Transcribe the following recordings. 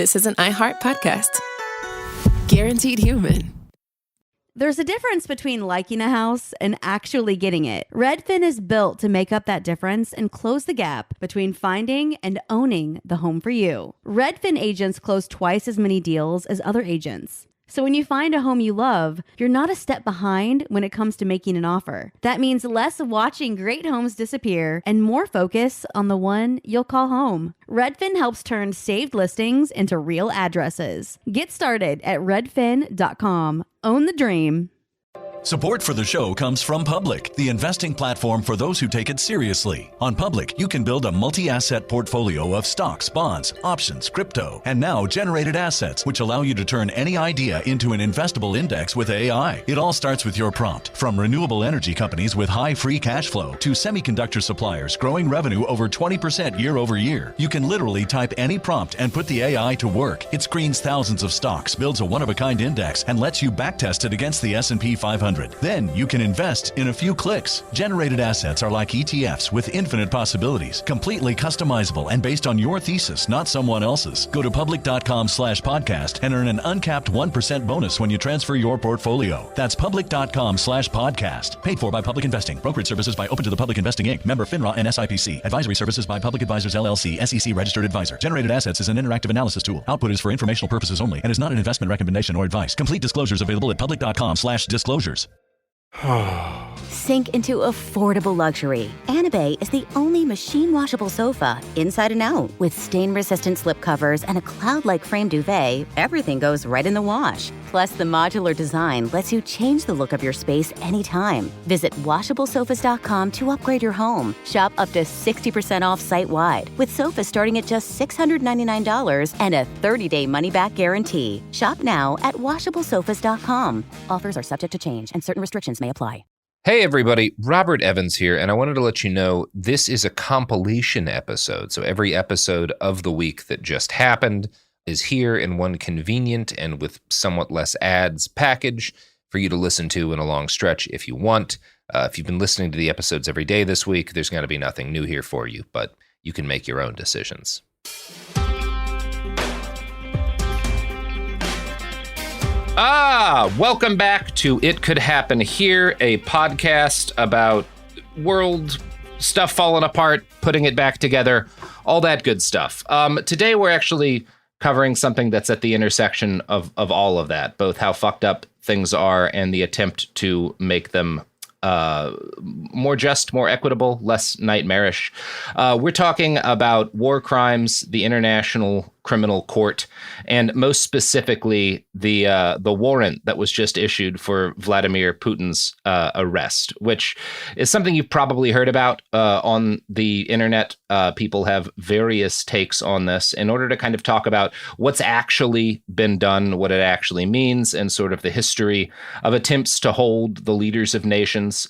this is an iHeart podcast. Guaranteed human. There's a difference between liking a house and actually getting it. Redfin is built to make up that difference and close the gap between finding and owning the home for you. Redfin agents close twice as many deals as other agents. So when you find a home you love, you're not a step behind when it comes to making an offer. That means less watching great homes disappear and more focus on the one you'll call home. Redfin helps turn saved listings into real addresses. Get started at redfin.com. Own the dream. Support for the show comes from Public, the investing platform for those who take it seriously. On Public, you can build a multi-asset portfolio of stocks, bonds, options, crypto, and now generated assets, which allow you to turn any idea into an investable index with AI. It all starts with your prompt. From renewable energy companies with high free cash flow to semiconductor suppliers growing revenue over 20% year over year, you can literally type any prompt and put the AI to work. It screens thousands of stocks, builds a one-of-a-kind index, and lets you backtest it against the S&P 500. Then you can invest in a few clicks. Generated assets are like ETFs with infinite possibilities, completely customizable and based on your thesis, not someone else's. Go to public.com/podcast and earn an uncapped 1% bonus when you transfer your portfolio. That's public.com/podcast. Paid for by Public Investing. Brokerage services by Open to the Public Investing Inc. Member FINRA and SIPC. Advisory services by Public Advisors LLC, SEC registered advisor. Generated assets is an interactive analysis tool. Output is for informational purposes only and is not an investment recommendation or advice. Complete disclosures available at public.com/disclosures. Sink into affordable luxury. Anabay is the only machine washable sofa, inside and out. With stain-resistant slip covers and a cloud-like frame duvet, everything goes right in the wash. Plus, the modular design lets you change the look of your space anytime. Visit WashableSofas.com to upgrade your home. Shop up to 60% off site-wide, with sofas starting at just $699 and a 30-day money-back guarantee. Shop now at WashableSofas.com. Offers are subject to change, and certain restrictions may apply. Hey everybody, Robert Evans here, and I wanted to let you know this is a compilation episode. So every episode of the week that just happened is here in one convenient and with somewhat less ads package for you to listen to in a long stretch if you want. If you've been listening to the episodes every day this week, there's going to be nothing new here for you, but you can make your own decisions. Welcome back to It Could Happen Here, a podcast about world stuff falling apart, putting it back together, all that good stuff. Today we're actually covering something that's at the intersection of all of that, both how fucked up things are and the attempt to make them more just, more equitable, less nightmarish. We're talking about war crimes, the International Criminal Court, and most specifically the warrant that was just issued for Vladimir Putin's arrest, which is something you've probably heard about on the internet. People have various takes on this in order to kind of talk about what's actually been done, what it actually means, and sort of the history of attempts to hold the leaders of nations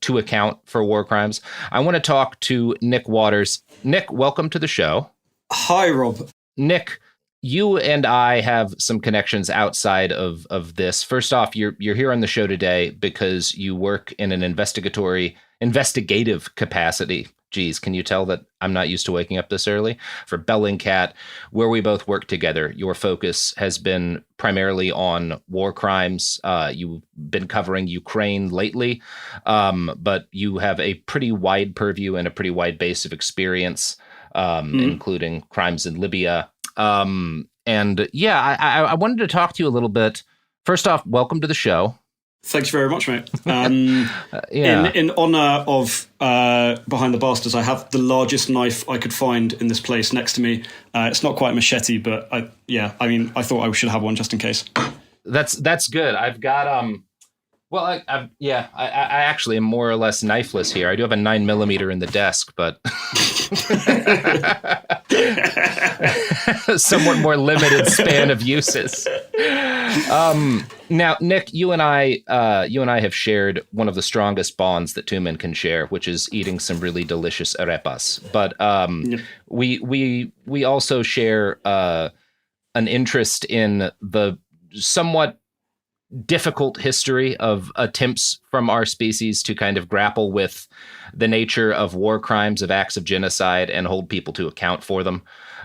to account for war crimes. I want to talk to Nick Waters. Nick, welcome to the show. Hi, Rob. Nick, you and I have some connections outside of this. First off, you're here on the show today because you work in an investigative capacity. Geez, can you tell that I'm not used to waking up this early? For Bellingcat, where we both work together, your focus has been primarily on war crimes. You've been covering Ukraine lately, but you have a pretty wide purview and a pretty wide base of experience, including crimes in Libya. And yeah, I wanted to talk to you a little bit. First off, welcome to the show. Thank you very much, mate. In honor of Behind the Bastards, I have the largest knife I could find in this place next to me. It's not quite a machete, but I thought I should have one just in case. That's good. I've got I actually am more or less knifeless here. I do have a 9mm in the desk, but somewhat more limited span of uses. Now, Nick, you and I have shared one of the strongest bonds that two men can share, which is eating some really delicious arepas. But we also share an interest in the somewhat difficult history of attempts from our species to kind of grapple with the nature of war crimes, of acts of genocide, and hold people to account for them.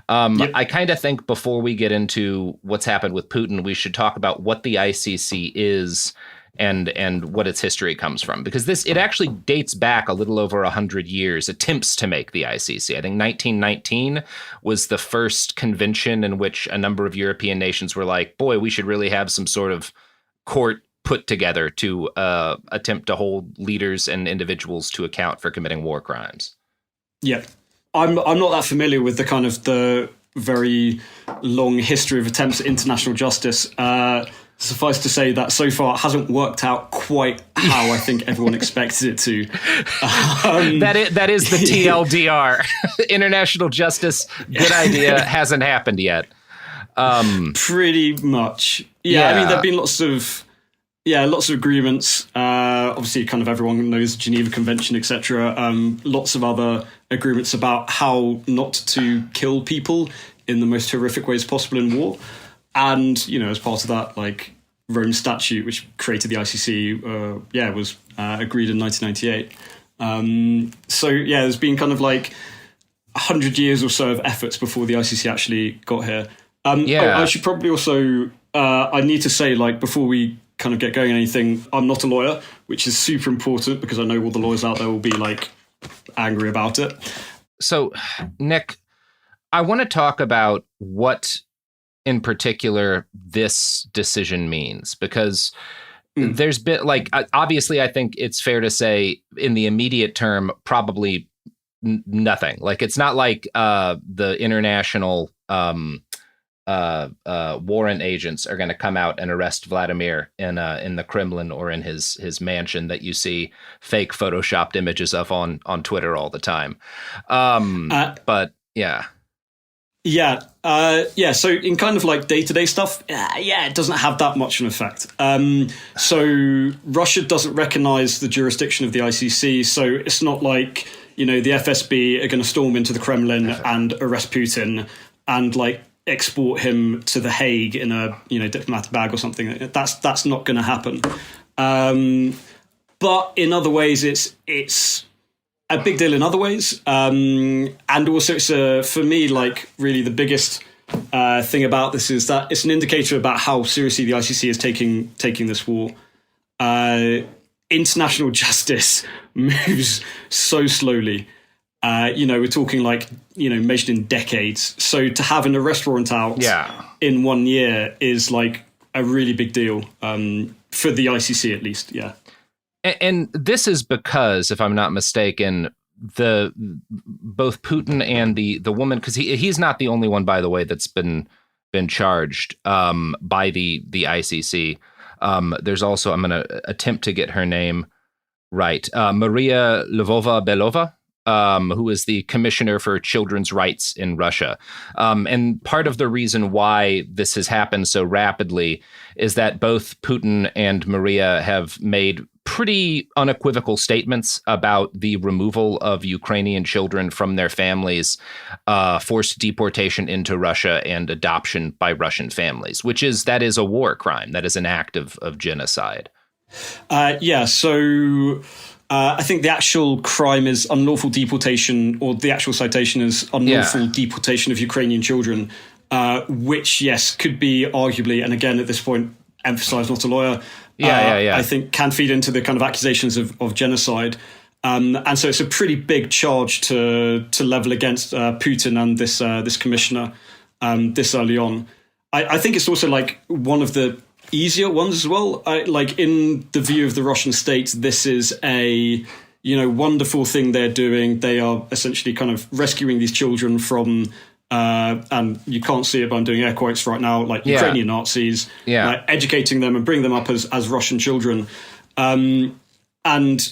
I kind of think before we get into what's happened with Putin, we should talk about what the ICC is and what its history comes from, because it actually dates back a little over 100 years, attempts to make the ICC. I think 1919 was the first convention in which a number of European nations were like, boy, we should really have some sort of court put together to attempt to hold leaders and individuals to account for committing war crimes. Yeah. I'm not that familiar with the very long history of attempts at international justice. Suffice to say that so far it hasn't worked out quite how I think everyone expected it to. That is the TLDR. International justice, good idea, hasn't happened yet. Pretty much. Yeah, I mean, there have been lots of agreements. Obviously, kind of everyone knows the Geneva Convention, etc. Lots of other agreements about how not to kill people in the most horrific ways possible in war. And, you know, as part of that, like, Rome Statute, which created the ICC, was agreed in 1998. There's been kind of like 100 years or so of efforts before the ICC actually got here. I should probably also, I need to say, like, before we kind of get going anything, I'm not a lawyer, which is super important because I know all the lawyers out there will be, like, angry about it. So, Nick, I want to talk about what in particular this decision means, because there's been, like, obviously I think it's fair to say in the immediate term, probably nothing. Like, it's not like the international warrant agents are going to come out and arrest Vladimir in the Kremlin or in his mansion that you see fake photoshopped images of on Twitter all the time. But yeah. Yeah. So in kind of like day-to-day stuff, it doesn't have that much of an effect. So Russia doesn't recognize the jurisdiction of the ICC. So it's not like, you know, the FSB are going to storm into the Kremlin and arrest Putin and, like, export him to The Hague in a, you know, diplomatic bag or something. That's not going to happen. But in other ways, it's a big deal in other ways. And also it's for me, like, really the biggest thing about this is that it's an indicator about how seriously the ICC is taking this war. International justice moves so slowly. We're talking, like, you know, measured in decades. So to have an arrest warrant out in 1 year is, like, a really big deal for the ICC, at least. Yeah. And this is because, if I'm not mistaken, both Putin and the woman, because he's not the only one, by the way, that's been charged by the ICC. There's also, I'm going to attempt to get her name right, Maria Lvova-Belova, who is the commissioner for children's rights in Russia. And part of the reason why this has happened so rapidly is that both Putin and Maria have made pretty unequivocal statements about the removal of Ukrainian children from their families, forced deportation into Russia, and adoption by Russian families, that is a war crime. That is an act of genocide. So I think the actual crime is unlawful deportation, or the actual citation is unlawful deportation of Ukrainian children, which, yes, could be arguably, and again at this point, emphasize not a lawyer, I think can feed into the kind of accusations of genocide. And so it's a pretty big charge to level against Putin and this commissioner this early on. I think it's also, like, one of the easier ones as well. Like, in the view of the Russian state, this is a, you know, wonderful thing they're doing. They are essentially kind of rescuing these children from and you can't see it, but I'm doing air quotes right now, like Ukrainian Nazis, like, educating them and bringing them up as Russian children. And,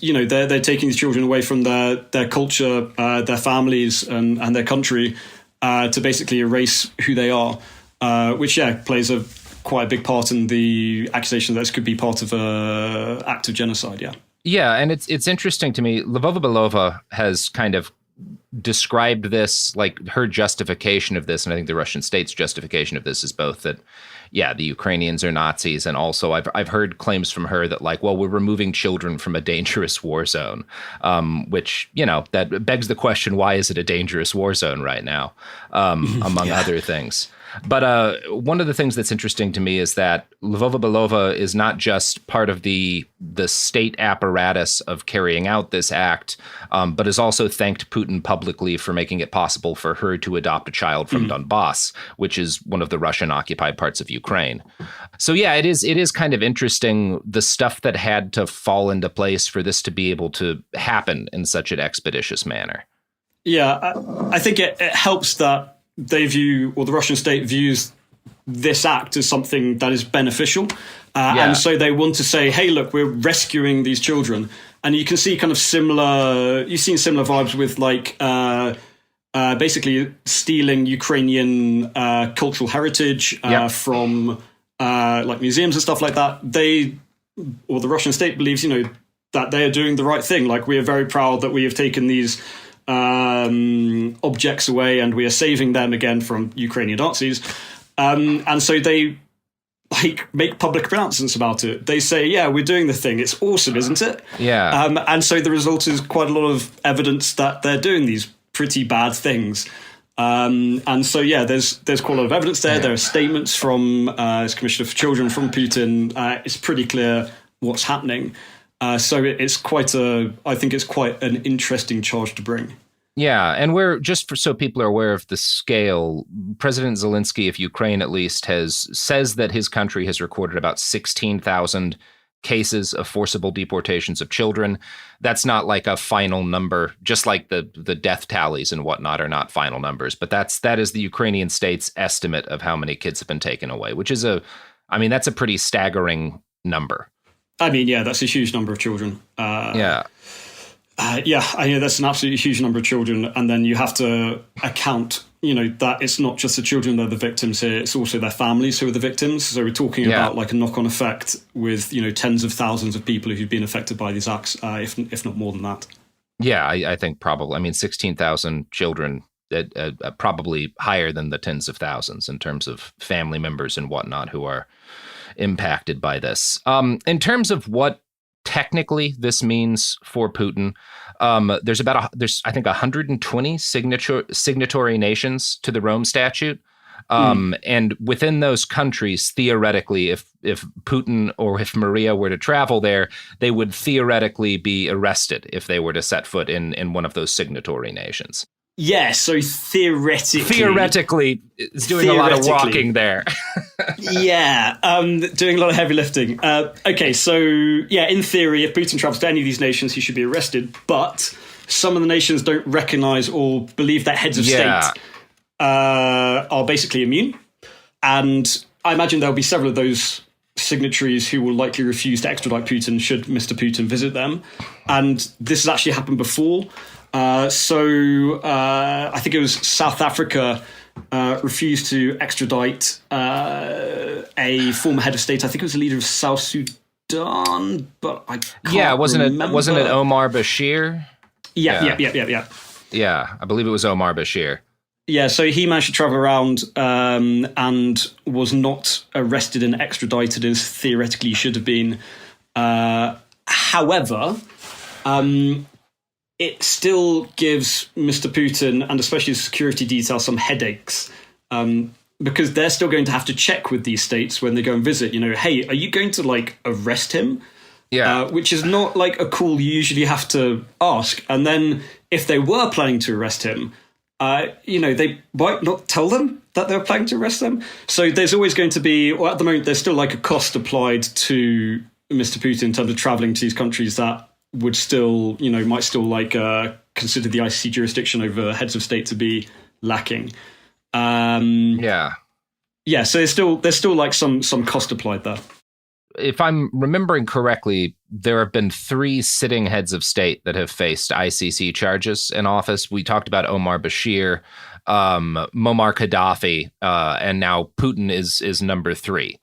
you know, they're taking these children away from their culture, their families and their country to basically erase who they are, which, plays quite a big part in the accusation that this could be part of an act of genocide, Yeah, and it's interesting to me. Lvova-Belova has kind of described this, like her justification of this, and I think the Russian state's justification of this is both that, yeah, the Ukrainians are Nazis, and also I've heard claims from her that, like, well, we're removing children from a dangerous war zone, which, you know, that begs the question, why is it a dangerous war zone right now, among other things. But one of the things that's interesting to me is that Lvova-Belova is not just part of the state apparatus of carrying out this act, but has also thanked Putin publicly for making it possible for her to adopt a child from Donbass, which is one of the Russian-occupied parts of Ukraine. So yeah, it is kind of interesting, the stuff that had to fall into place for this to be able to happen in such an expeditious manner. Yeah, I think it helps that they view, or the Russian state views, this act as something that is beneficial. And so they want to say, hey, look, we're rescuing these children. And you can see kind of you've seen similar vibes with like basically stealing Ukrainian cultural heritage from like museums and stuff like that. The Russian state believes, that they are doing the right thing. Like, we are very proud that we have taken these objects away and we are saving them again from Ukrainian Nazis. And so they make public pronouncements about it. They say, yeah, we're doing the thing. It's awesome, isn't it? Yeah. And so the result is quite a lot of evidence that they're doing these pretty bad things. And so, yeah, there's quite a lot of evidence there. There are statements from his Commissioner for Children, from Putin. It's pretty clear what's happening. So I think it's quite an interesting charge to bring. Yeah, and so people are aware of the scale, President Zelensky of Ukraine at least says that his country has recorded about 16,000 cases of forcible deportations of children. That's not like a final number, just like the death tallies and whatnot are not final numbers, but that is the Ukrainian state's estimate of how many kids have been taken away, which is that's a pretty staggering number. I mean, yeah, that's a huge number of children. That's an absolutely huge number of children. And then you have to account, that it's not just the children that are the victims here, it's also their families who are the victims. So we're talking about like a knock-on effect with, tens of thousands of people who've been affected by these acts, if not more than that. Yeah, I think probably. 16,000 children, probably higher than the tens of thousands in terms of family members and whatnot who are impacted by this. In terms of what technically this means for Putin, there's I think 120 signatory nations to the Rome Statute, and within those countries, theoretically, if Putin or if Maria were to travel there, they would theoretically be arrested if they were to set foot in one of those signatory nations. Yeah, so theoretically, it's doing a lot of walking there. Yeah, doing a lot of heavy lifting. Okay, so yeah, in theory, if Putin travels to any of these nations, he should be arrested. But some of the nations don't recognize or believe that heads of state are basically immune. And I imagine there'll be several of those signatories who will likely refuse to extradite Putin should Mr. Putin visit them. And this has actually happened before. I think it was South Africa refused to extradite a former head of state. I think it was the leader of South Sudan, but I can't remember. Wasn't it Omar Bashir? Yeah. Yeah, I believe it was Omar Bashir. Yeah, so he managed to travel around and was not arrested and extradited as theoretically he should have been. However, it still gives Mr. Putin and especially his security detail some headaches because they're still going to have to check with these states when they go and visit. Hey, are you going to arrest him? Yeah, which is not a call you usually have to ask. And then if they were planning to arrest him, they might not tell them that they're planning to arrest them. So there's always going to be, or at the moment, there's still a cost applied to Mr. Putin in terms of traveling to these countries that would still, might still consider the ICC jurisdiction over heads of state to be lacking. So there's still some cost applied there. If I'm remembering correctly, there have been 3 sitting heads of state that have faced ICC charges in office. We talked about Omar Bashir, Muammar Gaddafi, and now Putin is number 3.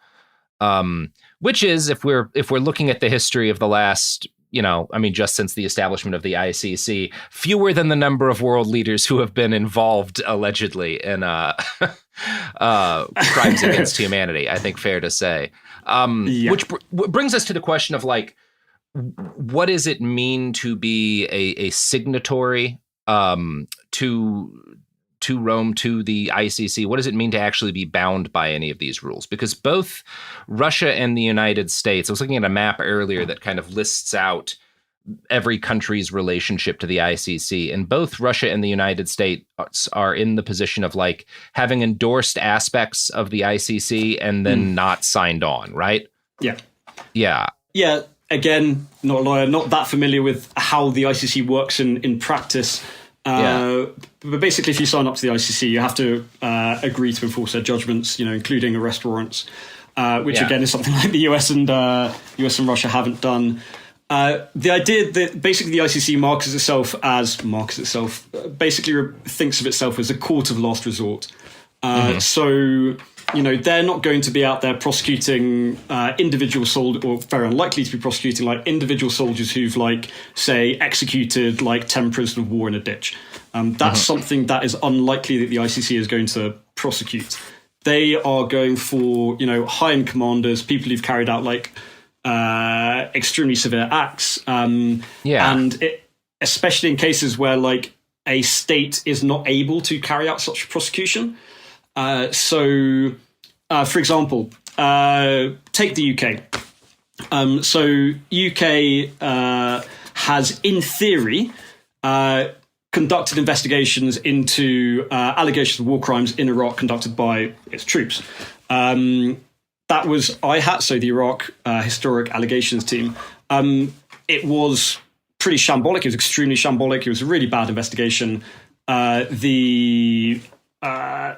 Which is, if we're looking at the history of the last just since the establishment of the ICC, fewer than the number of world leaders who have been involved allegedly in crimes against humanity. I think fair to say. Which brings us to the question of like, what does it mean to be a signatory to Rome, to the ICC? What does it mean to actually be bound by any of these rules? Because both Russia and the United States, I was looking at a map earlier that kind of lists out every country's relationship to the ICC, and both Russia and the United States are in the position of like having endorsed aspects of the ICC and then not signed on, right? Yeah. Yeah. Again, not a lawyer, not that familiar with how the ICC works in practice. But basically, if you sign up to the ICC, you have to agree to enforce their judgments, including arrest warrants, which again is something like the US and Russia haven't done. The idea that basically the ICC basically thinks of itself as a court of last resort. So, they're not going to be out there prosecuting individual soldiers, or very unlikely to be prosecuting like individual soldiers who've say executed 10 prisoners of war in a ditch. That's something that is unlikely that the ICC is going to prosecute. They are going for, high-end commanders, people who've carried out extremely severe acts. And especially in cases where a state is not able to carry out such a prosecution. For example, take the UK. UK has, in theory, conducted investigations into allegations of war crimes in Iraq conducted by its troops. That was IHAT, so the Iraq Historic Allegations Team. It was pretty shambolic. It was extremely shambolic. It was a really bad investigation.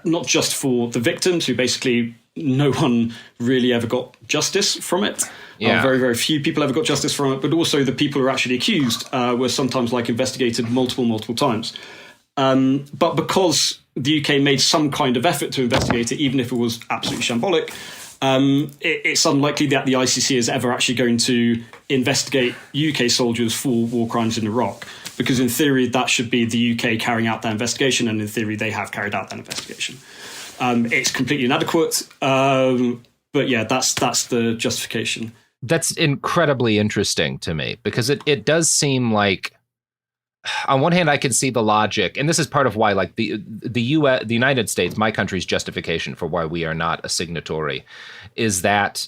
Not just for the victims, who basically no one really ever got justice from it. Very, very few people ever got justice from it, but also the people who were actually accused were sometimes investigated multiple times. But because the UK made some kind of effort to investigate it, even if it was absolutely shambolic, it's unlikely that the ICC is ever actually going to investigate UK soldiers for war crimes in Iraq. Because in theory, that should be the UK carrying out that investigation, and in theory, they have carried out that investigation. It's completely inadequate, but yeah, that's the justification. That's incredibly interesting to me, because it does seem like, on one hand, I can see the logic, and this is part of why, the United States, my country's justification for why we are not a signatory, is that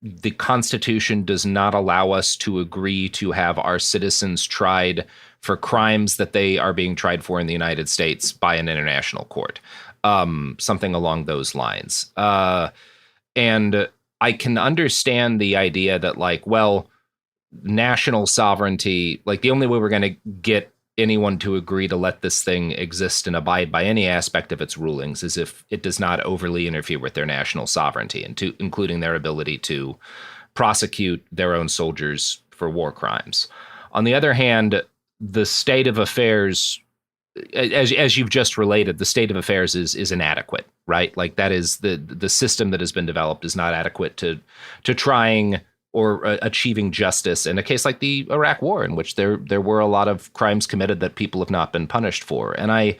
the Constitution does not allow us to agree to have our citizens tried for crimes that they are being tried for in the United States by an international court, something along those lines. And I can understand the idea that, national sovereignty, the only way we're going to get anyone to agree to let this thing exist and abide by any aspect of its rulings is if it does not overly interfere with their national sovereignty, and including their ability to prosecute their own soldiers for war crimes. On the other hand, the state of affairs, as you've just related, the state of affairs is inadequate, right? That is the system that has been developed is not adequate to trying or achieving justice in a case like the Iraq War, in which there were a lot of crimes committed that people have not been punished for. And I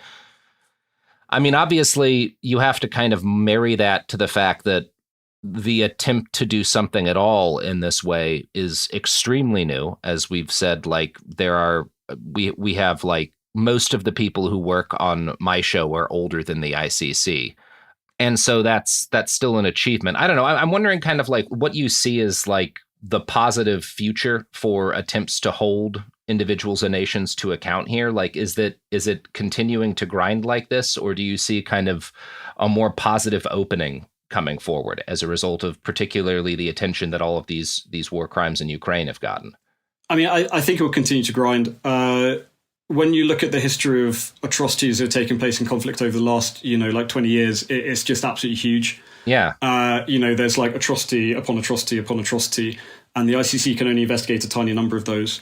mean, obviously, you have to kind of marry that to the fact that the attempt to do something at all in this way is extremely new. As we've said, we have most of the people who work on my show are older than the ICC. And so that's still an achievement. I don't know. I'm wondering kind of what you see as the positive future for attempts to hold individuals and nations to account here. Is it continuing to grind like this, or do you see kind of a more positive opening coming forward as a result of particularly the attention that all of these war crimes in Ukraine have gotten? I mean, I think it will continue to grind. When you look at the history of atrocities that have taken place in conflict over the last, 20 years, it's just absolutely huge. Yeah. There's atrocity upon atrocity upon atrocity, and the ICC can only investigate a tiny number of those.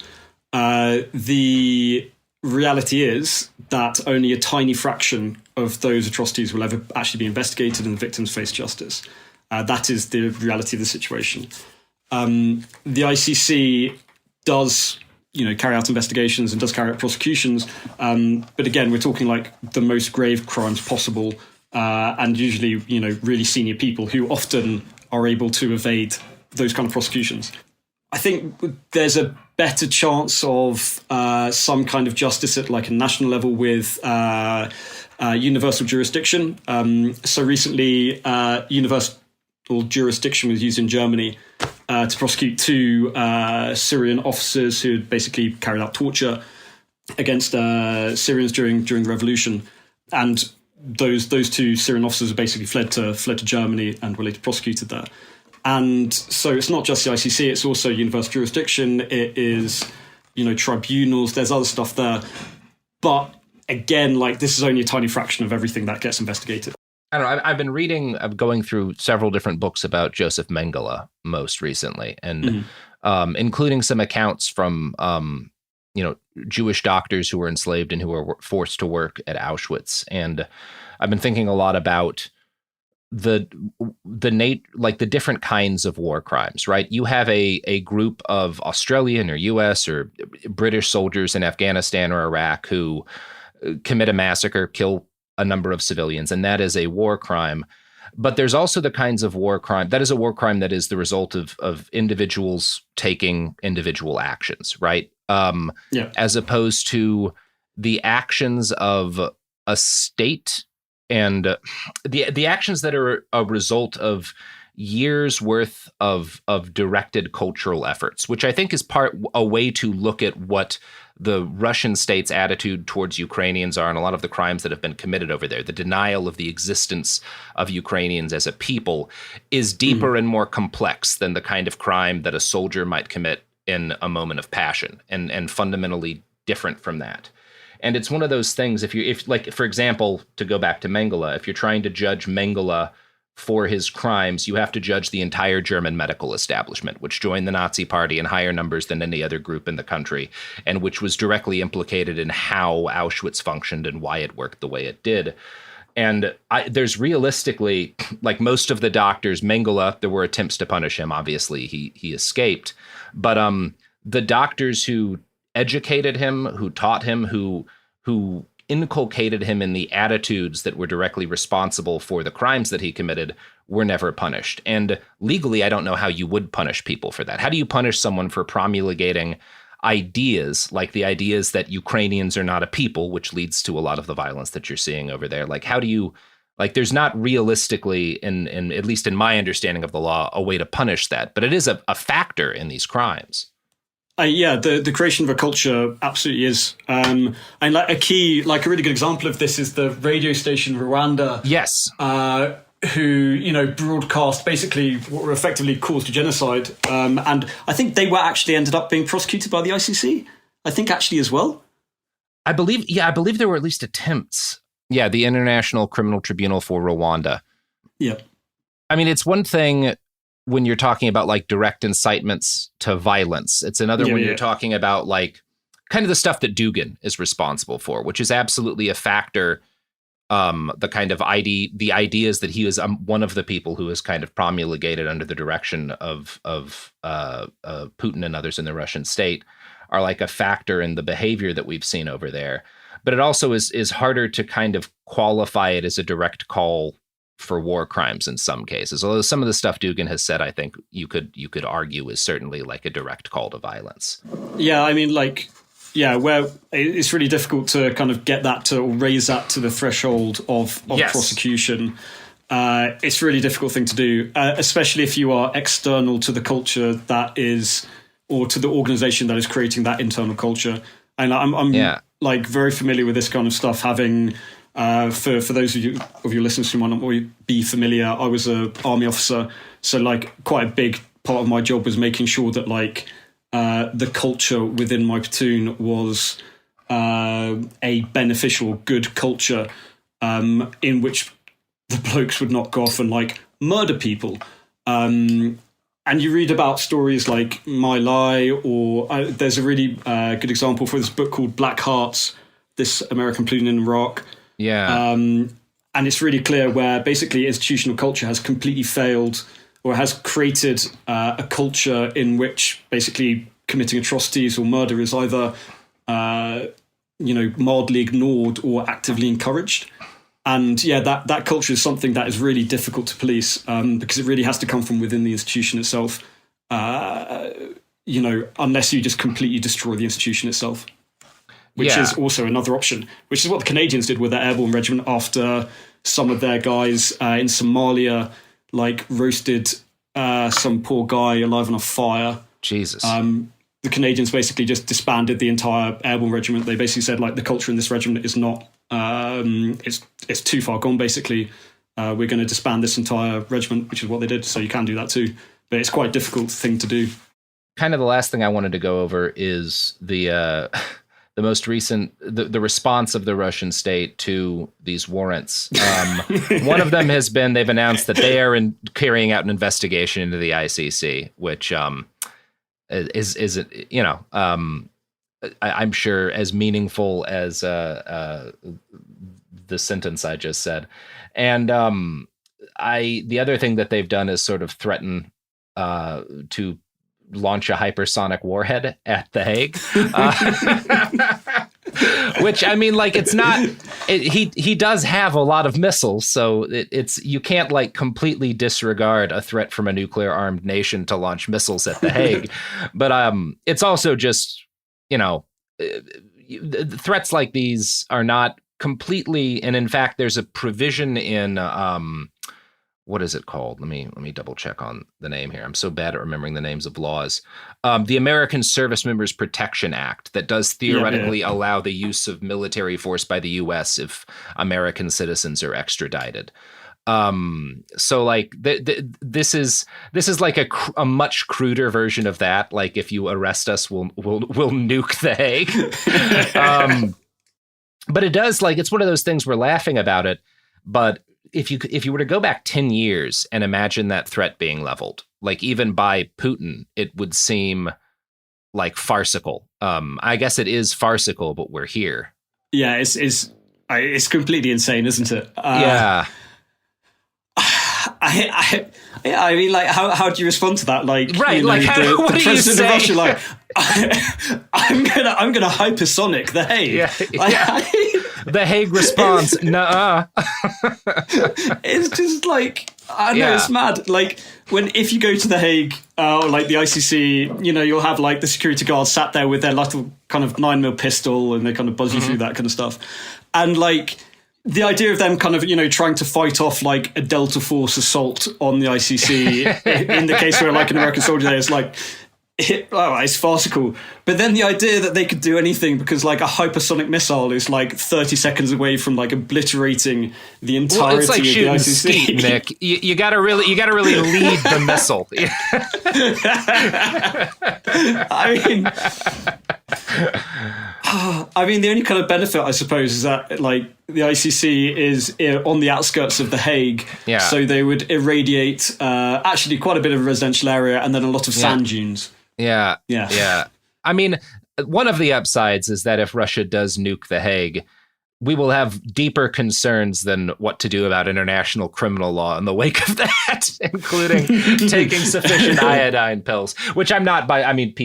The reality is that only a tiny fraction of those atrocities will ever actually be investigated and the victims face justice. That is the reality of the situation. The ICC does, carry out investigations and does carry out prosecutions. But again, we're talking like the most grave crimes possible, and usually, really senior people who often are able to evade those kind of prosecutions. I think there's a better chance of some kind of justice at like a national level with universal jurisdiction. So recently, universal jurisdiction was used in Germany to prosecute 2 Syrian officers who had basically carried out torture against Syrians during the revolution, and those 2 Syrian officers basically fled to Germany and were later prosecuted there. And so it's not just the ICC, it's also universal jurisdiction, it is, tribunals, there's other stuff there. But again, like, this is only a tiny fraction of everything that gets investigated. I don't know, I've been going through several different books about Joseph Mengele most recently, and including some accounts from, Jewish doctors who were enslaved and who were forced to work at Auschwitz. And I've been thinking a lot about the different kinds of war crimes, right? You have a group of Australian or US or British soldiers in Afghanistan or Iraq who commit a massacre, kill a number of civilians, and that is a war crime. But there's also the kinds of war crime that is a war crime that is the result of individuals taking individual actions, right? As opposed to the actions of a state and the actions that are a result of years worth of directed cultural efforts, which I think is a way to look at what the Russian state's attitude towards Ukrainians are and a lot of the crimes that have been committed over there. The denial of the existence of Ukrainians as a people is deeper and more complex than the kind of crime that a soldier might commit in a moment of passion, and fundamentally different from that. And it's one of those things, if like, for example, to go back to Mengele, if you're trying to judge Mengele for his crimes, you have to judge the entire German medical establishment, which joined the Nazi Party in higher numbers than any other group in the country, and which was directly implicated in how Auschwitz functioned and why it worked the way it did. And there's realistically, like most of the doctors, Mengele, there were attempts to punish him. Obviously, he escaped. But the doctors who educated him, who taught him, who inculcated him in the attitudes that were directly responsible for the crimes that he committed were never punished. And legally, I don't know how you would punish people for that. How do you punish someone for promulgating ideas, like the ideas that Ukrainians are not a people, which leads to a lot of the violence that you're seeing over there? Like, how do you, like, there's not realistically, in at least in my understanding of the law, a way to punish that, but it is a factor in these crimes. The creation of a culture absolutely is. And like a really good example of this is the radio station Rwanda. Yes. Who, broadcast basically what were effectively calls to genocide. And I think they were actually ended up being prosecuted by the ICC. I think actually as well. I believe there were at least attempts. Yeah, the International Criminal Tribunal for Rwanda. Yeah. I mean, it's one thing when you're talking about like direct incitements to violence. It's another when you're talking about like kind of the stuff that Dugin is responsible for, which is absolutely a factor. The kind of the ideas that he was one of the people who was kind of promulgated under the direction of Putin and others in the Russian state are like a factor in the behavior that we've seen over there. But it also is harder to kind of qualify it as a direct call for war crimes in some cases. Although some of the stuff Dugin has said, I think you could argue is certainly like a direct call to violence. Yeah, I mean, where it's really difficult to kind of get that to, or raise that to the threshold of prosecution. It's a really difficult thing to do, especially if you are external to the culture that is, or to the organization that is creating that internal culture. And I'm very familiar with this kind of stuff, having, for those of your listeners who might not be familiar, I was an army officer. So like quite a big part of my job was making sure that the culture within my platoon was a beneficial, good culture in which the blokes would not go off and murder people. And you read about stories like My Lai, or there's a really good example for this book called Black Hearts, this American platoon in Iraq. Yeah. And it's really clear where basically institutional culture has completely failed, or has created a culture in which basically committing atrocities or murder is either, mildly ignored or actively encouraged. And yeah, that culture is something that is really difficult to police because it really has to come from within the institution itself, unless you just completely destroy the institution itself, which is also another option, which is what the Canadians did with their airborne regiment after some of their guys in Somalia, roasted some poor guy alive on a fire. Jesus. The Canadians basically just disbanded the entire airborne regiment. They basically said, the culture in this regiment is not, it's too far gone, basically. We're going to disband this entire regiment, which is what they did. So you can do that too. But it's quite a difficult thing to do. Kind of the last thing I wanted to go over is the most recent, the response of the Russian state to these warrants. One of them has been, they've announced that they are carrying out an investigation into the ICC, which I'm sure as meaningful as the sentence I just said. And the other thing that they've done is sort of threaten to launch a hypersonic warhead at The Hague. Which, I mean, it's not, he does have a lot of missiles, so it's you can't completely disregard a threat from a nuclear armed nation to launch missiles at The Hague. But it's also just, threats like these are not completely, and in fact, there's a provision in, what is it called? Let me double check on the name here. I'm so bad at remembering the names of laws. The American Service Members Protection Act that does theoretically allow the use of military force by the U.S. if American citizens are extradited. This is a much cruder version of that. If you arrest us, we'll nuke The Hague. But it does, it's one of those things, we're laughing about it, but if you were to go back 10 years and imagine that threat being leveled, even by Putin, it would seem farcical. I guess it is farcical, but we're here. Yeah, it's completely insane, isn't it? Yeah. I mean, how do you respond to that? Right, the president of Russia, I'm gonna hypersonic The Hague. Yeah. The Hague responds, nuh-uh. It's just I know, it's mad. If you go to The Hague, or the ICC, you'll have the security guards sat there with their little kind of 9mm pistol, and they kind of buzz you through that kind of stuff. And the idea of them kind of, trying to fight off a Delta Force assault on the ICC in the case where an American soldier there is it's farcical. But then the idea that they could do anything because a hypersonic missile is 30 seconds away from obliterating the entirety of the ICC. Skeet, Nick. You gotta really lead the missile. I mean, the only kind of benefit, I suppose, is that the ICC is on the outskirts of The Hague, so they would irradiate actually quite a bit of a residential area and then a lot of sand dunes. Yeah. I mean, one of the upsides is that if Russia does nuke The Hague, we will have deeper concerns than what to do about international criminal law in the wake of that, including taking sufficient iodine pills, which I'm not by. I mean,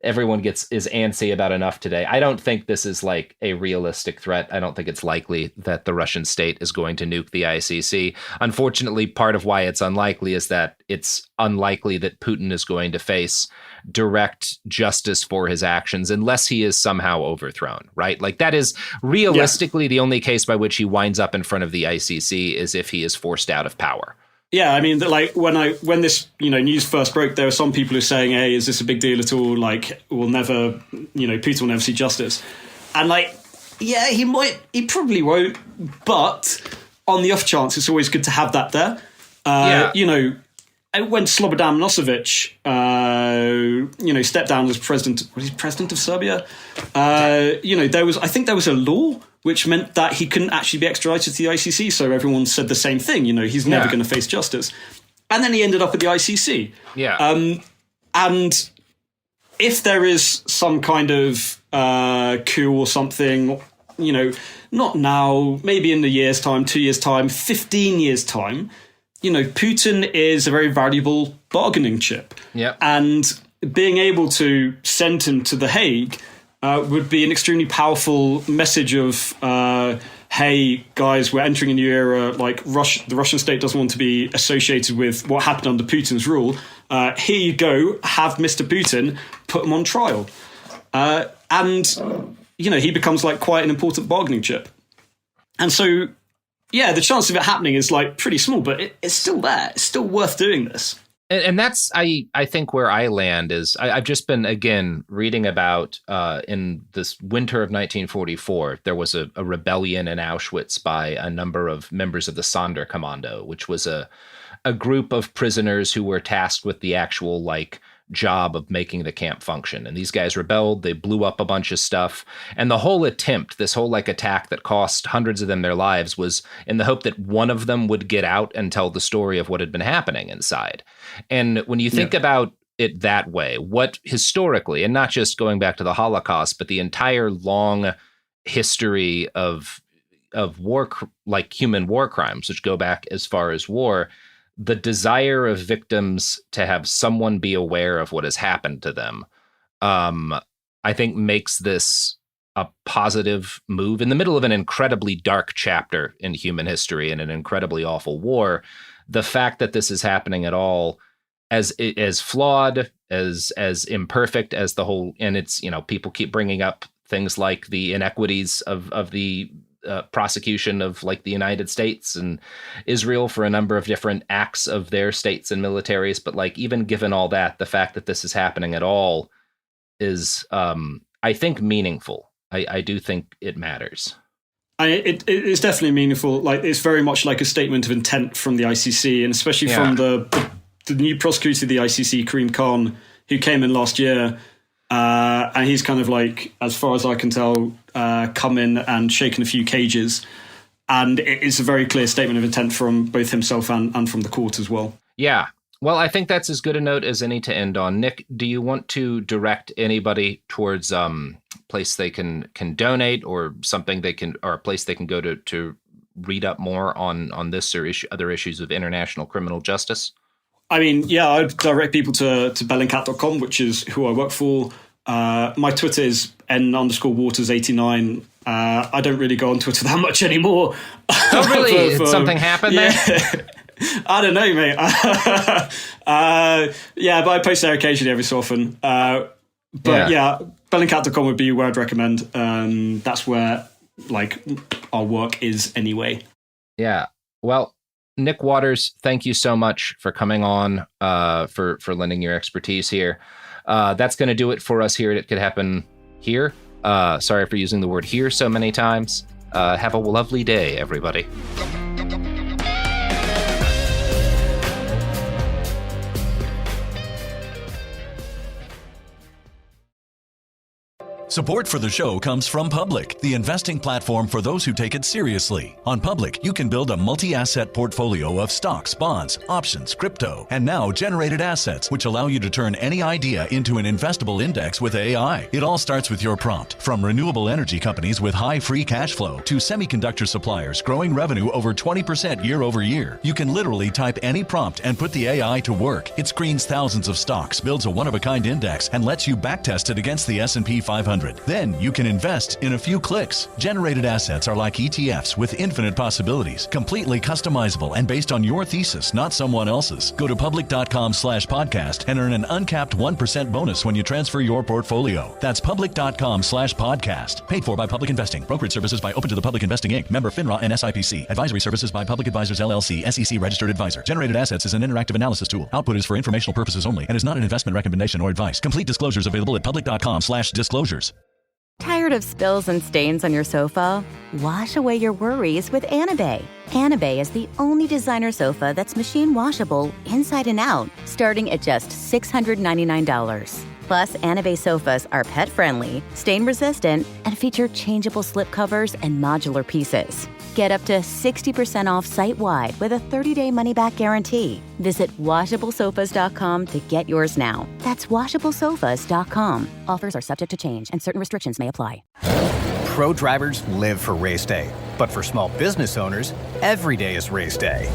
everyone is antsy about enough today. I don't think this is a realistic threat. I don't think it's likely that the Russian state is going to nuke the ICC. Unfortunately, part of why it's unlikely is that it's unlikely that Putin is going to face direct justice for his actions unless he is somehow overthrown, right? That is realistically the only case by which he winds up in front of the ICC is if he is forced out of power. Yeah, I mean, when this news first broke, there were some people who were saying, "Hey, is this a big deal at all? We'll never, Putin will never see justice." And he probably won't. But on the off chance, it's always good to have that there. When Slobodan Milosevic, stepped down as president, was he president of Serbia? I think there was a law which meant that he couldn't actually be extradited to the ICC. So everyone said the same thing. He's never going to face justice. And then he ended up at the ICC. Yeah. And if there is some kind of coup or something, not now, maybe in a year's time, 2 years' time, 15 years' time, Putin is a very valuable bargaining chip. Yeah. And being able to send him to The Hague would be an extremely powerful message of, hey, guys, we're entering a new era. Like, the Russian state doesn't want to be associated with what happened under Putin's rule. Here you go, have Mr. Putin, put him on trial. And, he becomes like quite an important bargaining chip. And so, yeah, the chance of it happening is like pretty small, but it's still there. It's still worth doing this. And that's, I think, where I land is I've just been, again, reading about in this winter of 1944, there was a rebellion in Auschwitz by a number of members of the Sonderkommando, which was a group of prisoners who were tasked with the actual, job of making the camp function. And these guys rebelled. They blew up a bunch of stuff. And the whole attempt, this whole attack that cost hundreds of them their lives, was in the hope that one of them would get out and tell the story of what had been happening inside. And when you think about it that way, what historically, and not just going back to the Holocaust, but the entire long history of war, human war crimes, which go back as far as war, the desire of victims to have someone be aware of what has happened to them, I think makes this a positive move in the middle of an incredibly dark chapter in human history and an incredibly awful war. The fact that this is happening at all, as flawed, as imperfect as the whole, and it's, people keep bringing up things like the inequities of the prosecution of the United States and Israel for a number of different acts of their states and militaries. But even given all that, the fact that this is happening at all is, I think, meaningful. I do think it matters. It is definitely meaningful. It's very much like a statement of intent from the ICC, and especially from the new prosecutor of the ICC, Karim Khan, who came in last year. And he's kind of as far as I can tell, come in and shaken a few cages. And it's a very clear statement of intent from both himself and from the court as well. Yeah. Well, I think that's as good a note as any to end on. Nick, do you want to direct anybody towards place they can donate, or something or a place they can go to read up more on this or other issues of international criminal justice? I mean, yeah, I'd direct people to bellingcat.com, which is who I work for. My Twitter is N_Waters89. I don't really go on Twitter that much anymore. Oh, really? Did something happen there? I don't know, mate. But I post there occasionally every so often. Bellingcat.com would be where I'd recommend. That's where, our work is anyway. Yeah. Well, Nick Waters, thank you so much for coming on, for lending your expertise here. That's going to do it for us here at It Could Happen Here. Sorry for using the word here so many times. Have a lovely day, everybody. Support for the show comes from Public, the investing platform for those who take it seriously. On Public, you can build a multi-asset portfolio of stocks, bonds, options, crypto, and now generated assets, which allow you to turn any idea into an investable index with AI. It all starts with your prompt. From renewable energy companies with high free cash flow to semiconductor suppliers growing revenue over 20% year over year, you can literally type any prompt and put the AI to work. It screens thousands of stocks, builds a one-of-a-kind index, and lets you backtest it against the S&P 500. Then you can invest in a few clicks. Generated assets are like ETFs with infinite possibilities, completely customizable and based on your thesis, not someone else's. Go to public.com/podcast and earn an uncapped 1% bonus when you transfer your portfolio. That's public.com/podcast. Paid for by Public Investing. Brokerage services by Open to the Public Investing Inc. Member FINRA and SIPC. Advisory services by Public Advisors LLC, SEC registered advisor. Generated assets is an interactive analysis tool. Output is for informational purposes only and is not an investment recommendation or advice. Complete disclosures available at public.com/disclosures. Tired of spills and stains on your sofa? Wash away your worries with Anabei. Anabei is the only designer sofa that's machine washable inside and out, starting at just $699. Plus, Anabei sofas are pet-friendly, stain-resistant, and feature changeable slipcovers and modular pieces. Get up to 60% off site-wide with a 30-day money-back guarantee. Visit WashableSofas.com to get yours now. That's WashableSofas.com. Offers are subject to change and certain restrictions may apply. Pro drivers live for race day. But for small business owners, every day is race day.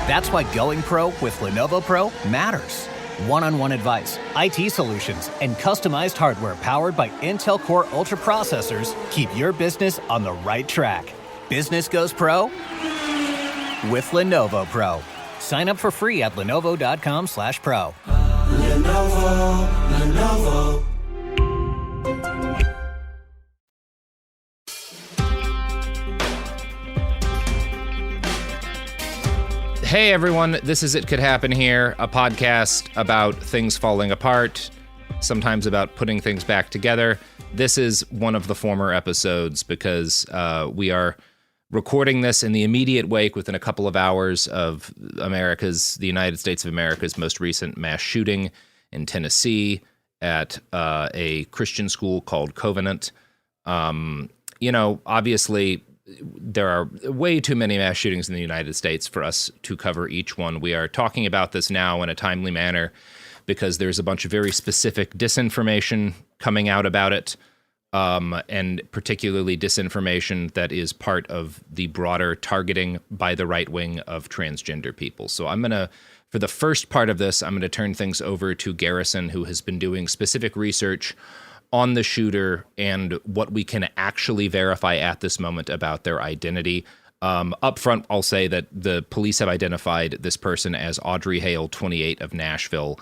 That's why going pro with Lenovo Pro matters. One-on-one advice, IT solutions, and customized hardware powered by Intel Core Ultra processors keep your business on the right track. Business goes pro with Lenovo Pro. Sign up for free at lenovo.com/pro. Lenovo. Hey everyone, this is It Could Happen Here, a podcast about things falling apart, sometimes about putting things back together. This is one of the former episodes because we are recording this in the immediate wake within a couple of hours of the United States of America's most recent mass shooting in Tennessee at a Christian school called Covenant. Obviously, there are way too many mass shootings in the United States for us to cover each one. We are talking about this now in a timely manner because there's a bunch of very specific disinformation coming out about it, and particularly disinformation that is part of the broader targeting by the right wing of transgender people. So for the first part of this, I'm going to turn things over to Garrison, who has been doing specific research on the shooter and what we can actually verify at this moment about their identity. Up front, I'll say that the police have identified this person as Audrey Hale, 28, of Nashville.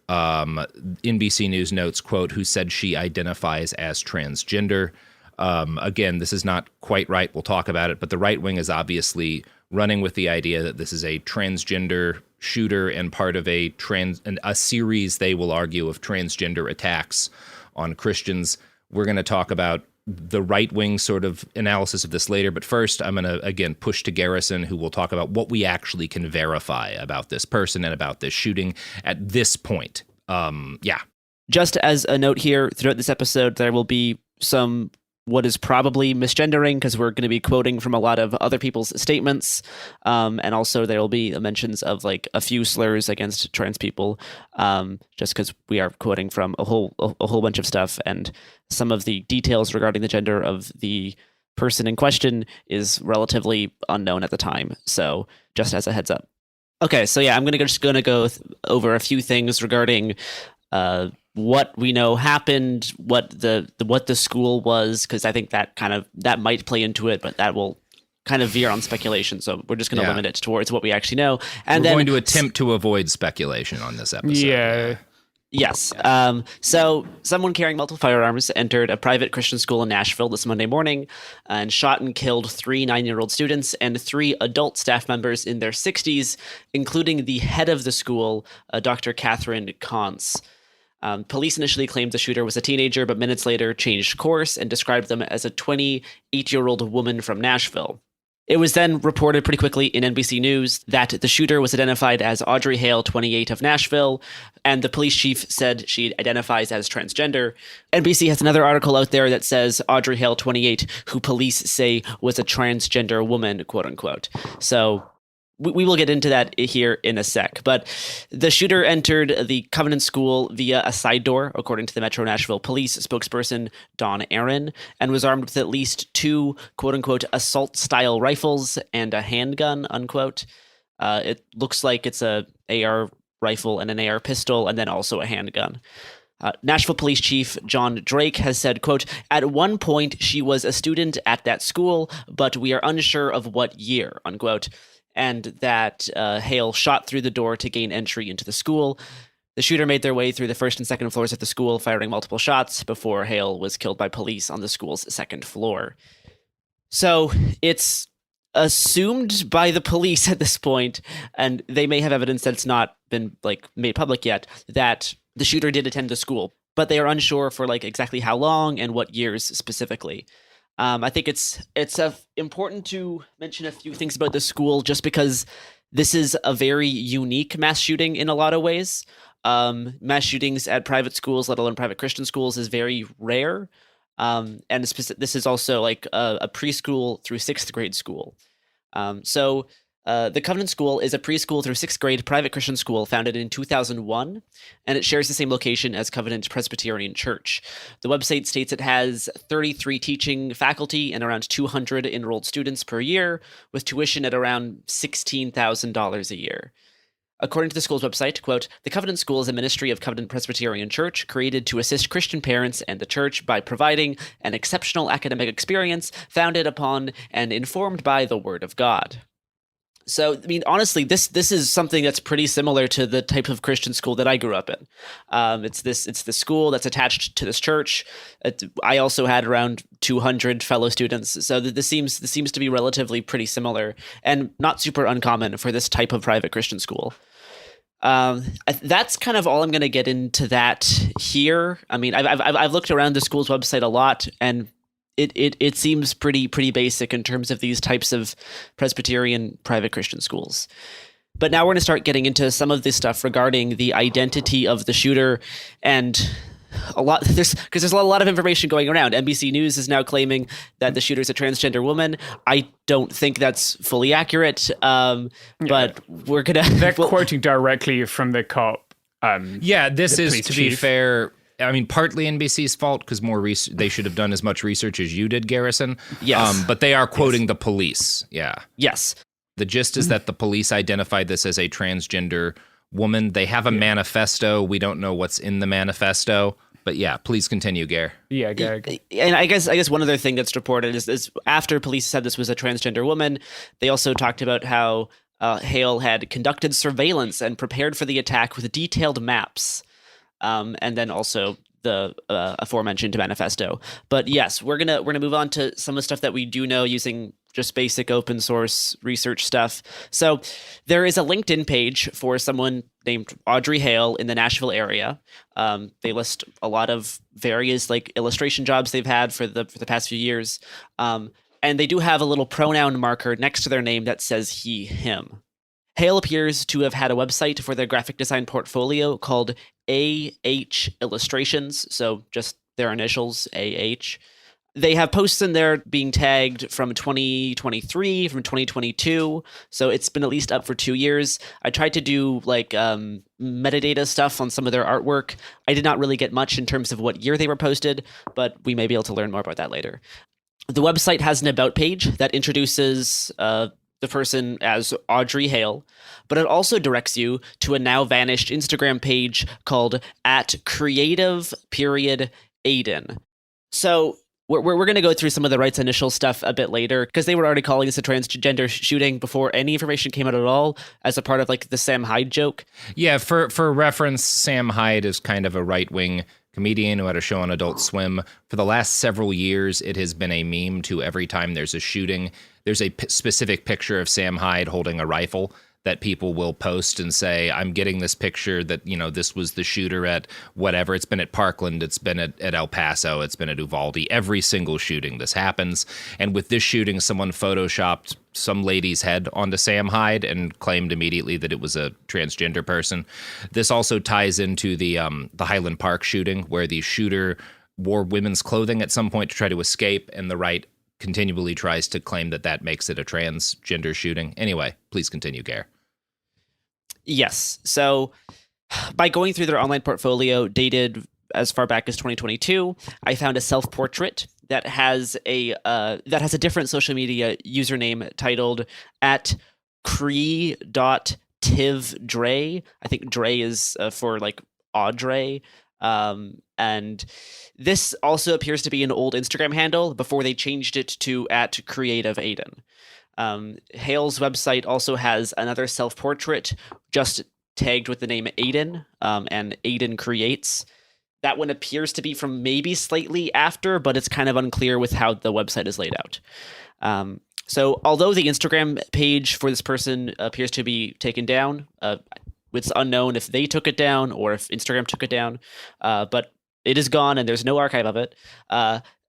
NBC News notes, quote, who said she identifies as transgender. Again, this is not quite right. We'll talk about it, but the right wing is obviously running with the idea that this is a transgender shooter and part of a series, they will argue, of transgender attacks on Christians. We're going to talk about the right-wing sort of analysis of this later, but first I'm going to, again, push to Garrison, who will talk about what we actually can verify about this person and about this shooting at this point. Just as a note here, throughout this episode, there will be some what is probably misgendering, because we're going to be quoting from a lot of other people's statements. And also there will be mentions of like a few slurs against trans people, just because we are quoting from a whole bunch of stuff, and some of the details regarding the gender of the person in question is relatively unknown at the time. So just as a heads up. Okay, so yeah, I'm just going to go over a few things regarding what we know happened, what the school was, because I think that might play into it, but that will kind of veer on speculation. So we're just going to limit it towards what we actually know. And we're going to attempt to avoid speculation on this episode. Yeah. Yes. So someone carrying multiple firearms entered a private Christian school in Nashville this Monday morning and shot and killed 3 9-year-old students and 3 adult staff members in their 60s, including the head of the school, Dr. Catherine Kantz. Police initially claimed the shooter was a teenager, but minutes later changed course and described them as a 28-year-old woman from Nashville. It was then reported pretty quickly in NBC News that the shooter was identified as Audrey Hale, 28, of Nashville, and the police chief said she identifies as transgender. NBC has another article out there that says Audrey Hale, 28, who police say was a transgender woman, quote unquote. So we will get into that here in a sec, but the shooter entered the Covenant School via a side door, according to the Metro Nashville Police spokesperson, Dawn Aaron, and was armed with at least 2, quote-unquote, assault-style rifles and a handgun, unquote. It looks like it's a AR rifle and an AR pistol, and then also a handgun. Nashville Police Chief John Drake has said, quote, at one point she was a student at that school, but we are unsure of what year, unquote. And that Hale shot through the door to gain entry into the school. The shooter made their way through the first and second floors of the school, firing multiple shots before Hale was killed by police on the school's second floor. So it's assumed by the police at this point, and they may have evidence that it's not been made public yet, that the shooter did attend the school, but they are unsure for exactly how long and what years specifically. I think it's important to mention a few things about the school, just because this is a very unique mass shooting in a lot of ways. Mass shootings at private schools, let alone private Christian schools, is very rare. And this is also a preschool through 6th grade school. So The Covenant School is a preschool through 6th grade private Christian school founded in 2001, and it shares the same location as Covenant Presbyterian Church. The website states it has 33 teaching faculty and around 200 enrolled students per year, with tuition at around $16,000 a year. According to the school's website, quote, "The Covenant School is a ministry of Covenant Presbyterian Church created to assist Christian parents and the church by providing an exceptional academic experience founded upon and informed by the Word of God." So, I mean, honestly, this is something that's pretty similar to the type of Christian school that I grew up in. It's the school that's attached to this church. I also had around 200 fellow students, so this seems to be relatively pretty similar and not super uncommon for this type of private Christian school. That's kind of all I'm going to get into that here. I mean, I've looked around the school's website a lot, and it seems pretty basic in terms of these types of Presbyterian private Christian schools. But now we're going to start getting into some of this stuff regarding the identity of the shooter, and there's a lot of information going around. NBC News is now claiming that the shooter's a transgender woman. I don't think that's fully accurate, but we're gonna. They're quoting directly from the cop. This is, to chief. be fair, I mean, partly NBC's fault because they should have done as much research as you did, Garrison. Yes. But they are quoting the police. Yeah. Yes. The gist is that the police identified this as a transgender woman. They have a manifesto. We don't know what's in the manifesto. But yeah, please continue, Gare. Yeah, Gare. And I guess one other thing that's reported is after police said this was a transgender woman, they also talked about how Hale had conducted surveillance and prepared for the attack with detailed maps. And then also the aforementioned manifesto. But yes, we're gonna move on to some of the stuff that we do know using just basic open source research stuff. So there is a LinkedIn page for someone named Audrey Hale in the Nashville area. They list a lot of various like illustration jobs they've had for the past few years. And they do have a little pronoun marker next to their name that says he, him. Hale appears to have had a website for their graphic design portfolio called AH Illustrations, so just their initials, AH. They have posts in there being tagged from 2023, from 2022, so it's been at least up for 2 years. I tried to do like metadata stuff on some of their artwork. I did not really get much in terms of what year they were posted, but we may be able to learn more about that later. The website has an about page that introduces the person as Audrey Hale, but it also directs you to a now vanished Instagram page called @creative_Aiden. So we're going to go through some of the right's initial stuff a bit later because they were already calling this a transgender shooting before any information came out at all as a part of like the Sam Hyde joke. Yeah, for reference, Sam Hyde is kind of a right-wing comedian who had a show on Adult Swim. For the last several years, it has been a meme to every time there's a shooting. There's a specific picture of Sam Hyde holding a rifle that people will post and say, I'm getting this picture that, you know, this was the shooter at whatever. It's been at Parkland. It's been at El Paso. It's been at Uvalde. Every single shooting this happens. And with this shooting, someone photoshopped some lady's head onto Sam Hyde and claimed immediately that it was a transgender person. This also ties into the Highland Park shooting where the shooter wore women's clothing at some point to try to escape, and the right continually tries to claim that makes it a transgender shooting. Anyway, please continue, Gare. Yes. So by going through their online portfolio dated as far back as 2022, I found a self-portrait that has a different social media username titled @cree.tivdre. I think Dre is for like Audrey. And this also appears to be an old Instagram handle before they changed it to @creativeAiden. Hale's website also has another self-portrait just tagged with the name Aiden, and Aiden Creates. That one appears to be from maybe slightly after, but it's kind of unclear with how the website is laid out. So although the Instagram page for this person appears to be taken down, it's unknown if they took it down or if Instagram took it down, but it is gone and there's no archive of it.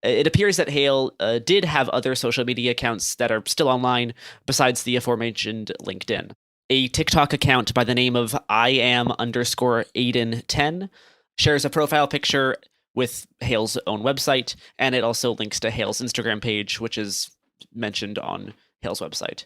It appears that Hale did have other social media accounts that are still online besides the aforementioned LinkedIn. A TikTok account by the name of IAM_Aiden10 shares a profile picture with Hale's own website, and it also links to Hale's Instagram page, which is mentioned on Hale's website.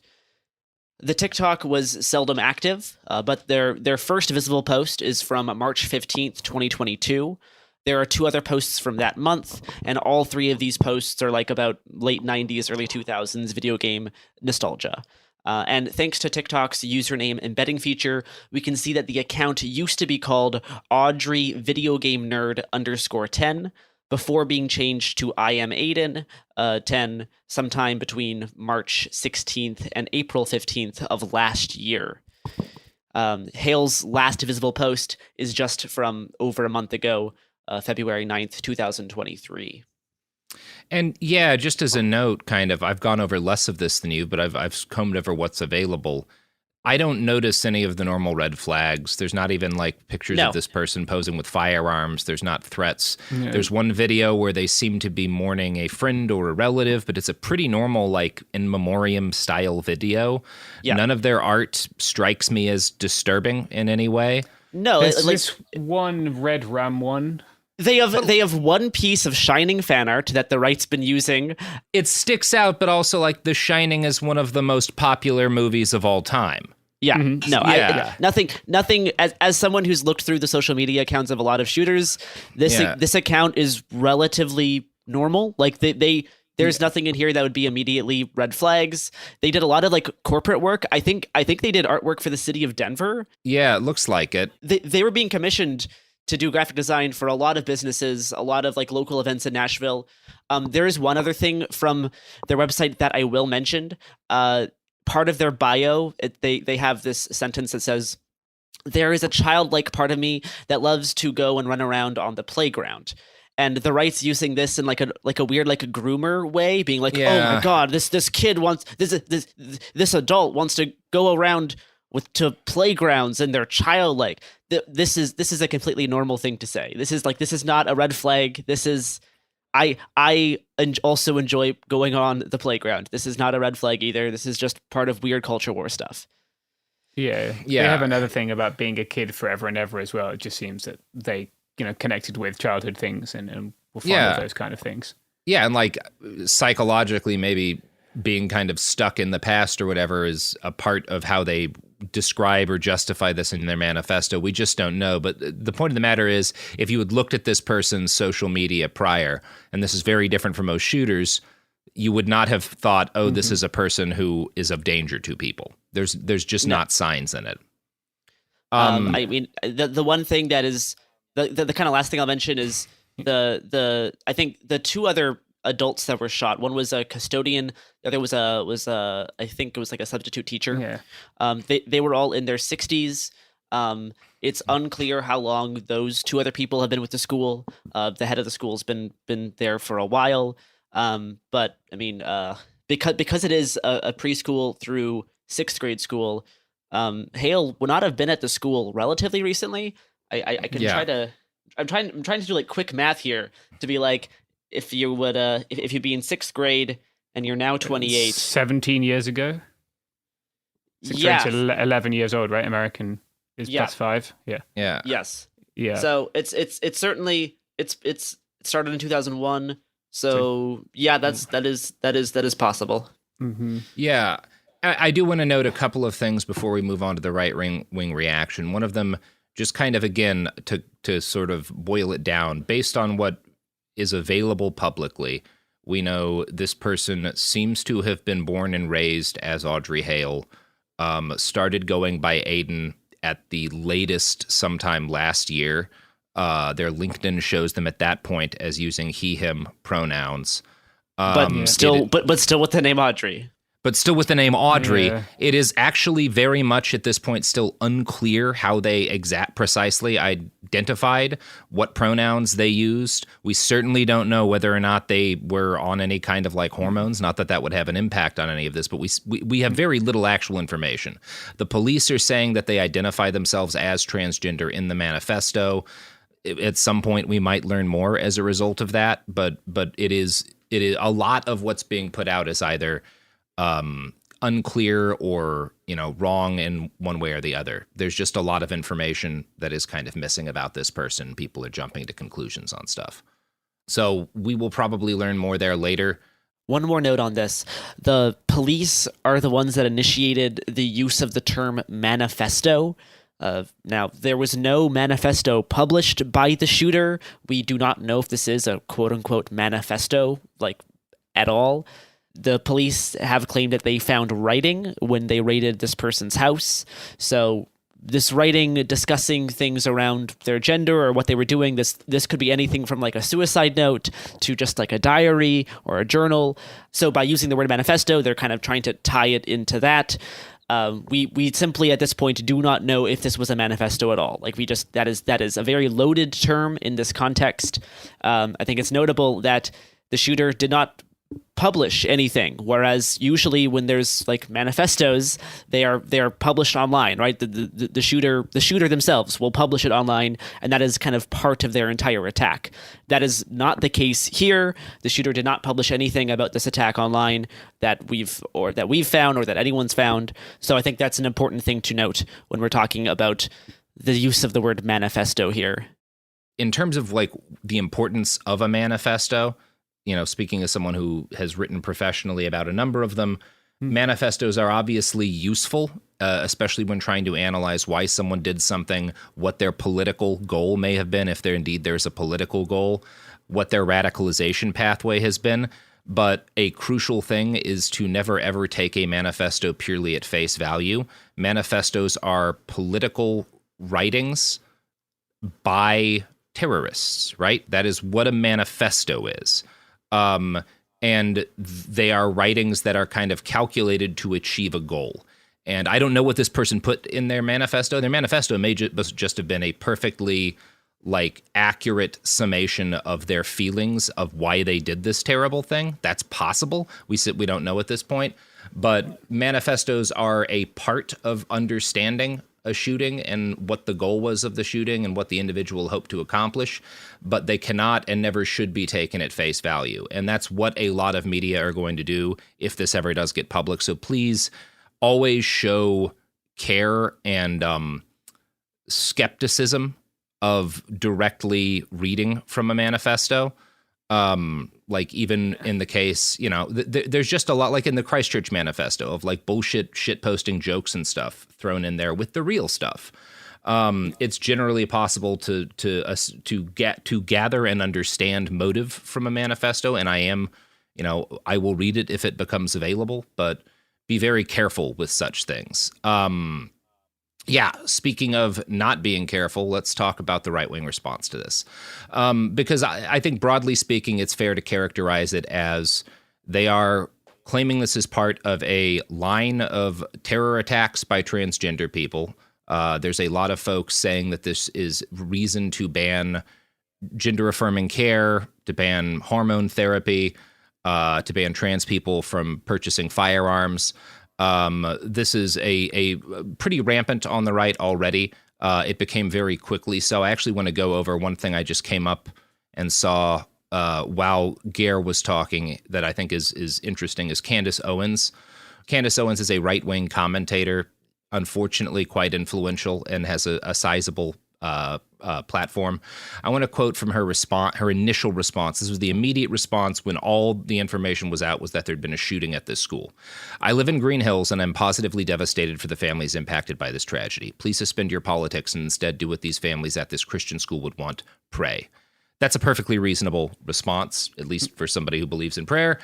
The TikTok was seldom active, but their first visible post is from March 15th, 2022. There are 2 other posts from that month, and all 3 of these posts are like about late 90s, early 2000s video game nostalgia. And thanks to TikTok's username embedding feature, we can see that the account used to be called Audrey Video Game Nerd _10 before being changed to I Am Aiden 10 sometime between March 16th and April 15th of last year. Hale's last visible post is just from over a month ago, February 9th, 2023. And yeah, just as a note, kind of, I've gone over less of this than you, but I've combed over what's available. I don't notice any of the normal red flags. There's not even like pictures of this person posing with firearms. There's not threats. Yeah. There's one video where they seem to be mourning a friend or a relative, but it's a pretty normal, like, in memoriam style video. Yeah. None of their art strikes me as disturbing in any way. No, there's this one Red Ram one. They have one piece of Shining fan art that the right's been using. It sticks out, but also, like, The Shining is one of the most popular movies of all time. Yeah, no, yeah. Nothing. As someone who's looked through the social media accounts of a lot of shooters, this account is relatively normal. Like there's nothing in here that would be immediately red flags. They did a lot of like corporate work. I think they did artwork for the city of Denver. Yeah, it looks like it. They were being commissioned to do graphic design for a lot of businesses, a lot of like local events in Nashville. There is one other thing from their website that I will mention. Part of their bio, they have this sentence that says, "There is a childlike part of me that loves to go and run around on the playground." And the right's using this in like a weird like a groomer way, being like, "Oh my god, this kid wants this adult wants to go around to playgrounds and they're childlike." This is a completely normal thing to say. This is not a red flag. This is I also enjoy going on the playground. This is not a red flag either. This is just part of weird culture war stuff. Yeah. They have another thing about being a kid forever and ever as well. It just seems that they, connected with childhood things and will find with those kind of things. Yeah, and like psychologically, maybe being kind of stuck in the past or whatever is a part of how they describe or justify this in their manifesto. We just don't know. But the point of the matter is, if you had looked at this person's social media prior, and this is very different from most shooters, you would not have thought, oh, this is a person who is of danger to people. There's just not signs in it. I mean, the one thing that is the kind of last thing I'll mention is I think the two other adults that were shot. One was a custodian. The other was I think it was like a substitute teacher. Yeah. They were all in their 60s. It's unclear how long those two other people have been with the school. The head of the school's been there for a while. But I mean, because it is a preschool through 6th grade school, Hale would not have been at the school relatively recently. I can try to. I'm trying to do like quick math here to be like, if you would if you'd be in 6th grade and you're now 28, 17 years ago. 6th grade to 11 years old, right? American is plus 5. Yeah. Yes. Yeah. So it's certainly it started in 2001. So yeah, that is possible. Mm-hmm. Yeah. I do want to note a couple of things before we move on to the right wing reaction. One of them, just kind of, again, to sort of boil it down, based on what is available publicly, we know this person seems to have been born and raised as Audrey Hale, started going by Aiden at the latest sometime last year. Their LinkedIn shows them at that point as using he, him pronouns. But still with the name Audrey. But still with the name Audrey, it is actually very much at this point still unclear how they precisely identified what pronouns they used. We certainly don't know whether or not they were on any kind of like hormones. Not that would have an impact on any of this, but we have very little actual information. The police are saying that they identify themselves as transgender in the manifesto. At some point, we might learn more as a result of that. But it is a lot of what's being put out is either unclear or, wrong in one way or the other. There's just a lot of information that is kind of missing about this person. People are jumping to conclusions on stuff. So we will probably learn more there later. One more note on this. The police are the ones that initiated the use of the term manifesto. Now, there was no manifesto published by the shooter. We do not know if this is a quote-unquote manifesto, like, at all. The police have claimed that they found writing when they raided this person's house. So this writing discussing things around their gender or what they were doing, this could be anything from like a suicide note to just like a diary or a journal. So by using the word manifesto, they're kind of trying to tie it into that. We simply at this point do not know if this was a manifesto at all. Like that is a very loaded term in this context. I think it's notable that the shooter did not publish anything, whereas usually when there's like manifestos, they are published online, right? The shooter themselves will publish it online, and that is kind of part of their entire attack. That is not the case here. The shooter did not publish anything about this attack online that we've found or that anyone's found. So I think that's an important thing to note when we're talking about the use of the word manifesto here. In terms of like the importance of a manifesto, speaking as someone who has written professionally about a number of them, manifestos are obviously useful, especially when trying to analyze why someone did something, what their political goal may have been, if there's a political goal, what their radicalization pathway has been. But a crucial thing is to never, ever take a manifesto purely at face value. Manifestos are political writings by terrorists, right? That is what a manifesto is. And they are writings that are kind of calculated to achieve a goal. And I don't know what this person put in their manifesto. Their manifesto may just have been a perfectly like accurate summation of their feelings of why they did this terrible thing. That's possible. We don't know at this point, but manifestos are a part of understanding a shooting and what the goal was of the shooting and what the individual hoped to accomplish, but they cannot and never should be taken at face value. And that's what a lot of media are going to do if this ever does get public. So please always show care and skepticism of directly reading from a manifesto. Like even in the case, there's just a lot, like in the Christchurch manifesto, of like bullshit shit posting jokes and stuff thrown in there with the real stuff. It's generally possible to gather and understand motive from a manifesto, and I will read it if it becomes available, but be very careful with such things. Yeah, speaking of not being careful, let's talk about the right-wing response to this. Because I think broadly speaking, it's fair to characterize it as they are claiming this is part of a line of terror attacks by transgender people. There's a lot of folks saying that this is reason to ban gender-affirming care, to ban hormone therapy, to ban trans people from purchasing firearms. This is a pretty rampant on the right already. It became very quickly so. I actually want to go over one thing I just came up and saw while Gare was talking that I think is interesting is Candace Owens. Candace Owens is a right-wing commentator, unfortunately quite influential, and has a sizable platform. I want to quote from her initial response. This was the immediate response when all the information was out, was that there'd been a shooting at this school. I live in Green Hills and I'm positively devastated for the families impacted by this tragedy. Please suspend your politics and instead do what these families at this Christian school would want. Pray. That's a perfectly reasonable response, at least for somebody who believes in prayer.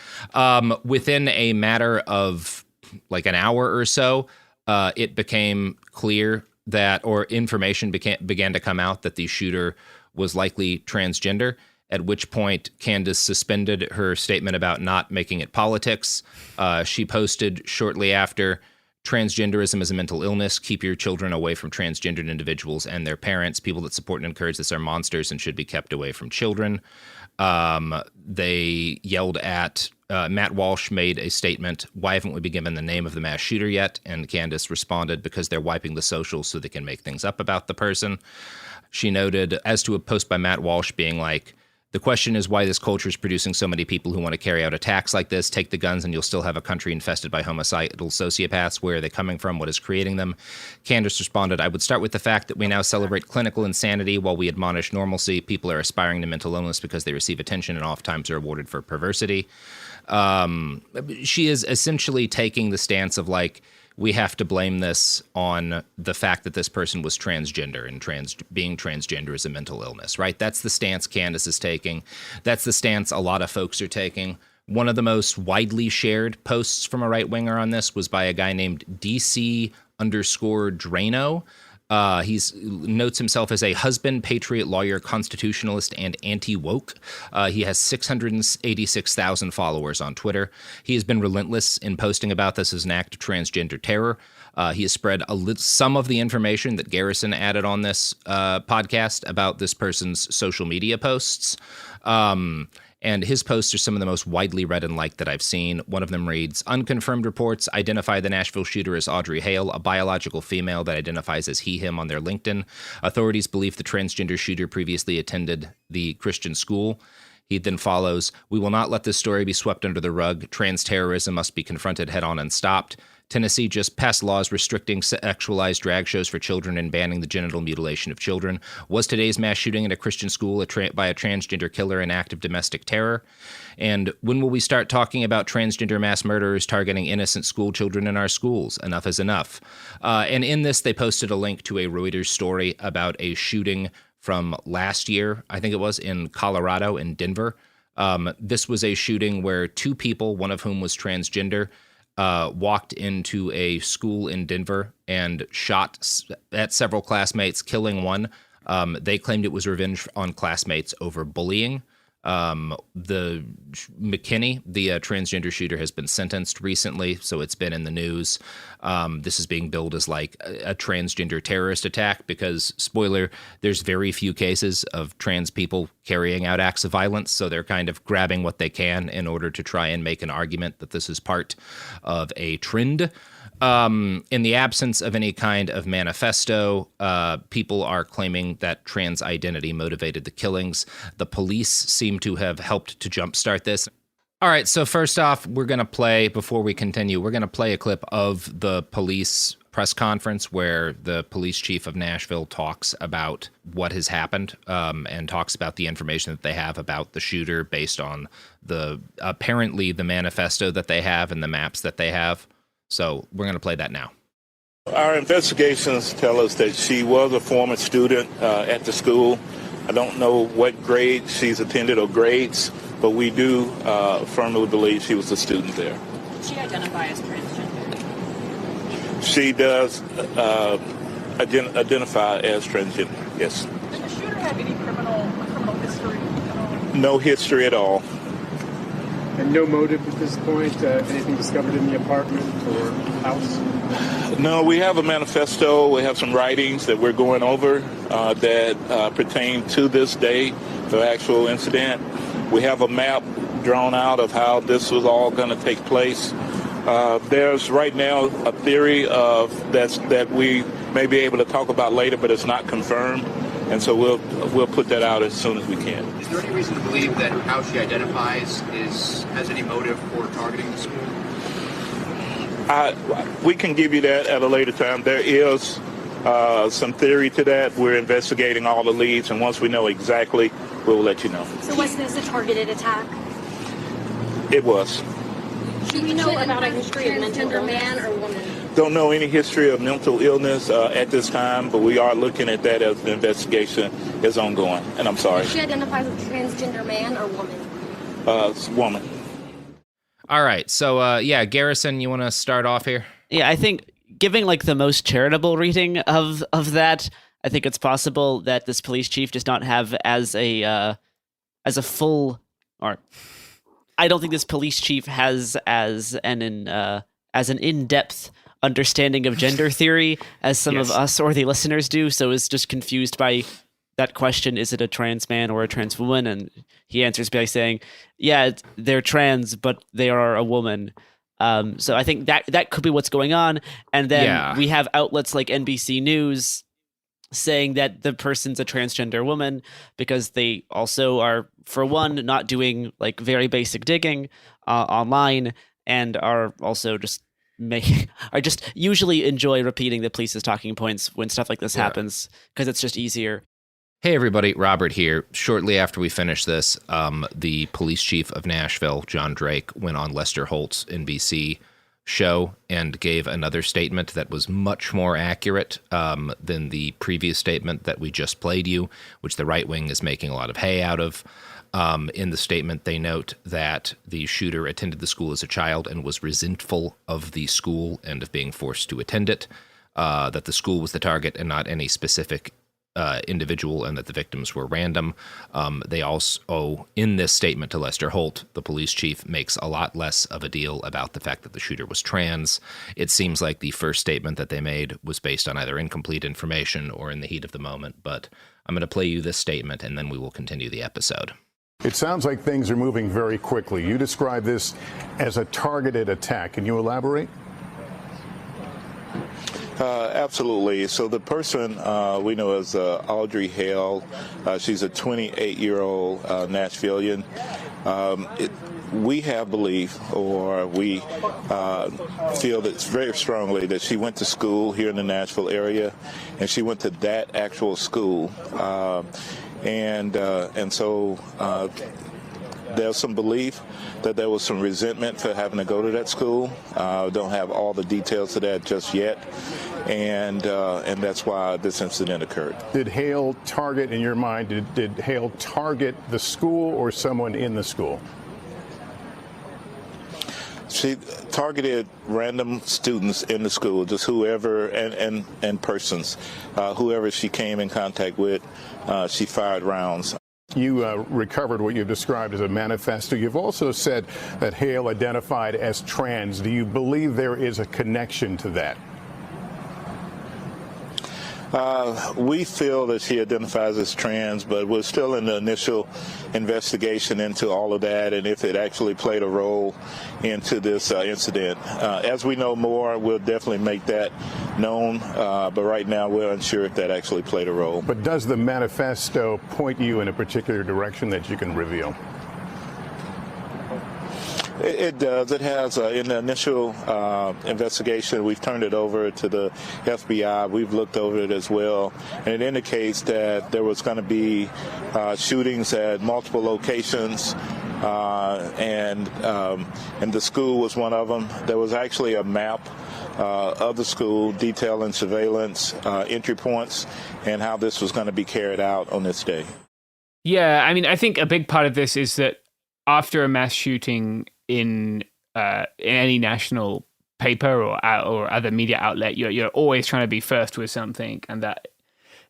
Within a matter of like an hour or so, it became clear or information began to come out that the shooter was likely transgender, at which point Candace suspended her statement about not making it politics. She posted shortly after, transgenderism is a mental illness. Keep your children away from transgendered individuals and their parents. People that support and encourage this are monsters and should be kept away from children. They yelled at Matt Walsh made a statement, why haven't we been given the name of the mass shooter yet? And Candace responded, because they're wiping the socials so they can make things up about the person. She noted, as to a post by Matt Walsh being like, the question is why this culture is producing so many people who want to carry out attacks like this. Take the guns and you'll still have a country infested by homicidal sociopaths. Where are they coming from? What is creating them? Candace responded, I would start with the fact that we now celebrate clinical insanity while we admonish normalcy. People are aspiring to mental illness because they receive attention and oftentimes are rewarded for perversity. She is essentially taking the stance of like, we have to blame this on the fact that this person was transgender, and being transgender is a mental illness, right? That's the stance Candace is taking. That's the stance a lot of folks are taking. One of the most widely shared posts from a right-winger on this was by a guy named DC_Drano. He notes himself as a husband, patriot, lawyer, constitutionalist, and anti-woke. He has 686,000 followers on Twitter. He has been relentless in posting about this as an act of transgender terror. He has spread some of the information that Garrison added on this podcast about this person's social media posts. And his posts are some of the most widely read and liked that I've seen. One of them reads, "Unconfirmed reports identify the Nashville shooter as Audrey Hale, a biological female that identifies as he, him on their LinkedIn. Authorities believe the transgender shooter previously attended the Christian school." He then follows, "We will not let this story be swept under the rug. Trans terrorism must be confronted head on and stopped. Tennessee just passed laws restricting sexualized drag shows for children and banning the genital mutilation of children. Was today's mass shooting at a Christian school by a transgender killer an act of domestic terror? And when will we start talking about transgender mass murderers targeting innocent school children in our schools? Enough is enough." And in this, they posted a link to a Reuters story about a shooting from last year, I think it was, in Colorado, in Denver. This was a shooting where two people, one of whom was transgender, walked into a school in Denver and shot at several classmates, killing one. They claimed it was revenge on classmates over bullying. The McKinney, the transgender shooter, has been sentenced recently, so it's been in the news. This is being billed as like a transgender terrorist attack because, spoiler, there's very few cases of trans people carrying out acts of violence, so they're kind of grabbing what they can in order to try and make an argument that this is part of a trend. In the absence of any kind of manifesto, people are claiming that trans identity motivated the killings. The police seem to have helped to jumpstart this. All right, so first off, before we continue, we're going to play a clip of the police press conference where the police chief of Nashville talks about what has happened and talks about the information that they have about the shooter based on apparently the manifesto that they have and the maps that they have. So we're going to play that now. Our investigations tell us that she was a former student at the school. I don't know what grade she's attended or grades, but we do firmly believe she was a student there. Did she identify as transgender? She does identify as transgender, yes. Did the shooter have any criminal history at all? No history at all. And no motive at this point? Anything discovered in the apartment or house? No, we have a manifesto. We have some writings that we're going over that pertain to this day, the actual incident. We have a map drawn out of how this was all going to take place. There's right now a theory that we may be able to talk about later, but it's not confirmed. And so we'll put that out as soon as we can. Is there any reason to believe that how she identifies has any motive for targeting the school? We can give you that at a later time. There is some theory to that. We're investigating all the leads, and once we know exactly, we'll let you know. So was this a targeted attack? It was. Do we know about a history of transgender man or woman? Don't know any history of mental illness at this time, but we are looking at that as the investigation is ongoing. And I'm sorry. Does she identify as a transgender man or woman? Woman. All right. So, Garrison, you want to start off here? Yeah, I think giving like the most charitable reading of that, I think it's possible that this police chief does not have as a full, or I don't think this police chief has as an in-depth understanding of gender theory as some of us or the listeners do, so is just confused by that question, is it a trans man or a trans woman? And he answers by saying, yeah, they're trans, but they are a woman. So I think that could be what's going on. And then we have outlets like NBC News saying that the person's a transgender woman because they also are, for one, not doing like very basic digging online, and are also just usually enjoy repeating the police's talking points when stuff like this happens because it's just easier. Hey everybody, Robert here. Shortly after we finished this, the police chief of Nashville, John Drake, went on Lester Holt's NBC show and gave another statement that was much more accurate than the previous statement that we just played you, which the right wing is making a lot of hay out of. In the statement, they note that the shooter attended the school as a child and was resentful of the school and of being forced to attend it, that the school was the target and not any specific individual, and that the victims were random. They also, in this statement to Lester Holt, the police chief makes a lot less of a deal about the fact that the shooter was trans. It seems like the first statement that they made was based on either incomplete information or in the heat of the moment, but I'm going to play you this statement and then we will continue the episode. It sounds like things are moving very quickly. You describe this as a targeted attack. Can you elaborate? Absolutely. So the person we know as Audrey Hale, she's a 28-year-old Nashvilleian. We have belief, or we feel that very strongly that she went to school here in the Nashville area, and she went to that actual school. And so there's some belief that there was some resentment for having to go to that school. Don't have all the details of that just yet, and that's why this incident occurred. Did Hale target, in your mind, did Hale target the school or someone in the school? She targeted random students in the school, just whoever, and persons. Whoever she came in contact with, she fired rounds. You recovered what you've described as a manifesto. You've also said that Hale identified as trans. Do you believe there is a connection to that? We feel that she identifies as trans, but we're still in the initial investigation into all of that and if it actually played a role into this incident. As we know more, we'll definitely make that known, but right now we're unsure if that actually played a role. But does the manifesto point you in a particular direction that you can reveal? It does. It has. In the initial investigation, we've turned it over to the FBI. We've looked over it as well, and it indicates that there was going to be shootings at multiple locations, and the school was one of them. There was actually a map of the school detailing surveillance, entry points, and how this was going to be carried out on this day. Yeah, I mean, I think a big part of this is that after a mass shooting in any national paper or other media outlet, you're always trying to be first with something, and that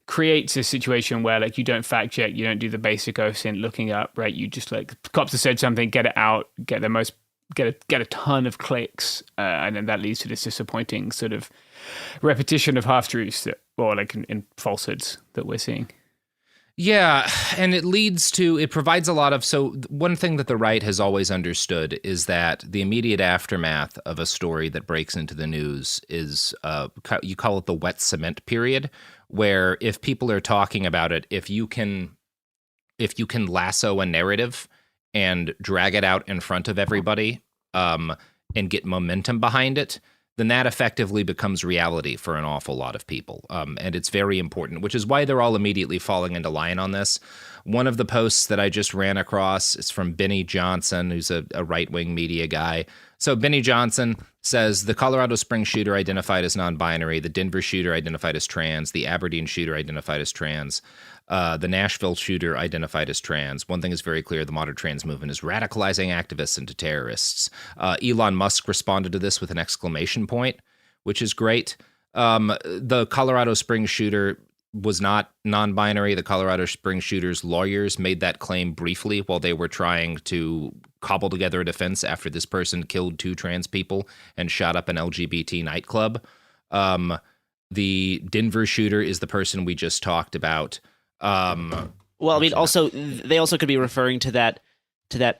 creates a situation where like you don't fact check, you don't do the basic OSINT looking up, right? You just like cops have said something, get it out, get a ton of clicks, and then that leads to this disappointing sort of repetition of half truths or like in falsehoods that we're seeing. Yeah, and it provides a lot of, so one thing that the right has always understood is that the immediate aftermath of a story that breaks into the news is, you call it the wet cement period, where if people are talking about it, if you can lasso a narrative and drag it out in front of everybody, and get momentum behind it, then that effectively becomes reality for an awful lot of people. And it's very important, which is why they're all immediately falling into line on this. One of the posts that I just ran across is from Benny Johnson, who's a right-wing media guy. So Benny Johnson says, the Colorado Springs shooter identified as non-binary, the Denver shooter identified as trans, the Aberdeen shooter identified as trans, the Nashville shooter identified as trans. One thing is very clear, the modern trans movement is radicalizing activists into terrorists. Elon Musk responded to this with an exclamation point, which is great. The Colorado Springs shooter was not non-binary. The Colorado Springs shooter's lawyers made that claim briefly while they were trying to cobble together a defense after this person killed 2 trans people and shot up an LGBT nightclub. The Denver shooter is the person we just talked about. Well, I mean, also they also could be referring to that.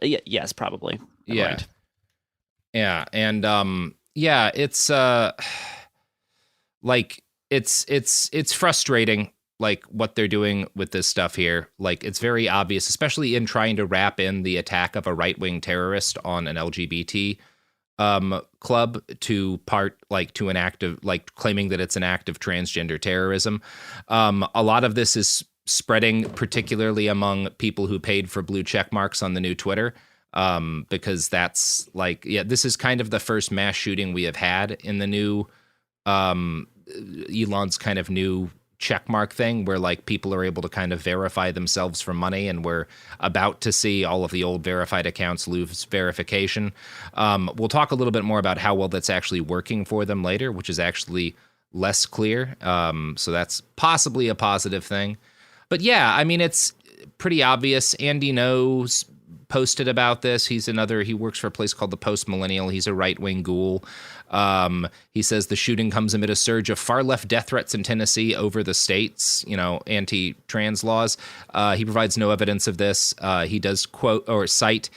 Yes, probably. Yeah. Right. Yeah, and yeah, it's like it's frustrating, like what they're doing with this stuff here. Like it's very obvious, especially in trying to wrap in the attack of a right-wing terrorist on an LGBT club to an act of, like, claiming that it's an act of transgender terrorism. A lot of this is spreading particularly among people who paid for blue check marks on the new Twitter. Because that's like, yeah, this is kind of the first mass shooting we have had in the new, Elon's kind of new checkmark thing where like people are able to kind of verify themselves for money, and we're about to see all of the old verified accounts lose verification. We'll talk a little bit more about how well that's actually working for them later, which is actually less clear. So that's possibly a positive thing. But yeah, I mean, it's pretty obvious. Andy Knows posted about this. He works for a place called the Post Millennial. He's a right-wing ghoul. He says the shooting comes amid a surge of far-left death threats in Tennessee over the state's, anti-trans laws. He provides no evidence of this. He does quote or cite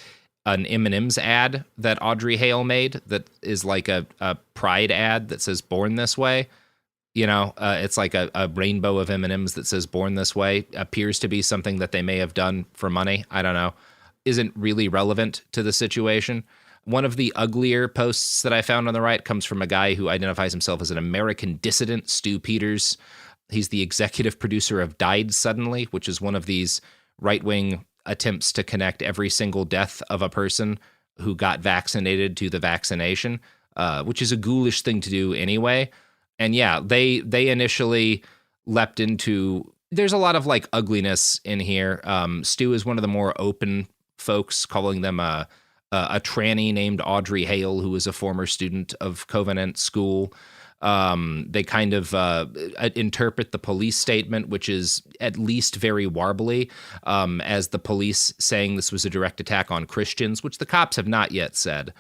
an M&M's ad that Audrey Hale made that is like a pride ad that says "Born This Way." It's like a rainbow of M&Ms that says "Born This Way." Appears to be something that they may have done for money. I don't know. Isn't really relevant to the situation. One of the uglier posts that I found on the right comes from a guy who identifies himself as an American dissident, Stu Peters. He's the executive producer of Died Suddenly, which is one of these right-wing attempts to connect every single death of a person who got vaccinated to the vaccination, which is a ghoulish thing to do anyway. And yeah, they initially leapt into, there's a lot of like ugliness in here. Stu is one of the more open folks, calling them a tranny named Audrey Hale, who is a former student of Covenant School. They kind of interpret the police statement, which is at least very warbly, as the police saying this was a direct attack on Christians, which the cops have not yet said.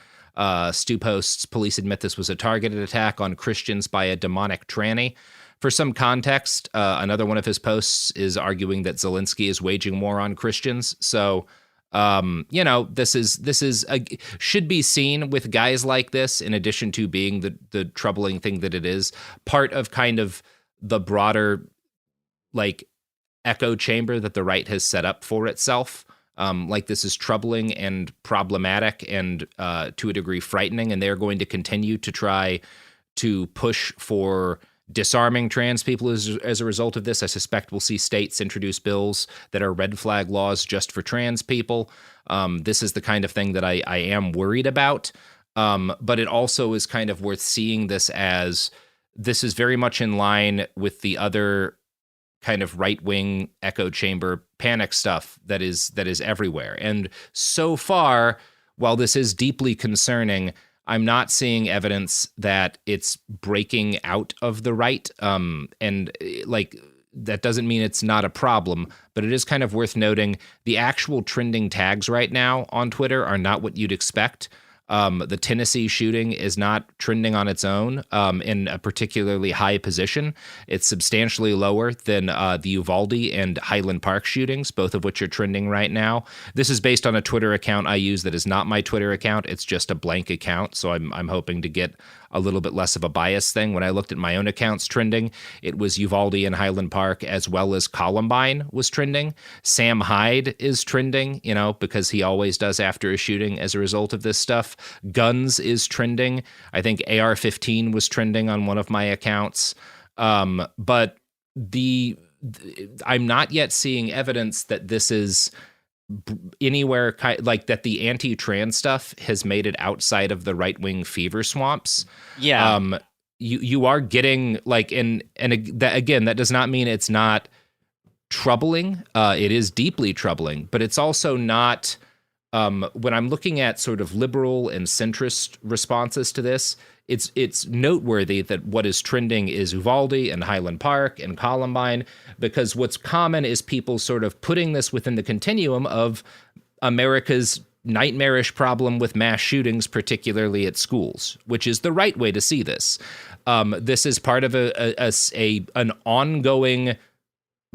Stu posts, police admit this was a targeted attack on Christians by a demonic tranny. For some context, another one of his posts is arguing that Zelensky is waging war on Christians. So, this is should be seen with guys like this, in addition to being the troubling thing that it is, part of kind of the broader like echo chamber that the right has set up for itself. Like this is troubling and problematic and to a degree frightening, and they're going to continue to try to push for disarming trans people as a result of this. I suspect we'll see states introduce bills that are red flag laws just for trans people. This is the kind of thing that I am worried about, but it also is kind of worth seeing this as this is very much in line with the other kind of right-wing echo chamber panic stuff that is everywhere. And so far, while this is deeply concerning, I'm not seeing evidence that it's breaking out of the right. And like, that doesn't mean it's not a problem, but it is kind of worth noting the actual trending tags right now on Twitter are not what you'd expect. The Tennessee shooting is not trending on its own in a particularly high position. It's substantially lower than the Uvalde and Highland Park shootings, both of which are trending right now. This is based on a Twitter account I use that is not my Twitter account. It's just a blank account, so I'm hoping to get a little bit less of a bias thing. When I looked at my own accounts trending, it was Uvalde and Highland Park, as well as Columbine was trending. Sam Hyde is trending, because he always does after a shooting as a result of this stuff. Guns is trending. I think AR-15 was trending on one of my accounts. But I'm not yet seeing evidence that this is anywhere like that the anti-trans stuff has made it outside of the right-wing fever swamps. Yeah. You are getting like, and that does not mean it's not troubling. It is deeply troubling, but it's also not, when I'm looking at sort of liberal and centrist responses to this, it's noteworthy that what is trending is Uvalde and Highland Park and Columbine, because what's common is people sort of putting this within the continuum of America's nightmarish problem with mass shootings, particularly at schools, which is the right way to see this. This is part of an ongoing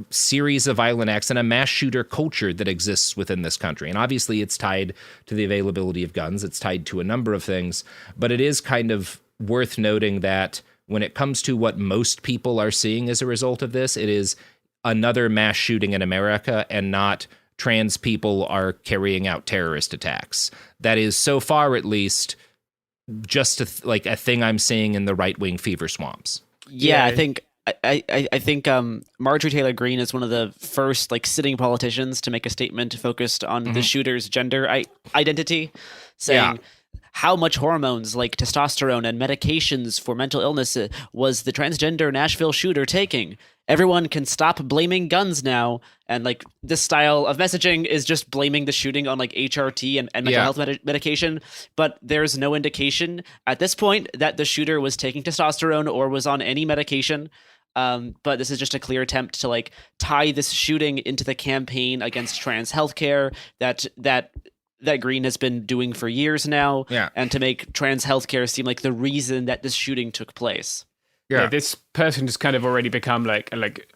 series of violent acts and a mass shooter culture that exists within this country. And obviously it's tied to the availability of guns. It's tied to a number of things, but it is kind of worth noting that when it comes to what most people are seeing as a result of this, it is another mass shooting in America and not trans people are carrying out terrorist attacks. That is, so far at least, just a thing I'm seeing in the right-wing fever swamps. Yeah, I think Marjorie Taylor Greene is one of the first sitting politicians to make a statement focused on the shooter's gender identity, saying how much hormones like testosterone and medications for mental illness was the transgender Nashville shooter taking? Everyone can stop blaming guns now. And like this style of messaging is just blaming the shooting on like HRT and mental health medication. But there's no indication at this point that the shooter was taking testosterone or was on any medication. But this is just a clear attempt to like tie this shooting into the campaign against trans healthcare that Green has been doing for years now. Yeah. And to make trans healthcare seem like the reason that this shooting took place. Yeah, this person has kind of already become like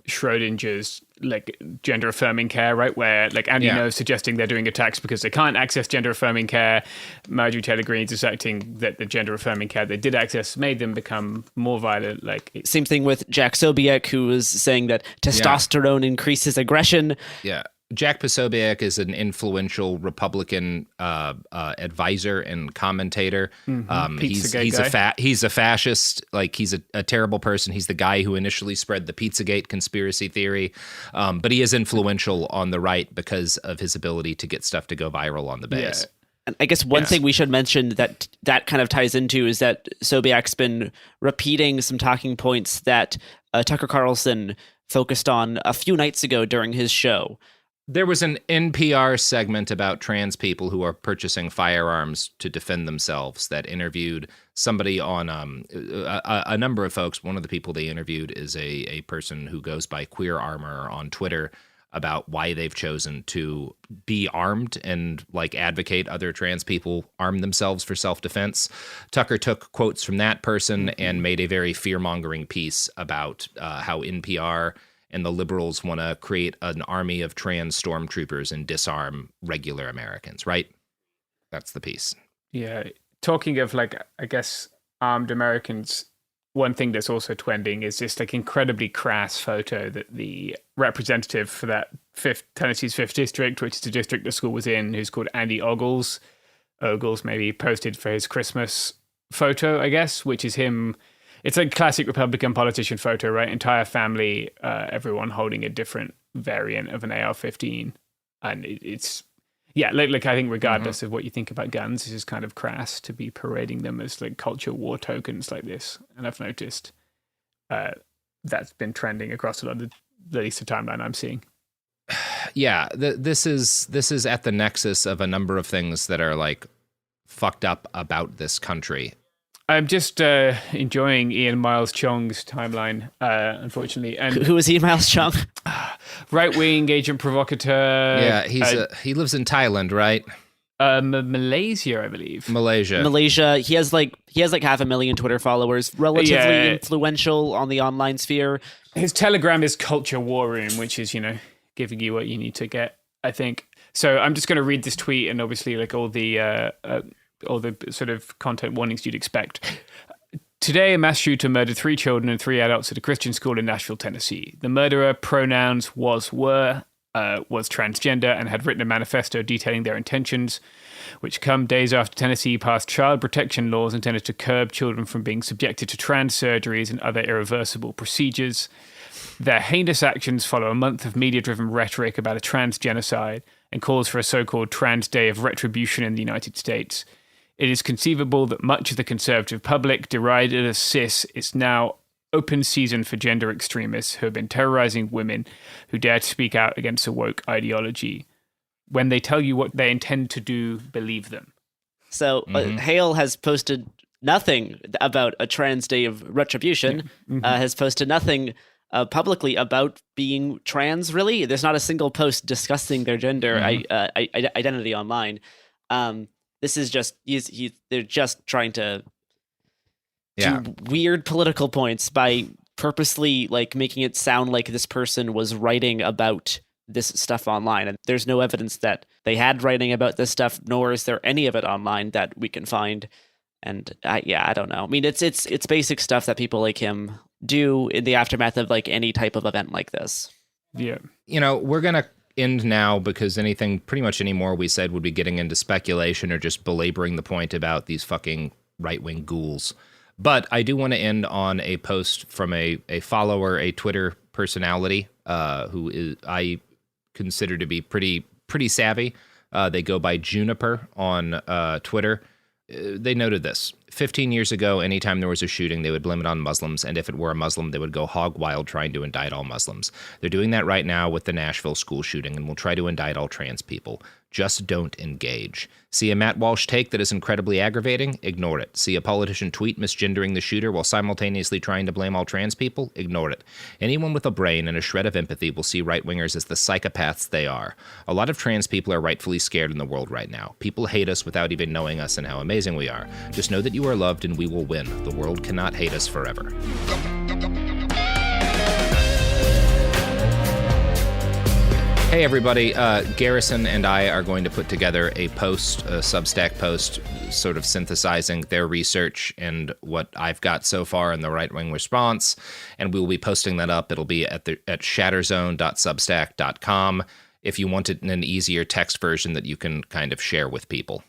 Schrodinger's like gender affirming care, right? Where like Andy Ngo suggesting they're doing attacks because they can't access gender affirming care. Marjorie Taylor Greene's asserting that the gender affirming care they did access made them become more violent. Like same thing with Jack Sobiech, who was saying that testosterone increases aggression. Yeah. Jack Posobiec is an influential Republican advisor and commentator. He's a fascist. Like he's a terrible person. He's the guy who initially spread the Pizzagate conspiracy theory, but he is influential on the right because of his ability to get stuff to go viral on the base. Yeah. And I guess one thing we should mention that kind of ties into is that Sobiech's been repeating some talking points that Tucker Carlson focused on a few nights ago during his show. There was an NPR segment about trans people who are purchasing firearms to defend themselves that interviewed somebody on a number of folks. One of the people they interviewed is a person who goes by Queer Armor on Twitter about why they've chosen to be armed and like advocate other trans people arm themselves for self-defense. Tucker took quotes from that person and made a very fear-mongering piece about how NPR and the liberals want to create an army of trans stormtroopers and disarm regular Americans, right? That's the piece. Yeah. Talking of like, I guess, armed Americans, one thing that's also trending is this like incredibly crass photo that the representative for that Tennessee's 5th district, which is the district the school was in, who's called Andy Ogles maybe posted for his Christmas photo, I guess, which is him. It's a classic Republican politician photo, right? Entire family, everyone holding a different variant of an AR-15. And it's, like I think regardless of what you think about guns, this is kind of crass to be parading them as like culture war tokens like this. And I've noticed that's been trending across a lot of at least the timeline I'm seeing. Yeah, this is at the nexus of a number of things that are like fucked up about this country. I'm just enjoying Ian Miles Chong's timeline, unfortunately. And who is Ian Miles Chong? Right-wing agent provocateur. Yeah, he lives in Thailand, right? Malaysia, I believe. Malaysia. He has like 500,000 Twitter followers, relatively influential on the online sphere. His Telegram is Culture War Room, which is, giving you what you need to get, I think. So I'm just going to read this tweet and obviously like all the sort of content warnings you'd expect. Today, a mass shooter murdered 3 children and 3 adults at a Christian school in Nashville, Tennessee. The murderer, pronouns was transgender and had written a manifesto detailing their intentions, which come days after Tennessee passed child protection laws intended to curb children from being subjected to trans surgeries and other irreversible procedures. Their heinous actions follow a month of media-driven rhetoric about a trans genocide and calls for a so-called Trans Day of Retribution in the United States. It is conceivable that much of the conservative public, derided as cis, is now open season for gender extremists who have been terrorizing women who dare to speak out against a woke ideology. When they tell you what they intend to do, believe them. So Hale has posted nothing about a Trans Day of Retribution, has posted nothing publicly about being trans, really. There's not a single post discussing their gender identity online. This is just, they're just trying to do weird political points by purposely like making it sound like this person was writing about this stuff online. And there's no evidence that they had writing about this stuff, nor is there any of it online that we can find. And I don't know. I mean, it's basic stuff that people like him do in the aftermath of like any type of event like this. Yeah. We're going to end now because pretty much any more we said would be getting into speculation or just belaboring the point about these fucking right-wing ghouls. But I do want to end on a post from a follower, a Twitter personality, who I consider to be pretty savvy. They go by Juniper on Twitter. they noted this. 15 years ago, anytime there was a shooting, they would blame it on Muslims, and if it were a Muslim, they would go hog wild trying to indict all Muslims. They're doing that right now with the Nashville school shooting, and will try to indict all trans people. Just don't engage. See a Matt Walsh take that is incredibly aggravating? Ignore it. See a politician tweet misgendering the shooter while simultaneously trying to blame all trans people? Ignore it. Anyone with a brain and a shred of empathy will see right-wingers as the psychopaths they are. A lot of trans people are rightfully scared in the world right now. People hate us without even knowing us and how amazing we are. Just know that you are loved and we will win. The world cannot hate us forever. Hey everybody, Garrison and I are going to put together a post, a Substack post, sort of synthesizing their research and what I've got so far in the right-wing response, and we will be posting that up. It'll be at shatterzone.substack.com if you want it in an easier text version that you can kind of share with people.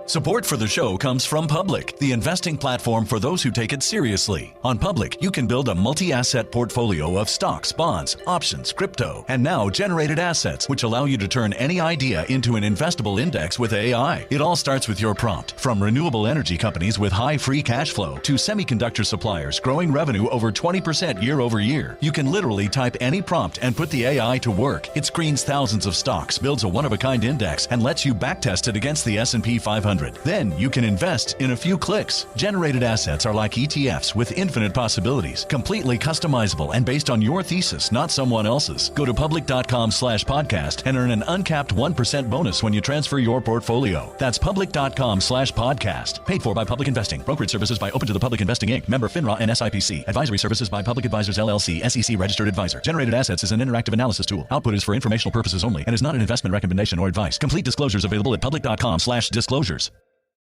Support for the show comes from Public, the investing platform for those who take it seriously. On Public, you can build a multi-asset portfolio of stocks, bonds, options, crypto, and now generated assets, which allow you to turn any idea into an investable index with AI. It all starts with your prompt. From renewable energy companies with high free cash flow to semiconductor suppliers growing revenue over 20% year over year, you can literally type any prompt and put the AI to work. It screens thousands of stocks, builds a one-of-a-kind index, and lets you backtest it against the S&P 500. Then you can invest in a few clicks. Generated assets are like ETFs with infinite possibilities, completely customizable and based on your thesis, not someone else's. Go to public.com/podcast and earn an uncapped 1% bonus when you transfer your portfolio. That's public.com/podcast. Paid for by Public Investing. Brokerage services by Open to the Public Investing Inc. Member FINRA and SIPC. Advisory services by Public Advisors LLC, SEC registered advisor. Generated assets is an interactive analysis tool. Output is for informational purposes only and is not an investment recommendation or advice. Complete disclosures available at public.com/disclosures.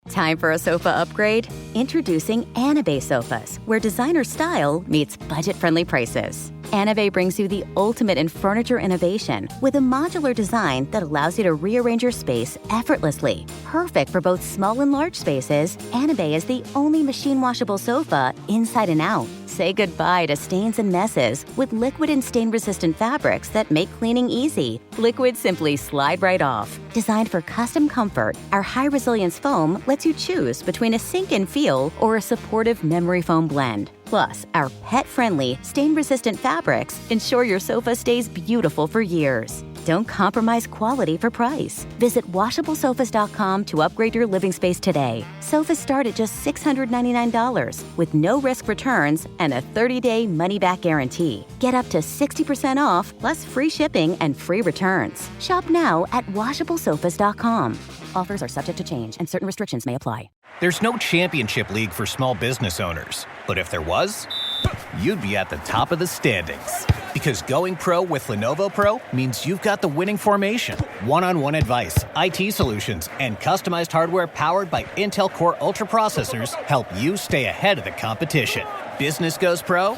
Time for a sofa upgrade? Introducing Anabay Sofas, where designer style meets budget-friendly prices. Anabay brings you the ultimate in furniture innovation with a modular design that allows you to rearrange your space effortlessly. Perfect for both small and large spaces, Anabay is the only machine-washable sofa inside and out. Say goodbye to stains and messes with liquid and stain-resistant fabrics that make cleaning easy. Liquids simply slide right off. Designed for custom comfort, our high-resilience foam lets you choose between a sink-in feel or a supportive memory foam blend. Plus, our pet-friendly, stain-resistant fabrics ensure your sofa stays beautiful for years. Don't compromise quality for price. Visit washablesofas.com to upgrade your living space today. Sofas start at just $699 with no risk returns and a 30-day money-back guarantee. Get up to 60% off plus free shipping and free returns. Shop now at washablesofas.com. Offers are subject to change and certain restrictions may apply. There's no championship league for small business owners, but if there was, you'd be at the top of the standings. Because going pro with Lenovo Pro means you've got the winning formation. One-on-one advice, IT solutions, and customized hardware powered by Intel Core Ultra processors help you stay ahead of the competition. Business goes pro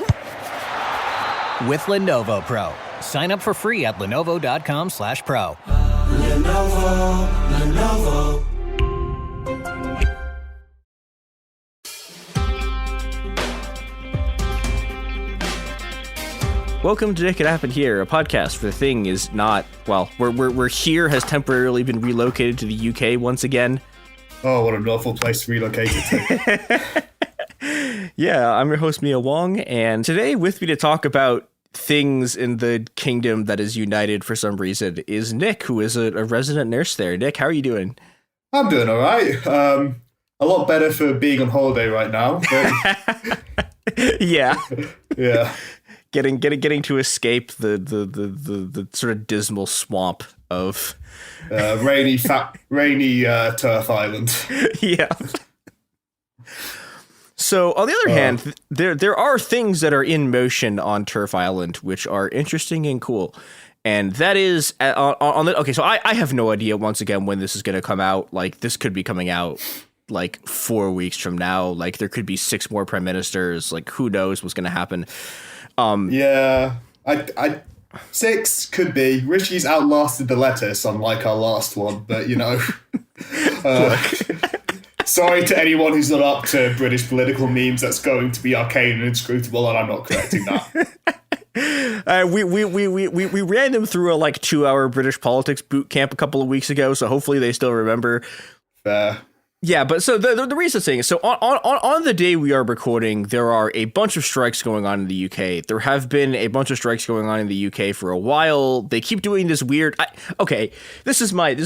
with Lenovo Pro. Sign up for free at lenovo.com/pro. Lenovo. Welcome to It Could Happen Here, a podcast where the thing is not, well, we're here has temporarily been relocated to the UK once again. Oh, what an awful place to relocate it to. Yeah, I'm your host, Mia Wong, and today with me to talk about things in the kingdom that is united for some reason is Nick, who is a resident nurse there. Nick, how are you doing? I'm doing all right. A lot better for being on holiday right now. But... yeah. Yeah. Getting to escape the sort of dismal swamp of rainy Turf Island. Yeah. So on the other hand, there are things that are in motion on Turf Island which are interesting and cool, and that is okay. So I have no idea once again when this is going to come out. Like this could be coming out like 4 weeks from now. Like there could be 6 more prime ministers. Like who knows what's going to happen. Yeah, I 6 could be. Rishi's outlasted the lettuce, unlike our last one, but you know. Sorry to anyone who's not up to British political memes. That's going to be arcane and inscrutable, and I'm not correcting that. We ran them through a 2-hour British politics boot camp a couple of weeks ago, so hopefully they still remember. Fair. Yeah, but so the reason saying is, so on the day we are recording, there are a bunch of strikes going on in the UK. There have been a bunch of strikes going on in the UK for a while. They keep doing this weird. This is my. I'm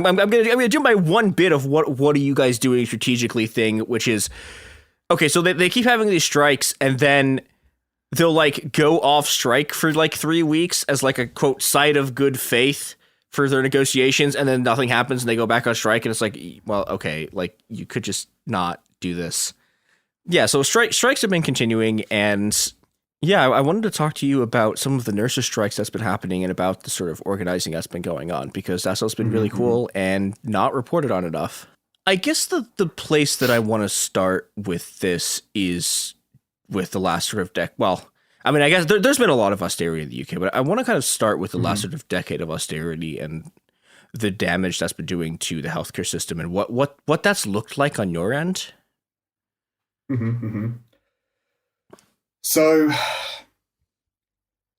gonna do my one bit of what are you guys doing strategically thing, which is okay. So they keep having these strikes, and then they'll like go off strike for like 3 weeks as like a quote site of good faith for their negotiations, and then nothing happens and they go back on strike, and it's like, well, okay, like you could just not do this. Yeah, so strikes have been continuing, and yeah, I wanted to talk to you about some of the nurses' strikes that's been happening and about the sort of organizing that's been going on, because that's what's been really cool and not reported on enough. I guess the place that I want to start with this is with the last sort of well, I mean, I guess there's been a lot of austerity in the UK, but I want to kind of start with the last sort of decade of austerity and the damage that's been doing to the healthcare system and what that's looked like on your end. So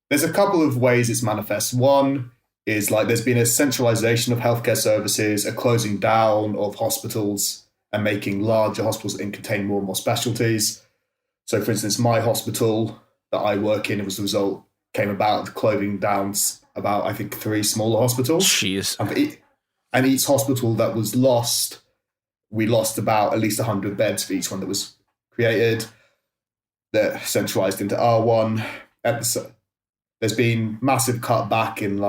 there's a couple of ways it's manifest. One is like there's been a centralization of healthcare services, a closing down of hospitals and making larger hospitals that can contain more and more specialties. So, for instance, my hospital that I work in, as a result, came about the closing down about, I think, 3 smaller hospitals. Jeez. And each hospital that was lost, we lost about at least 100 beds for each one that was created. They're centralized into R1. There's been massive cutback in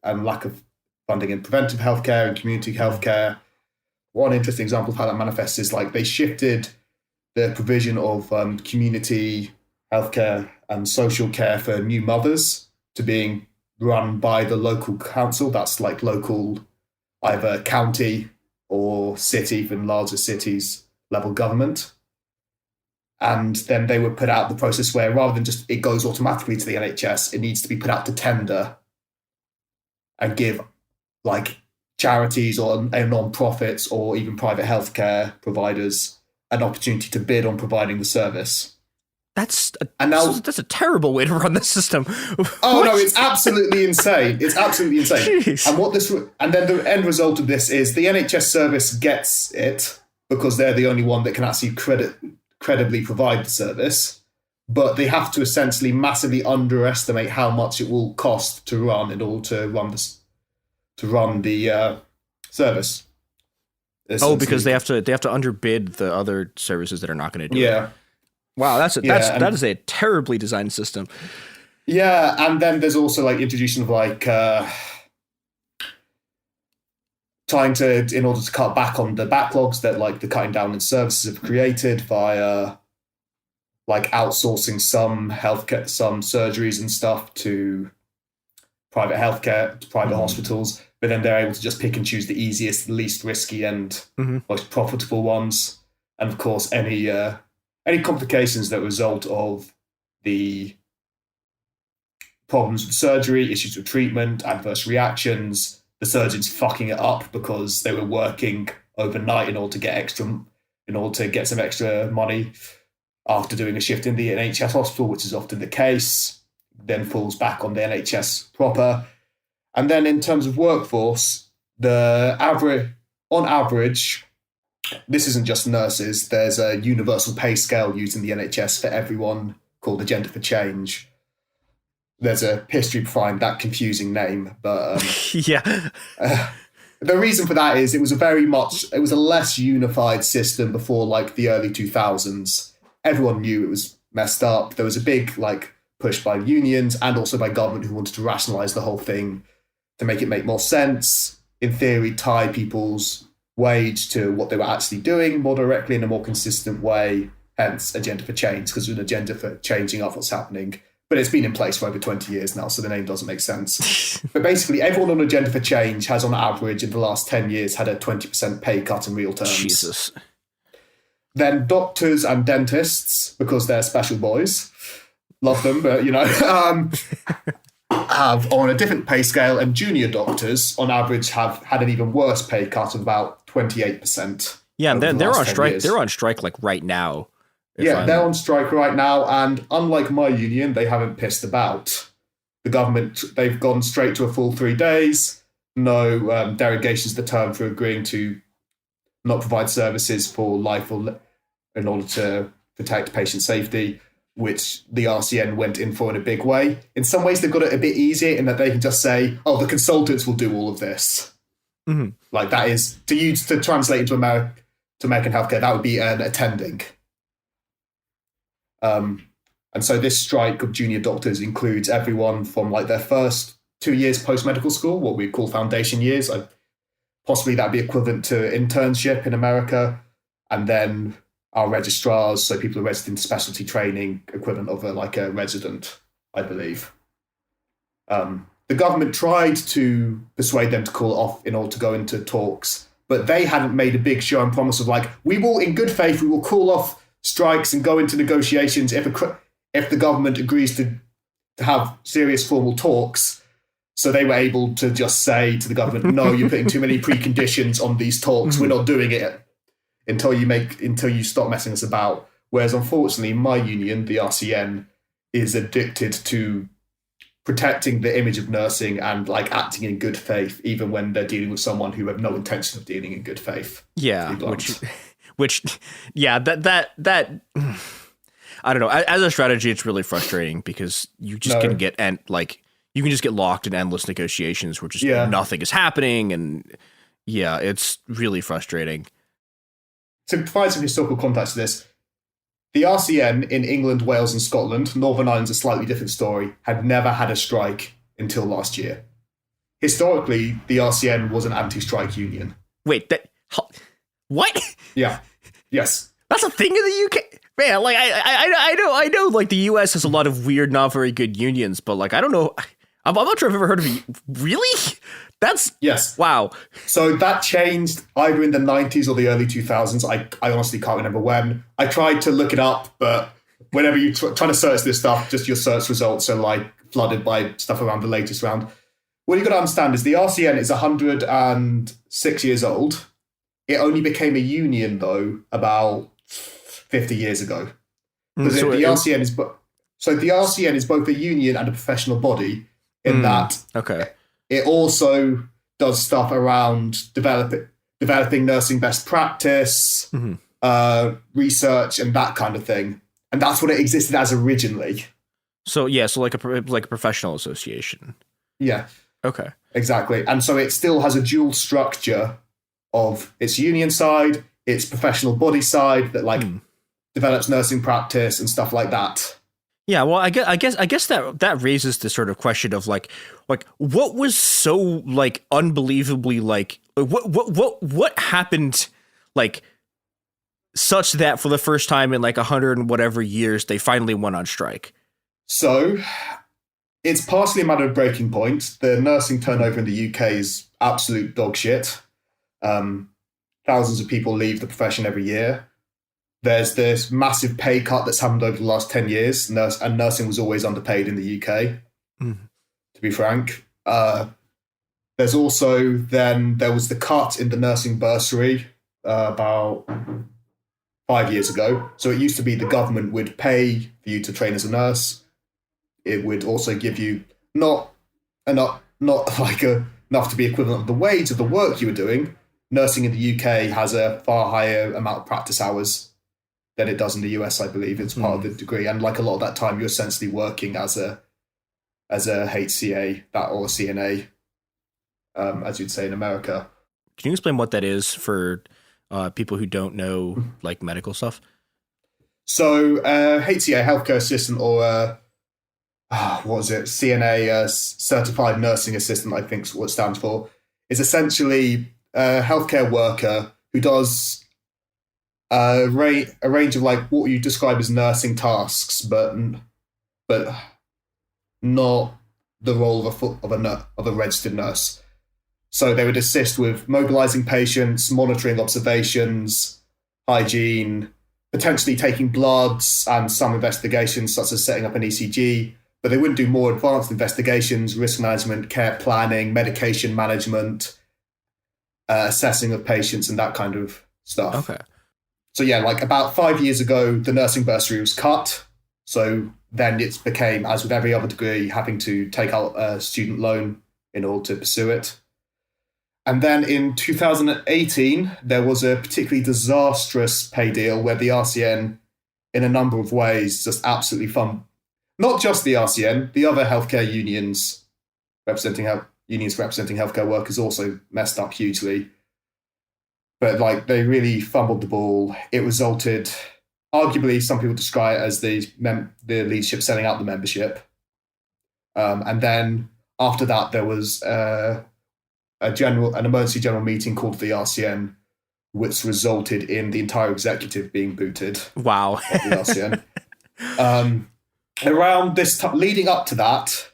and lack of funding in preventive healthcare and community healthcare. One interesting example of how that manifests is like they shifted the provision of community healthcare and social care for new mothers to being run by the local council. That's like local, either county or city, even larger cities level government. And then they would put out the process where rather than just it goes automatically to the NHS, it needs to be put out to tender and give like charities or non-profits or even private healthcare providers an opportunity to bid on providing the service. That's a terrible way to run the system. Oh no, it's absolutely insane. It's absolutely insane. Jeez. And then the end result of this is the NHS service gets it because they're the only one that can actually credibly provide the service, but they have to essentially massively underestimate how much it will cost to run in order to run the service. Oh, because they have to underbid the other services that are not going to do it. Yeah. Wow, that is a terribly designed system. Yeah, and then there's also like introduction of like trying to, in order to cut back on the backlogs that like the cutting down in services have created via like outsourcing some healthcare, some surgeries and stuff to private healthcare, to private hospitals, but then they're able to just pick and choose the easiest, the least risky and most profitable ones. And of course, any complications that result of the problems with surgery, issues with treatment, adverse reactions, the surgeons fucking it up because they were working overnight in order to get some extra money after doing a shift in the NHS hospital, which is often the case, then falls back on the NHS proper. And then in terms of workforce, on average, this isn't just nurses, there's a universal pay scale used in the NHS for everyone called Agenda for Change. There's a history behind that confusing name, but yeah. The reason for that is it was a less unified system before like the early 2000s. Everyone knew it was messed up. There was a big like push by unions and also by government who wanted to rationalize the whole thing to make it make more sense. In theory, tie people's wage to what they were actually doing more directly in a more consistent way, hence Agenda for Change, because there's an agenda for changing up what's happening. But it's been in place for over 20 years now, so the name doesn't make sense. But basically, everyone on Agenda for Change has, on average, in the last 10 years, had a 20% pay cut in real terms. Jesus. Then doctors and dentists, because they're special boys, love them, but, have on a different pay scale, and junior doctors, on average, have had an even worse pay cut of about 28%. Yeah, and they're on strike. Years. They're on strike like right now. Yeah, they're on strike right now, and unlike my union, they haven't pissed about. The government, they've gone straight to a full 3 days, no derogations to the term for agreeing to not provide services for life or in order to protect patient safety, which the RCN went in for in a big way. In some ways, they've got it a bit easier in that they can just say, oh, the consultants will do all of this. Mm-hmm. Like that is, to translate into American healthcare, that would be an attending. And so this strike of junior doctors includes everyone from like their first 2 years post-medical school, what we call foundation years. Possibly that'd be equivalent to internship in America. And then our registrars, so people who are registered in specialty training, equivalent of a resident, I believe. The government tried to persuade them to call off in order to go into talks, but they hadn't made a big show and promise of like, we will, in good faith, we will call off strikes and go into negotiations if the government agrees to have serious formal talks. So they were able to just say to the government, no, you're putting too many preconditions on these talks. We're not doing it until you stop messing us about. Whereas unfortunately, my union, the RCN, is addicted to protecting the image of nursing and like acting in good faith, even when they're dealing with someone who have no intention of dealing in good faith. Yeah, that I don't know. As a strategy, it's really frustrating because you just can get you can just get locked in endless negotiations where just nothing is happening, and it's really frustrating. To provide some historical context to this, the RCN in England, Wales, and Scotland, Northern Ireland's a slightly different story, had never had a strike until last year. Historically, the RCN was an anti-strike union. Wait, what? Yeah. Yes. That's a thing in the UK? Man, like I know like the US has a lot of weird, not very good unions, but like I don't know. I'm not sure I've ever heard of it. Really? Yes. Wow. So that changed either in the 90s or the early 2000s. I honestly can't remember when. I tried to look it up, but whenever you trying to search this stuff, just your search results are like flooded by stuff around the latest round. What you've got to understand is the RCN is 106 years old. It only became a union, though, about 50 years ago. The RCN is both a union and a professional body in that it also does stuff around developing nursing best practice, research, and that kind of thing. And that's what it existed as originally. So like a professional association. Yeah. Okay. Exactly. And so it still has a dual structure of its union side, its professional body side that like develops nursing practice and stuff like that. Yeah, well, I guess that raises the sort of question of like what was so like unbelievably like what happened like such that for the first time in like 100 and whatever years they finally went on strike. So it's partially a matter of breaking point. The nursing turnover in the UK is absolute dog shit. Thousands of people leave the profession every year. There's this massive pay cut that's happened over the last 10 years, and nursing was always underpaid in the UK, to be frank. There's also there was the cut in the nursing bursary about 5 years ago. So it used to be the government would pay for you to train as a nurse. It would also give you not enough to be equivalent of the wage of the work you were doing. Nursing in the UK has a far higher amount of practice hours than it does in the US, I believe. It's part of the degree. And like a lot of that time, you're essentially working as a HCA or a CNA, as you'd say in America. Can you explain what that is for people who don't know like medical stuff? So HCA, healthcare assistant, or what was it? CNA, certified nursing assistant, I think is what it stands for, is essentially a healthcare worker who does a range of like what you describe as nursing tasks, but not the role of a registered nurse. So they would assist with mobilizing patients, monitoring observations, hygiene, potentially taking bloods, and some investigations such as setting up an ECG. But they wouldn't do more advanced investigations, risk management, care planning, medication management, assessing of patients, and that kind of stuff. Okay. So yeah, like about 5 years ago, the nursing bursary was cut. So then it became, as with every other degree, having to take out a student loan in order to pursue it. And then in 2018, there was a particularly disastrous pay deal where the RCN, in a number of ways, just absolutely not just the RCN, the other healthcare unions representing healthcare workers also messed up hugely. But like they really fumbled the ball. It resulted, arguably, some people describe it as the leadership selling out the membership. And then after that, there was an emergency general meeting called the RCN, which resulted in the entire executive being booted. Wow. Of the RCN. Around this time, leading up to that,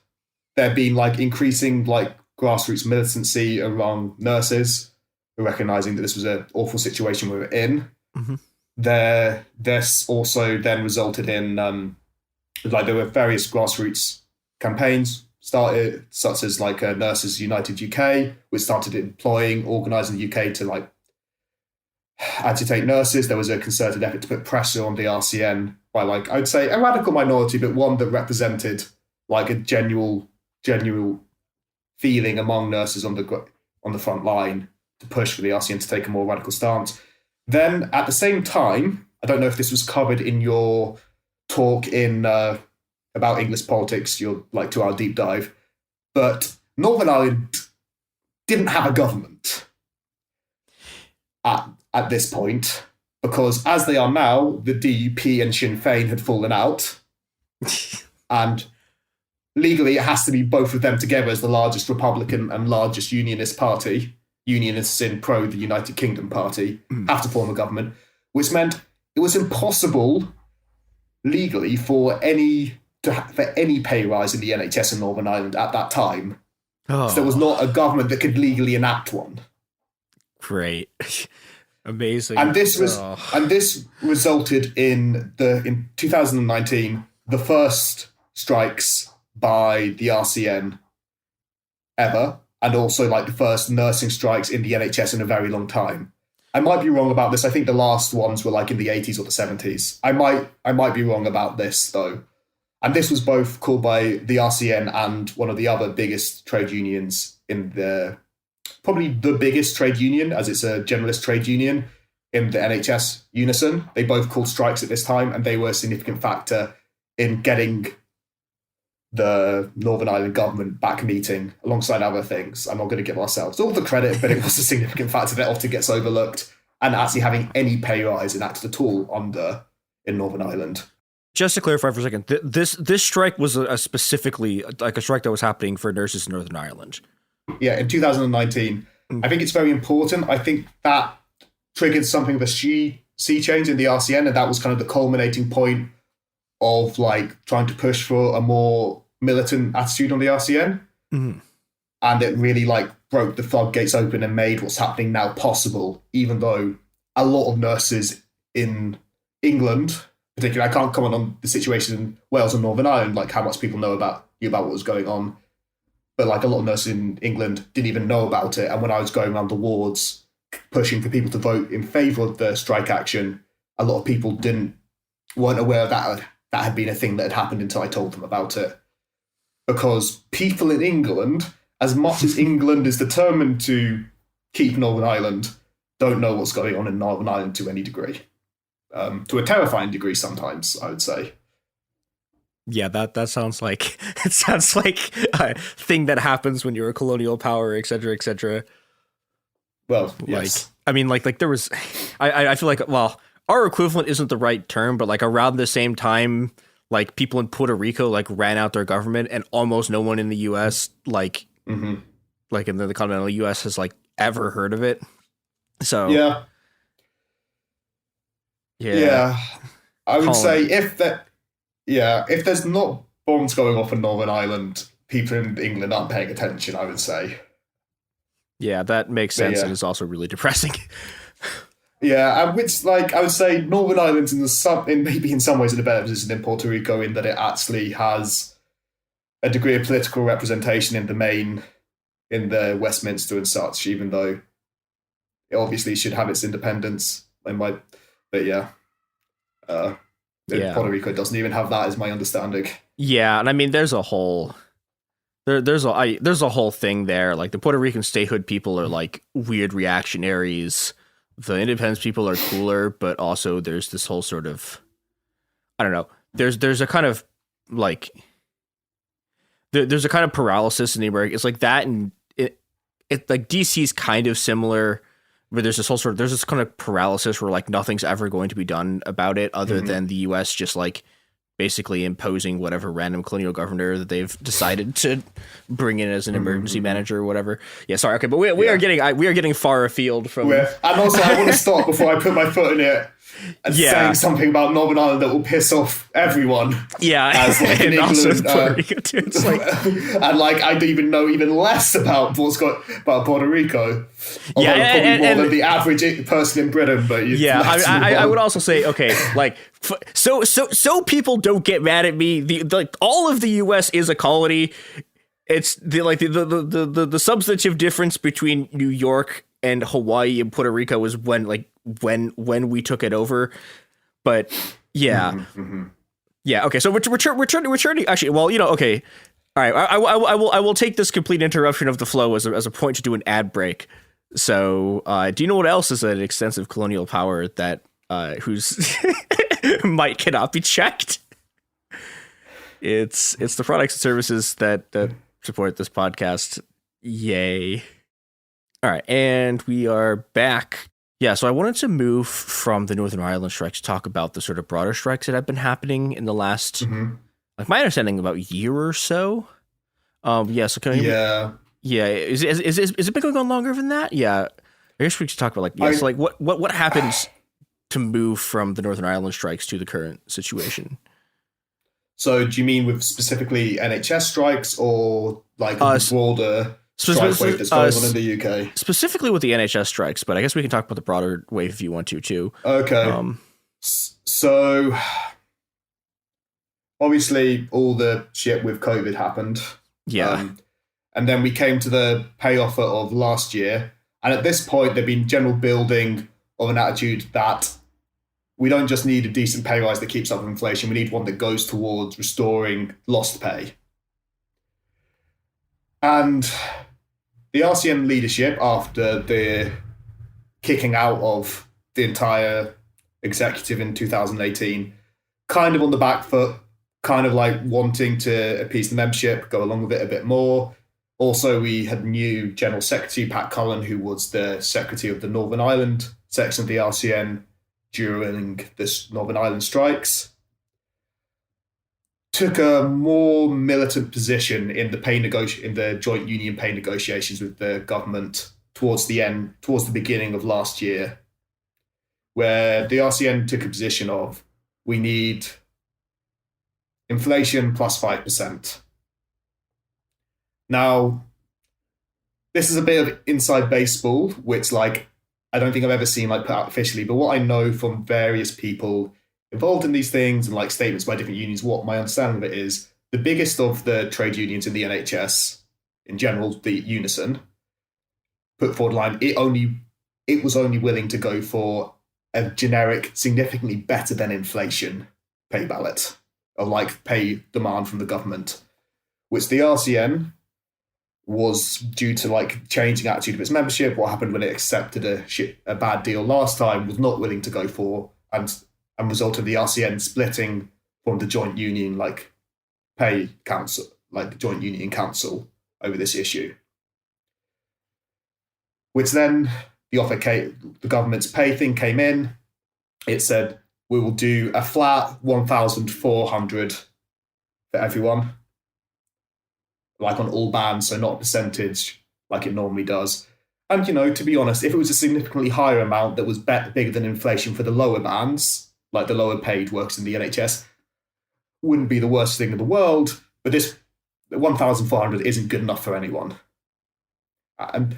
there had been like increasing like grassroots militancy among nurses, recognizing that this was an awful situation we were in. Mm-hmm. This also then resulted in there were various grassroots campaigns started, such as like Nurses United UK, which started organising the UK to like agitate nurses. There was a concerted effort to put pressure on the RCN by like, I'd say a radical minority, but one that represented like a genuine feeling among nurses on the front line to push for the RCN to take a more radical stance. Then at the same time, I don't know if this was covered in your talk in about English politics, your like 2-hour deep dive, but Northern Ireland didn't have a government at this point, because as they are now, the DUP and Sinn Féin had fallen out, and legally it has to be both of them together as the largest Republican and largest Unionist party. Unionists in the United Kingdom party have to form a government, which meant it was impossible legally for any pay rise in the NHS in Northern Ireland at that time. Oh. So there was not a government that could legally enact one. Great. Amazing. And this resulted in 2019 the first strikes by the RCN ever, and also like the first nursing strikes in the NHS in a very long time. I might be wrong about this. I think the last ones were like in the 80s or the 70s. I might be wrong about this though. And this was both called by the RCN and one of the other biggest trade unions probably the biggest trade union, as it's a generalist trade union in the NHS, Unison. They both called strikes at this time, and they were a significant factor in getting the Northern Ireland government back meeting alongside other things. I'm not going to give ourselves all the credit, but it was a significant factor that often gets overlooked, and actually having any pay rise enacted at all in Northern Ireland. Just to clarify for a second, this strike was specifically like a strike that was happening for nurses in Northern Ireland. Yeah, in 2019. I think it's very important. I think that triggered something of a sea change in the RCN, and that was kind of the culminating point of like trying to push for a more militant attitude on the RCN. Mm-hmm. And it really like broke the floodgates open and made what's happening now possible, even though a lot of nurses in England, particularly, I can't comment on the situation in Wales and Northern Ireland, like how much people know about what was going on. But like a lot of nurses in England didn't even know about it. And when I was going around the wards pushing for people to vote in favour of the strike action, a lot of people weren't aware that had been a thing that had happened until I told them about it. Because people in England, as much as England is determined to keep Northern Ireland, don't know what's going on in Northern Ireland to any degree. To a terrifying degree sometimes, I would say. Yeah, that sounds like a thing that happens when you're a colonial power, et cetera, et cetera. Well, yes. I mean, like there was, I feel like, well, our equivalent isn't the right term, but like around the same time, like people in Puerto Rico like ran out their government, and almost no one in the U.S. like in the continental U.S. has like ever heard of it. So yeah, I would say if there's not bombs going off in Northern Ireland, people in England aren't paying attention, I would say. Yeah, that makes sense, and it's also really depressing. Yeah, which like I would say Northern Ireland's maybe in some ways in a better position than Puerto Rico, in that it actually has a degree of political representation in the Westminster and such, even though it obviously should have its independence. Puerto Rico doesn't even have that, is my understanding. Yeah, and I mean, there's a whole there's a whole thing there. Like the Puerto Rican statehood people are like weird reactionaries. The independence people are cooler, but also there's this whole sort of, I don't know. There's a kind of like there's a kind of paralysis in the American. It's like that, and it like DC's kind of similar, but there's this kind of paralysis where like nothing's ever going to be done about it other than the U.S. just like basically imposing whatever random colonial governor that they've decided to bring in as an emergency manager or whatever. Yeah, sorry. Okay, but we are getting far afield from. And also, I want to stop before I put my foot in it. And saying something about Northern Ireland that will piss off everyone. Yeah, as like in England, Puerto Rico too. It's like, and like I don't even know even less about about Puerto Rico. Although probably more than the average person in Britain. But I would also say like so people don't get mad at me. Like all of the U.S. is a colony. It's the substantive difference between New York and Hawaii and Puerto Rico was when we took it over. But yeah. Yeah, okay. So returning actually, well, okay. All right. I will take this complete interruption of the flow as a point to do an ad break. So, do you know what else is an extensive colonial power that whose might cannot be checked? It's the products and services that support this podcast. Yay. All right, and we are back. Yeah, so I wanted to move from the Northern Ireland strikes to talk about the sort of broader strikes that have been happening in the last, like my understanding, about a year or so. Yeah, so can is it been going on longer than that? Yeah, I guess we should talk about what happens to move from the Northern Ireland strikes to the current situation. So, do you mean with specifically NHS strikes or like broader? Strike wave that's going on in the UK. Specifically with the NHS strikes, but I guess we can talk about the broader wave if you want to too. Okay. So obviously all the shit with COVID happened. Yeah. And then we came to the pay offer of last year. And at this point, there'd been general building of an attitude that we don't just need a decent pay rise that keeps up with inflation. We need one that goes towards restoring lost pay. And the RCN leadership, after the kicking out of the entire executive in 2018, kind of on the back foot, kind of like wanting to appease the membership, go along with it a bit more. Also, we had new General Secretary, Pat Cullen, who was the Secretary of the Northern Ireland section of the RCN during this Northern Ireland strikes. Took a more militant position in the joint union pay negotiations with the government towards the beginning of last year, where the RCN took a position of we need inflation plus 5%. Now, this is a bit of inside baseball, which I don't think I've ever seen put out officially, but what I know from various people involved in these things and statements by different unions, what my understanding of it is, the biggest of the trade unions in the NHS, in general, the Unison, put forward a line, it was only willing to go for a generic, significantly better than inflation pay ballot, or pay demand from the government, which the RCN was due to changing attitude of its membership. What happened when it accepted a bad deal last time was not willing to go for, and result of the RCN splitting from the joint union pay council, the joint union council over this issue. Which then the government's pay thing came in. It said we will do a flat 1,400 for everyone, on all bands, so not a percentage like it normally does. And to be honest, if it was a significantly higher amount that was bigger than inflation for the lower bands, like the lower paid workers in the NHS, wouldn't be the worst thing in the world, but this 1,400 isn't good enough for anyone. And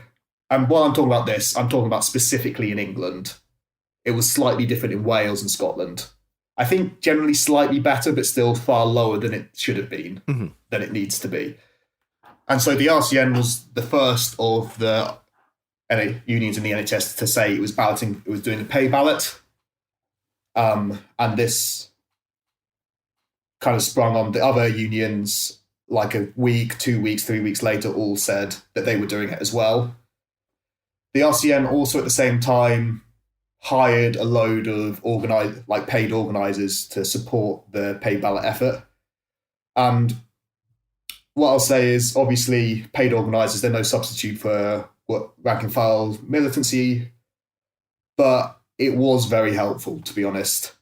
while I'm talking about this, I'm talking about specifically in England. It was slightly different in Wales and Scotland. I think generally slightly better, but still far lower than it should have been, than it needs to be. And so the RCN was the first of the unions in the NHS to say it was doing a pay ballot. And this kind of sprung on the other unions like a week, 2 weeks, 3 weeks later, all said that they were doing it as well. The RCN also at the same time hired a load of paid organisers to support the paid ballot effort. And what I'll say is, obviously, paid organisers, they're no substitute for rank and file militancy, but it was very helpful, to be honest,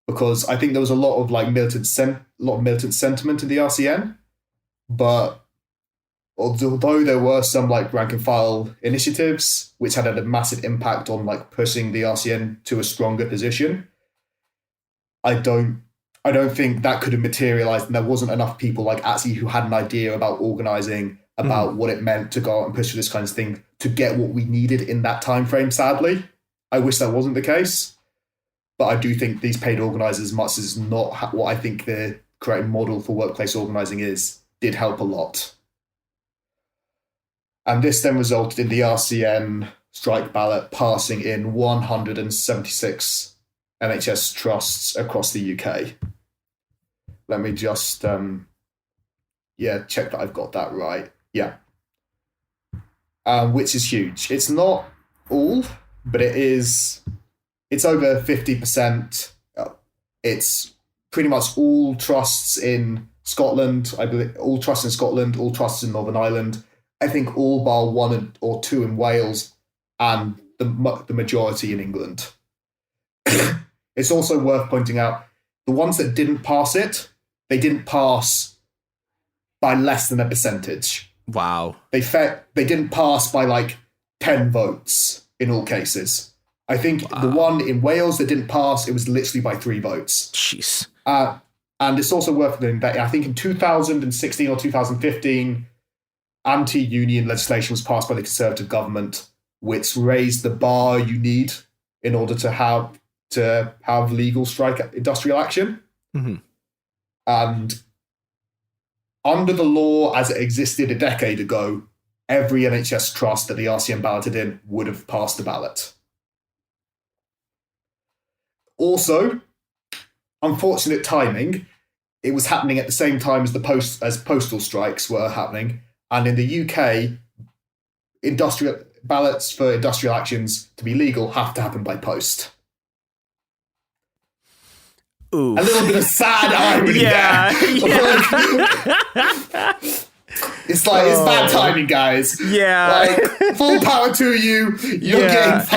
because I think there was a lot of militant sentiment in the RCN, but although there were some rank and file initiatives which had a massive impact on pushing the RCN to a stronger position, I don't think that could have materialized, and there wasn't enough people actually who had an idea about organizing, about what it meant to go out and push for this kind of thing to get what we needed in that time frame. Sadly, I wish that wasn't the case, but I do think these paid organizers, as much as not what I think the correct model for workplace organizing is, did help a lot. And this then resulted in the RCN strike ballot passing in 176 NHS trusts across the UK. Let me just check that I've got that right. Yeah. Which is huge. It's not all, but it's over 50%. It's pretty much all trusts in Scotland, I believe, all trusts in Scotland, all trusts in Northern Ireland, I think all bar 1 or 2 in Wales, and the majority in England. It's also worth pointing out, the ones that didn't pass it, they didn't pass by less than a percentage. Wow. They didn't pass by 10 votes in all cases. I think the one in Wales that didn't pass, it was literally by 3 votes. Jeez. And it's also worth noting that I think in 2016 or 2015, anti-union legislation was passed by the Conservative government, which raised the bar you need in order to have legal strike industrial action. Mm-hmm. And under the law as it existed a decade ago, every NHS trust that the RCN balloted in would have passed the ballot. Also, unfortunate timing, it was happening at the same time as postal strikes were happening. And in the UK, industrial ballots for industrial actions to be legal have to happen by post. Ooh. A little bit of sad irony there. It's bad timing, guys. Yeah. Full power to you. You're getting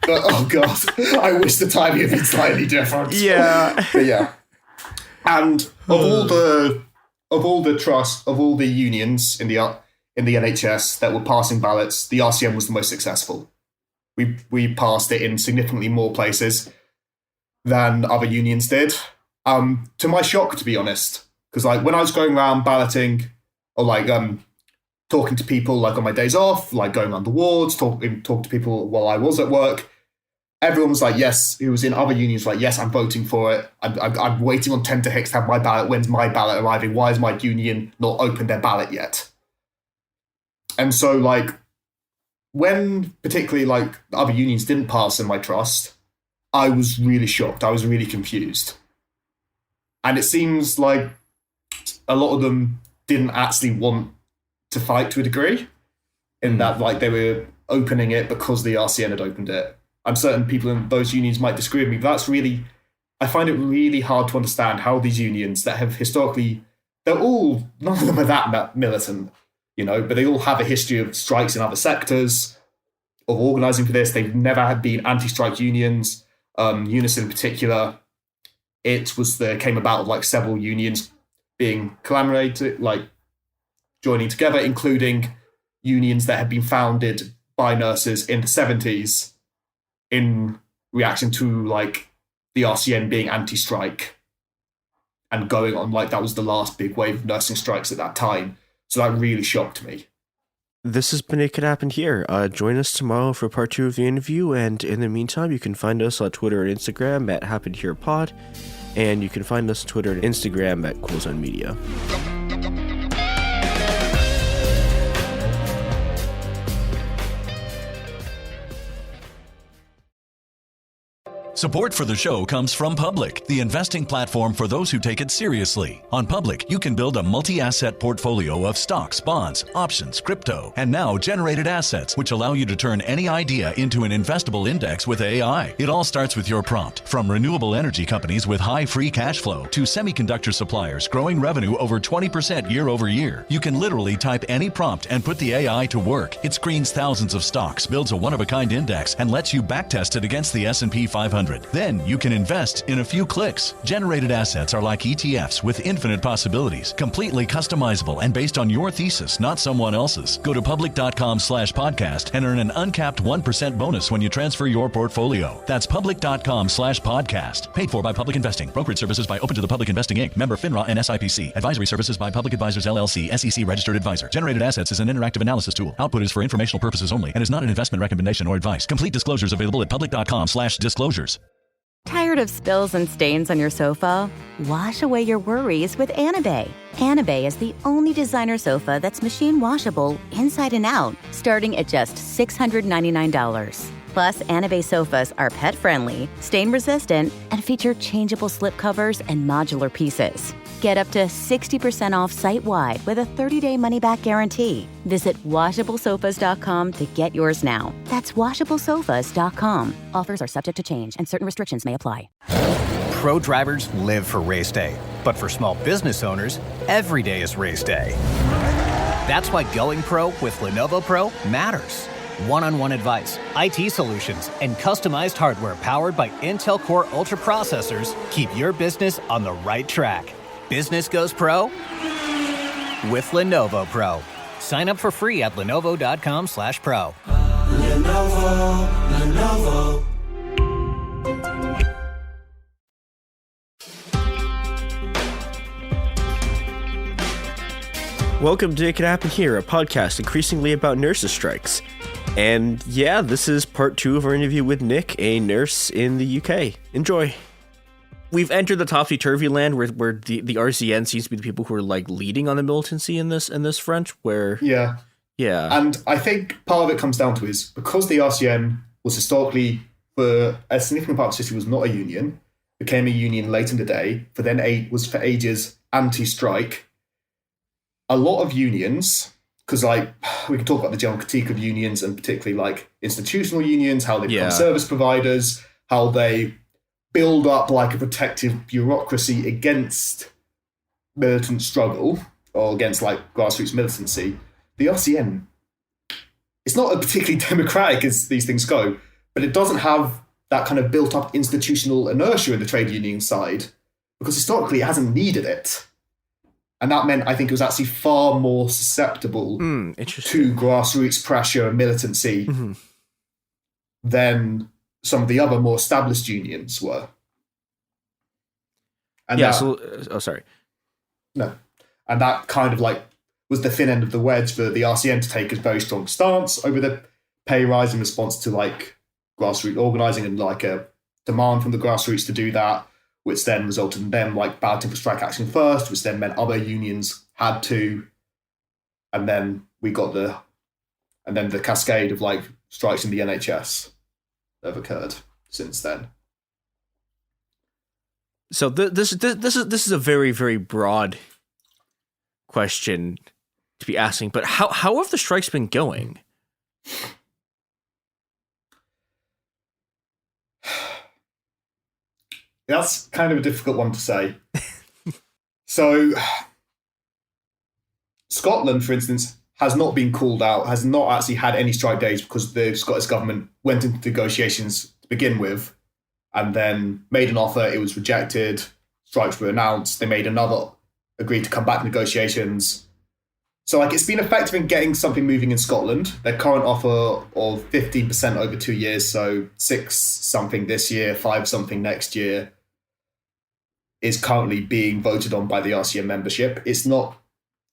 oh god, I wish the timing had been slightly different. Yeah. But yeah. And of all the unions in the NHS that were passing ballots, the RCN was the most successful. We passed it in significantly more places than other unions did. To my shock, to be honest, because when I was going around balloting, or talking to people on my days off, going around the wards, talk to people while I was at work, everyone was yes, who was in other unions, yes, I'm voting for it. I'm waiting on Tenterhicks to have my ballot. When's my ballot arriving? Why has my union not opened their ballot yet? And so, when particularly, other unions didn't pass in my trust, I was really shocked. I was really confused. And it seems like a lot of them didn't actually want to fight to a degree, in that, they were opening it because the RCN had opened it. I'm certain people in those unions might disagree with me, but I find it really hard to understand how these unions that have historically, none of them are that militant, but they all have a history of strikes in other sectors, of organising for this. They've never been anti-strike unions, Unison in particular. It came about of several unions being collaborated, joining together, including unions that had been founded by nurses in the 70s, in reaction to the RCN being anti-strike and going on that was the last big wave of nursing strikes at that time. So that really shocked me. This has been It Could Happen Here. Join us tomorrow for part 2 of the interview, and in the meantime, you can find us on Twitter and Instagram at HappenedHerePod, and you can find us on Twitter and Instagram at CoolZone Media. Support for the show comes from Public, the investing platform for those who take it seriously. On Public, you can build a multi-asset portfolio of stocks, bonds, options, crypto, and now generated assets, which allow you to turn any idea into an investable index with AI. It all starts with your prompt. From renewable energy companies with high free cash flow to semiconductor suppliers growing revenue over 20% year over year, you can literally type any prompt and put the AI to work. It screens thousands of stocks, builds a one-of-a-kind index, and lets you backtest it against the S&P 500. Then you can invest in a few clicks. Generated assets are like ETFs with infinite possibilities, completely customizable and based on your thesis, not someone else's. Go to public.com/podcast and earn an uncapped 1% bonus when you transfer your portfolio. That's public.com/podcast. Paid for by Public Investing. Brokerage services by Open to the Public Investing Inc. Member FINRA and SIPC. Advisory services by Public Advisors LLC, SEC registered advisor. Generated assets is an interactive analysis tool. Output is for informational purposes only and is not an investment recommendation or advice. Complete disclosures available at public.com/disclosures. Tired of spills and stains on your sofa? Wash away your worries with Anabay. Anabay is the only designer sofa that's machine washable inside and out, starting at just $699. Plus, Anabay sofas are pet-friendly, stain-resistant, and feature changeable slip covers and modular pieces. Get up to 60% off site-wide with a 30-day money-back guarantee. Visit WashableSofas.com to get yours now. That's WashableSofas.com. Offers are subject to change, and certain restrictions may apply. Pro drivers live for race day, but for small business owners, every day is race day. That's why going pro with Lenovo Pro matters. One-on-one advice, IT solutions, and customized hardware powered by Intel Core Ultra processors keep your business on the right track. Business goes pro with Lenovo Pro. Sign up for free at lenovo.com/pro. Lenovo. Welcome to It Could Happen Here, a podcast increasingly about nurses' strikes. And yeah, this is part 2 of our interview with Nick, a nurse in the UK. Enjoy. We've entered the topsy-turvy land where the RCN seems to be the people who are like leading on the militancy in this front. Where yeah, and I think part of it comes down to is because the RCN was historically, for a significant part of the history, was not a union, became a union late in the day. For then was for ages anti-strike. A lot of unions, because like we can talk about the general critique of unions and particularly like institutional unions, how they become service providers, how they build up like a protective bureaucracy against militant struggle or against like grassroots militancy. The RCN, it's not as particularly democratic as these things go, but it doesn't have that kind of built up institutional inertia in the trade union side because historically it hasn't needed it. And that meant I think it was actually far more susceptible to grassroots pressure and militancy than some of the other more established unions were. And sorry. No. And that kind of like was the thin end of the wedge for the RCN to take a very strong stance over the pay rise in response to like grassroots organising and like a demand from the grassroots to do that, which then resulted in them like balloting for strike action first, which then meant other unions had to. And then we got the cascade of like strikes in the NHS that have occurred since then. So this is a very, very broad question to be asking, but how have the strikes been going? That's kind of a difficult one to say. So Scotland, for instance, has not been called out, has not actually had any strike days because the Scottish government went into negotiations to begin with and then made an offer. It was rejected. Strikes were announced. They made another, agreed to come back to negotiations. So like it's been effective in getting something moving in Scotland. Their current offer of 15% over 2 years, so 6 something this year, 5 something next year, is currently being voted on by the RCN membership. It's not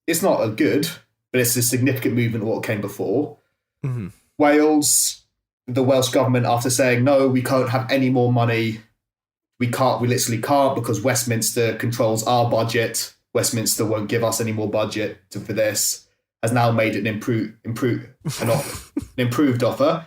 a good, but it's a significant movement of what came before. Mm-hmm. Wales, the Welsh government, after saying, no, we can't have any more money, we literally can't because Westminster controls our budget. Westminster won't give us any more budget for this, has now made an improved offer.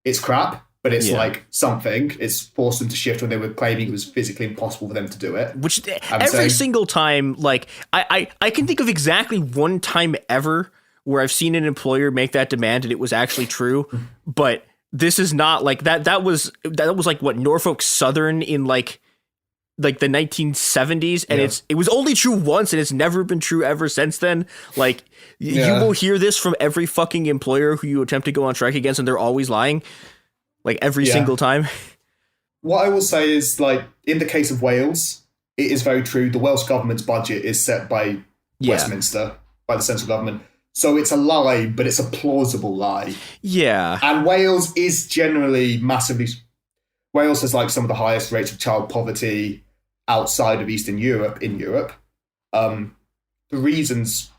It's crap. but it's like something. It's forced them to shift when they were claiming it was physically impossible for them to do it. Which every single time, like, I can think of exactly one time ever where I've seen an employer make that demand and it was actually true, but this is not like that. That was like what, Norfolk Southern in like the 1970s, and it was only true once, and it's never been true ever since then. Like, you will hear this from every fucking employer who you attempt to go on strike against, and they're always lying, like every single time. What I will say is, like, in the case of Wales, it is very true. The Welsh government's budget is set by Westminster, by the central government. So it's a lie, but it's a plausible lie. Yeah. And Wales is generally massively... Wales has, like, some of the highest rates of child poverty outside of Eastern Europe, in Europe. Part of the reasons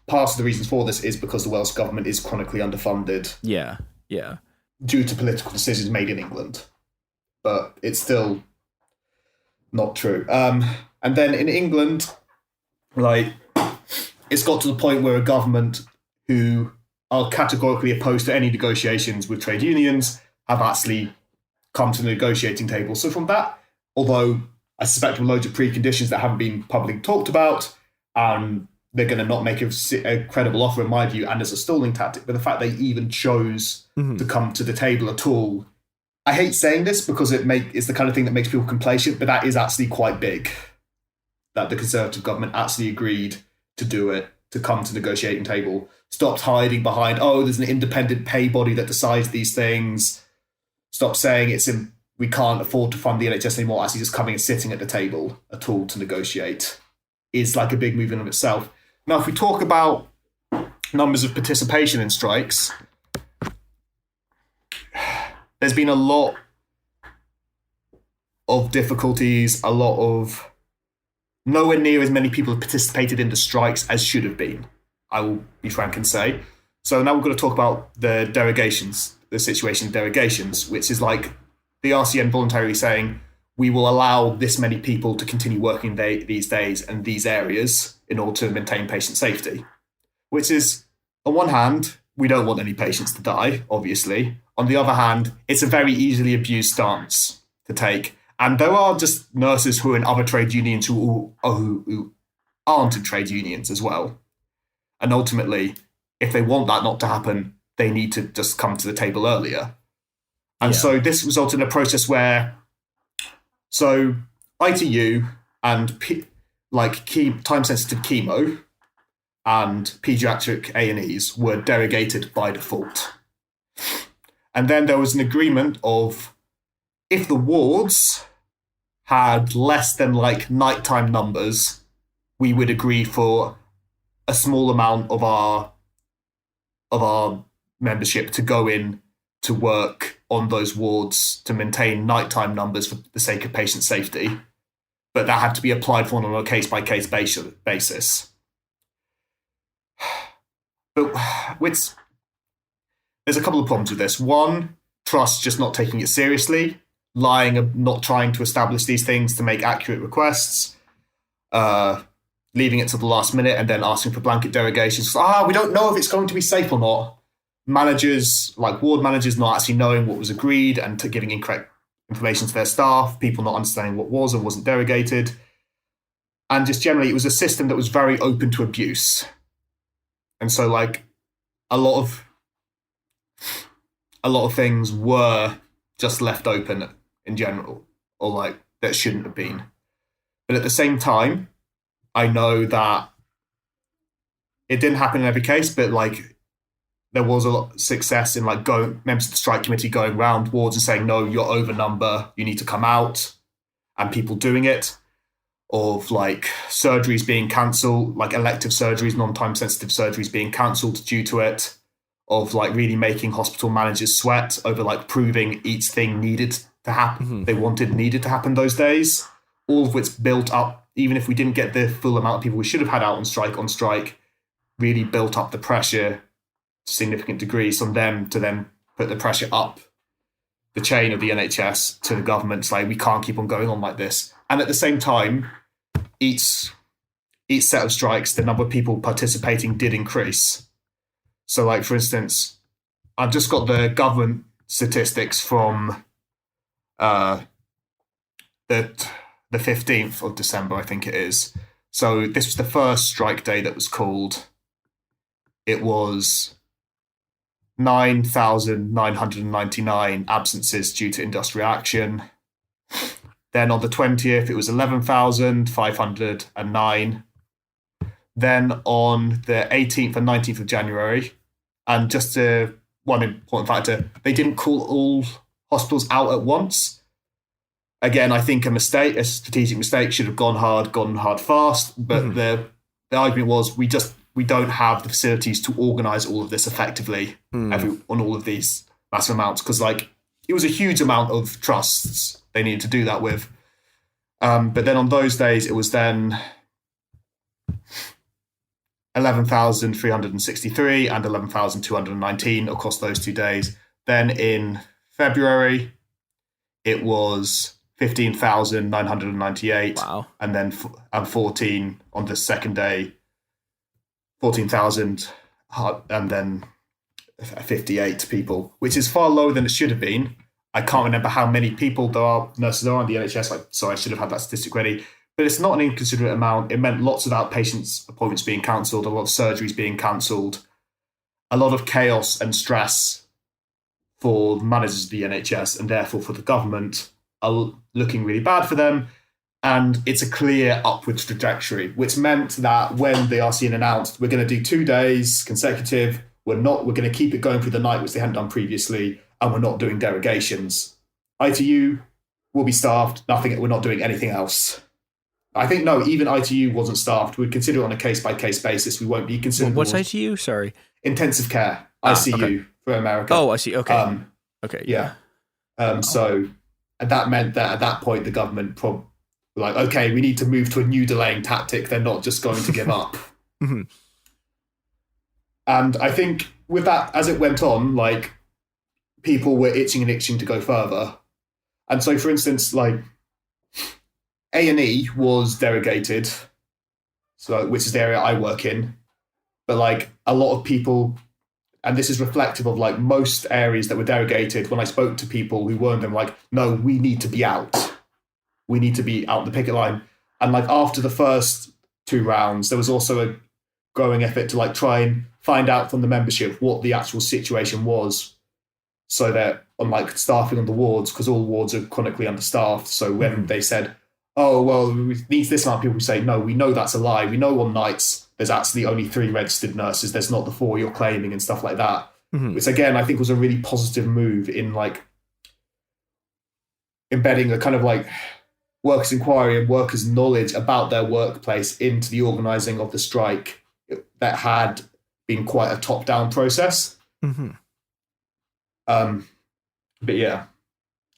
for this is because the Welsh government is chronically underfunded. Yeah. Due to political decisions made in England. But it's still not true. And then in England, like, it's got to the point where a government who are categorically opposed to any negotiations with trade unions have actually come to the negotiating table. So from that, although I suspect there are loads of preconditions that haven't been publicly talked about, they're going to not make a credible offer, in my view, and as a stalling tactic. But the fact they even chose to come to the table at all, I hate saying this because it's the kind of thing that makes people complacent, but that is actually quite big. That the Conservative government actually agreed to do it, to come to the negotiating table, stopped hiding behind, there's an independent pay body that decides these things, stopped saying we can't afford to fund the NHS anymore, actually just coming and sitting at the table at all to negotiate is like a big move in of itself. Now, if we talk about numbers of participation in strikes, there's been a lot of difficulties, nowhere near as many people have participated in the strikes as should have been, I will be frank and say. So now we're going to talk about the derogations, the situation of derogations, which is like the RCN voluntarily saying, we will allow this many people to continue working these days and these areas in order to maintain patient safety. Which is, on one hand, we don't want any patients to die, obviously. On the other hand, it's a very easily abused stance to take. And there are just nurses who are in other trade unions who aren't in trade unions as well. And ultimately, if they want that not to happen, they need to just come to the table earlier. And so this resulted in a process where, ITU and time-sensitive chemo and pediatric A&Es were derogated by default. And then there was an agreement of, if the wards had less than nighttime numbers, we would agree for a small amount of our membership to go in to work on those wards to maintain nighttime numbers for the sake of patient safety. But that had to be applied for on a case-by-case basis. But there's a couple of problems with this. One, trust just not taking it seriously, lying and not trying to establish these things to make accurate requests, leaving it to the last minute and then asking for blanket derogations. We don't know if it's going to be safe or not. Managers, like ward managers, not actually knowing what was agreed and giving incorrect information to their staff, people not understanding what was and wasn't derogated. And just generally, it was a system that was very open to abuse. And so, a lot of things were just left open in general, or that shouldn't have been. But at the same time, I know that it didn't happen in every case, but there was a lot of success in members of the strike committee going round wards and saying, no, you're over number, you need to come out, and people doing it. Of surgeries being cancelled, elective surgeries, non-time sensitive surgeries being cancelled due to it. Of really making hospital managers sweat over proving each thing needed to happen, needed to happen those days. All of which built up, even if we didn't get the full amount of people we should have had out on strike, really built up the pressure to significant degrees on them to then put the pressure up the chain of the NHS to the government. We can't keep on going on like this. And at the same time, each set of strikes, the number of people participating did increase. So, for instance, I've just got the government statistics from the 15th of December, I think it is. So this was the first strike day that was called. It was 9,999 absences due to industrial action. Then on the 20th, it was 11,509. Then on the 18th and 19th of January, and just one important factor, they didn't call all hospitals out at once. Again, I think a strategic mistake, should have gone hard fast. But the argument was we don't have the facilities to organise all of this effectively on all of these massive amounts, because like it was a huge amount of trusts they needed to do that with. But then on those days, it was then 11,363 and 11,219 across those 2 days. Then in February, it was 15,998. Wow. And then 14 on the second day, 14,000, and then 58 people, which is far lower than it should have been. I can't remember how many people nurses are on the NHS. Sorry, I should have had that statistic ready. But it's not an inconsiderate amount. It meant lots of outpatients appointments being cancelled, a lot of surgeries being cancelled, a lot of chaos and stress for managers of the NHS and therefore for the government are looking really bad for them. And it's a clear upwards trajectory, which meant that when the RCN announced, we're going to do 2 days consecutive, we're going to keep it going through the night, which they hadn't done previously, and we're not doing derogations. ITU will be staffed, we're not doing anything else. I think, no, even ITU wasn't staffed. We'd consider it on a case-by-case basis. We won't be considering... What's ITU? Sorry. Intensive care, ICU, okay. for America. Oh, I see. Okay. Okay. Yeah. So that meant that at that point, the government like, okay, we need to move to a new delaying tactic. They're not just going to give up. Mm-hmm. And I think with that, as it went on, like, people were itching to go further. And so, for instance, like, A&E was derogated, which is the area I work in. But like a lot of people, and this is reflective of like most areas that were derogated, when I spoke to people who weren't, them like, no, we need to be out. We need to be out the picket line. And like after the first 2 rounds, there was also a growing effort to like try and find out from the membership what the actual situation was, so that on like staffing on the wards, because all wards are chronically understaffed. So when they said, oh, well, we need this amount of people, who say, no, we know that's a lie. We know on nights there's actually only 3 registered nurses. There's not the 4 you're claiming and stuff like that. Mm-hmm. Which, again, I think was a really positive move in, like, embedding a kind of, like, workers' inquiry and workers' knowledge about their workplace into the organising of the strike that had been quite a top-down process. Mm-hmm. But, yeah.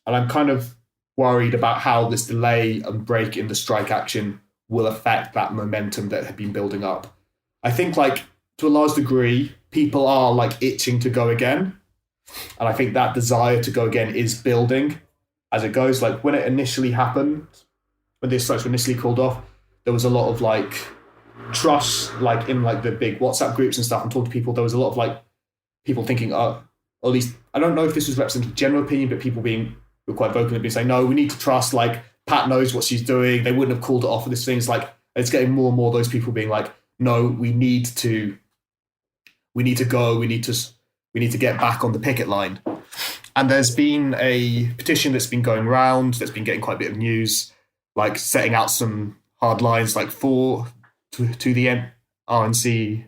And I'm kind of worried about how this delay and break in the strike action will affect that momentum that had been building up. I think, like, to a large degree, people are, like, itching to go again. And I think that desire to go again is building as it goes. Like, when it initially happened, when these strikes were initially called off, there was a lot of, like, trust, like, in, like, the big WhatsApp groups and stuff, and talking to people. There was a lot of, like, people thinking, or at least, I don't know if this was representing general opinion, but people were quite vocal and being saying, no, we need to trust, like, Pat knows what she's doing. They wouldn't have called it off for this thing. It's like, it's getting more and more those people being like, no, we need to go. We need to get back on the picket line. And there's been a petition that's been going around, that's been getting quite a bit of news, like setting out some hard lines, like to the RNC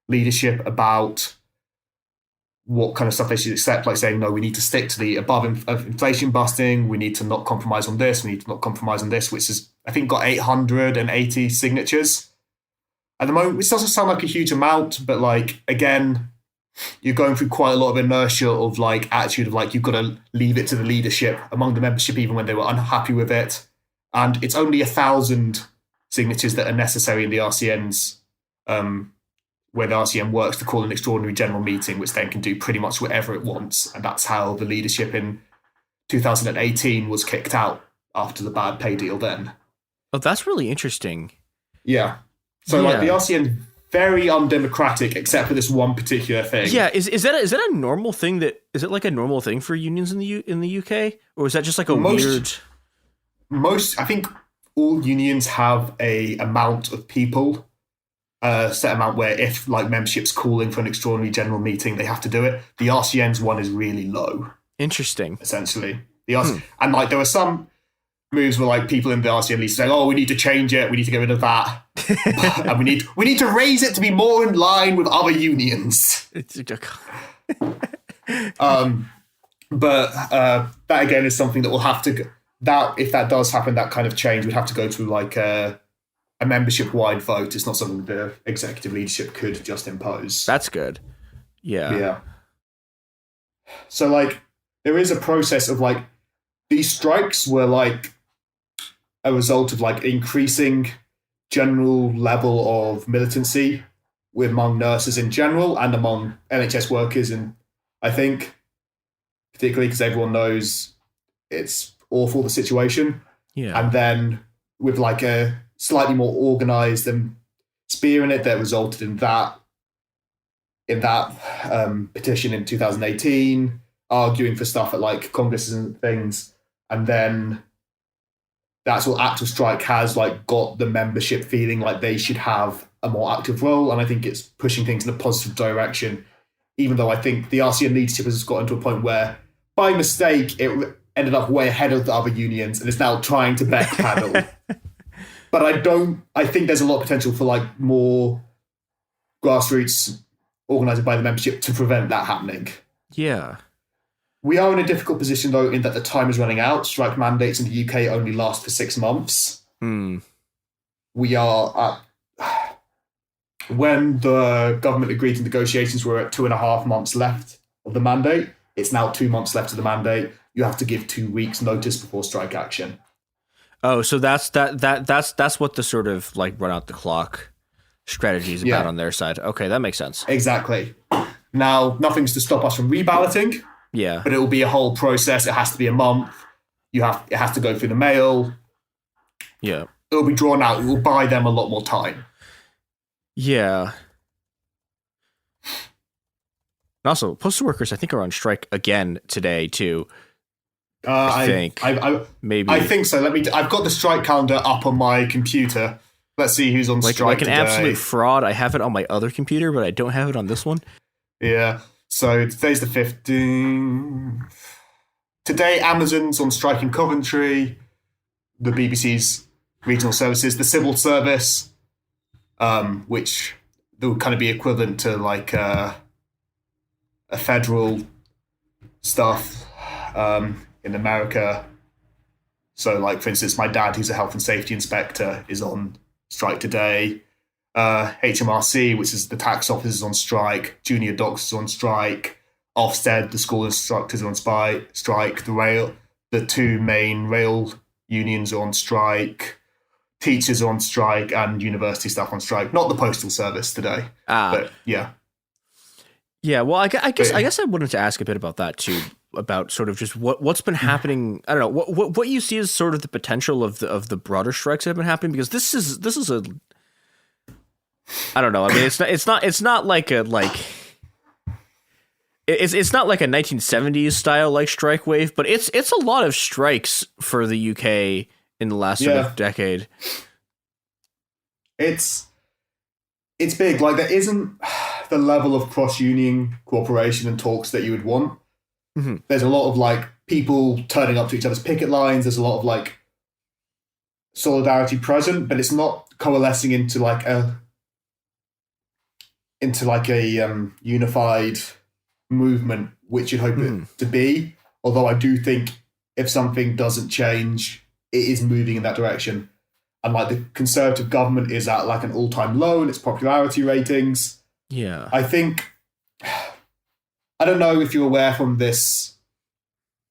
leadership about what kind of stuff they should accept, like saying, no, we need to stick to the above inflation busting, we need to not compromise on this, we need to not compromise on this, which is, I think, got 880 signatures at the moment, which doesn't sound like a huge amount, but like, again, you're going through quite a lot of inertia of like attitude of like, you've got to leave it to the leadership among the membership, even when they were unhappy with it. And it's only 1,000 signatures that are necessary in the RCN's, where the RCN works, to call an extraordinary general meeting, which then can do pretty much whatever it wants. And that's how the leadership in 2018 was kicked out after the bad pay deal then. Oh, that's really interesting. Yeah. So like the RCN very undemocratic, except for this one particular thing. Yeah, is that a normal thing? Is it like a normal thing for unions in the UK, or is that just like a weird? Most, I think, all unions have a amount of people, a set amount where if like membership's calling for an extraordinary general meeting, they have to do it. The RCN's one is really low. Interesting. Essentially, and like there were some moves where like people in the RCN least saying, "Oh, we need to change it. We need to get rid of that, and we need to raise it to be more in line with other unions." But that again is something that will have to that if that does happen, that kind of change would have to go through like a membership-wide vote. It's not something the executive leadership could just impose. That's good. Yeah. So like there is a process of like these strikes were like a result of like increasing general level of militancy among nurses in general and among NHS workers, and I think particularly because everyone knows it's awful, the situation. Yeah. And then with like a slightly more organised and spear in it that resulted in that petition in 2018, arguing for stuff at like congresses and things, and then that sort of active strike has like got the membership feeling like they should have a more active role, and I think it's pushing things in a positive direction, even though I think the RCN leadership has gotten to a point where by mistake it ended up way ahead of the other unions and is now trying to backpedal. But I think there's a lot of potential for like more grassroots organised by the membership to prevent that happening. Yeah. We are in a difficult position, though, in that the time is running out. Strike mandates in the UK only last for 6 months. We are at... When the government agreed to negotiations, we're at 2.5 months left of the mandate. It's now 2 months left of the mandate. You have to give 2 weeks notice before strike action. Oh, so that's what the sort of like run out the clock strategy is about on their side. Okay, that makes sense. Exactly. Now, nothing's to stop us from reballoting. Yeah. But it will be a whole process. It has to be a month. It has to go through the mail. Yeah. It'll be drawn out. It will buy them a lot more time. Yeah. And also, postal workers, I think, are on strike again today too. I think. Maybe. I think so. I've got the strike calendar up on my computer. Let's see who's on strike like an today. Absolute fraud. I have it on my other computer, but I don't have it on this one. Yeah. So today's the 15th. Today, Amazon's on strike in Coventry. The BBC's regional services, the civil service, which would kind of be equivalent to like a federal stuff in America. So, like for instance, my dad, who's a health and safety inspector, is on strike today. HMRC, which is the tax office, is on strike. Junior doctors is on strike. Ofsted, the school instructors, are on strike. The two main rail unions are on strike. Teachers are on strike, and university staff on strike. Not the postal service today. But yeah. Yeah, well, I guess I wanted to ask a bit about that too, about sort of just what's been happening. I don't know what you see as sort of the potential of the broader strikes that have been happening, because this is a, I don't know. I mean, it's not like a 1970s style like strike wave, but it's a lot of strikes for the UK in the last sort of decade. It's big. Like there isn't the level of cross-union cooperation and talks that you would want. Mm-hmm. There's a lot of like people turning up to each other's picket lines. There's a lot of like solidarity present, but it's not coalescing into like a unified movement, which you'd hope it to be. Although I do think if something doesn't change, it is moving in that direction. And like the Conservative government is at like an all-time low in its popularity ratings. Yeah. I think, I don't know if you're aware from this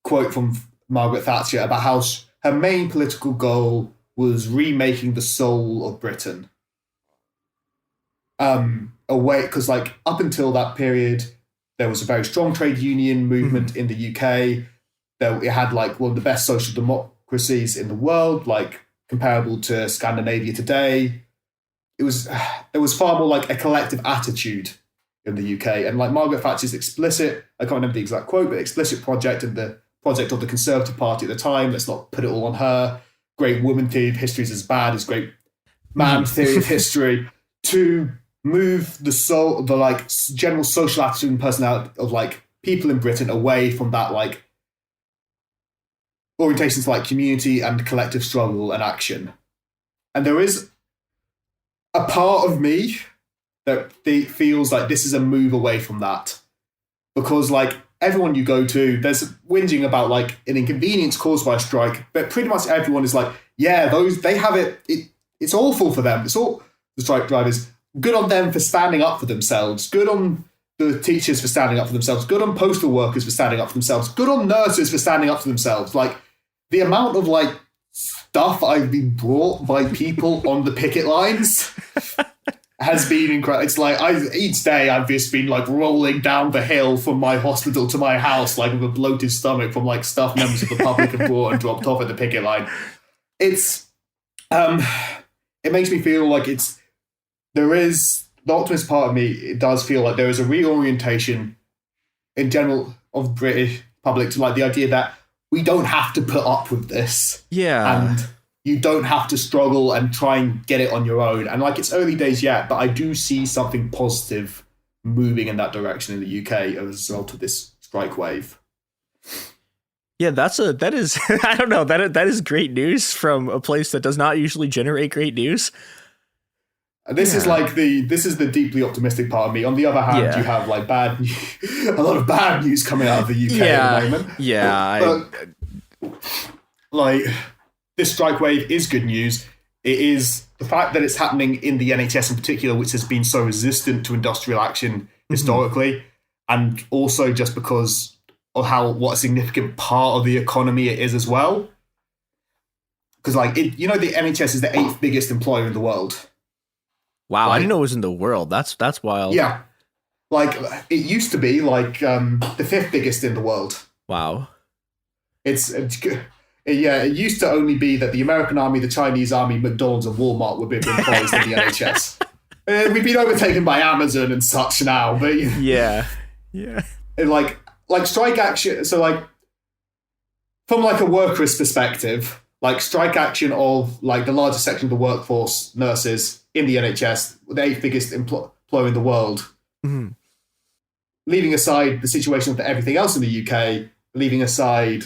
quote from Margaret Thatcher about how her main political goal was remaking the soul of Britain. Because like up until that period, there was a very strong trade union movement in the UK. It had like one of the best social democracies in the world, like comparable to Scandinavia today. there was far more like a collective attitude in the UK. And like Margaret Thatcher's explicit, I can't remember the exact quote, but explicit project and the project of the Conservative Party at the time, let's not put it all on her, great woman theory of history is as bad as great man theory of history, to move the like general social attitude and personality of like people in Britain away from that like orientation to like community and collective struggle and action. And there is a part of me that feels like this is a move away from that, because like everyone you go to, there's whinging about like an inconvenience caused by a strike, but pretty much everyone is like, yeah, they have it's awful for them. It's all the strike drivers. Good on them for standing up for themselves. Good on the teachers for standing up for themselves. Good on postal workers for standing up for themselves. Good on nurses for standing up for themselves. Like the amount of like stuff I've been brought by people on the picket lines has been incredible. It's like each day I've just been like rolling down the hill from my hospital to my house, like with a bloated stomach from like stuff members of the public have brought and dropped off at the picket line. It's it makes me feel like there is the optimist part of me. It does feel like there is a reorientation in general of the British public to like the idea that we don't have to put up with this. Yeah. And you don't have to struggle and try and get it on your own. And like it's early days yet, but I do see something positive moving in that direction in the UK as a result of this strike wave. Yeah, that is I don't know, that is great news from a place that does not usually generate great news. This is the deeply optimistic part of me. On the other hand, you have like a lot of bad news coming out of the UK at the moment. Yeah. Like this strike wave is good news. It is the fact that it's happening in the NHS in particular, which has been so resistant to industrial action historically, and also just because of what a significant part of the economy it is as well. Because like the NHS is the 8th biggest employer in the world. Wow, I didn't know it was in the world. That's wild. Yeah. Like, it used to be, like, the 5th biggest in the world. Wow. It used to only be that the American Army, the Chinese Army, McDonald's, and Walmart were big employers in the NHS. We've been overtaken by Amazon and such now, but... Yeah. Like, strike action... So, like, from, like, a worker's perspective, like, strike action of, like, the largest section of the workforce, nurses... in the NHS, the 8th biggest employer in the world, leaving aside the situation of everything else in the UK, leaving aside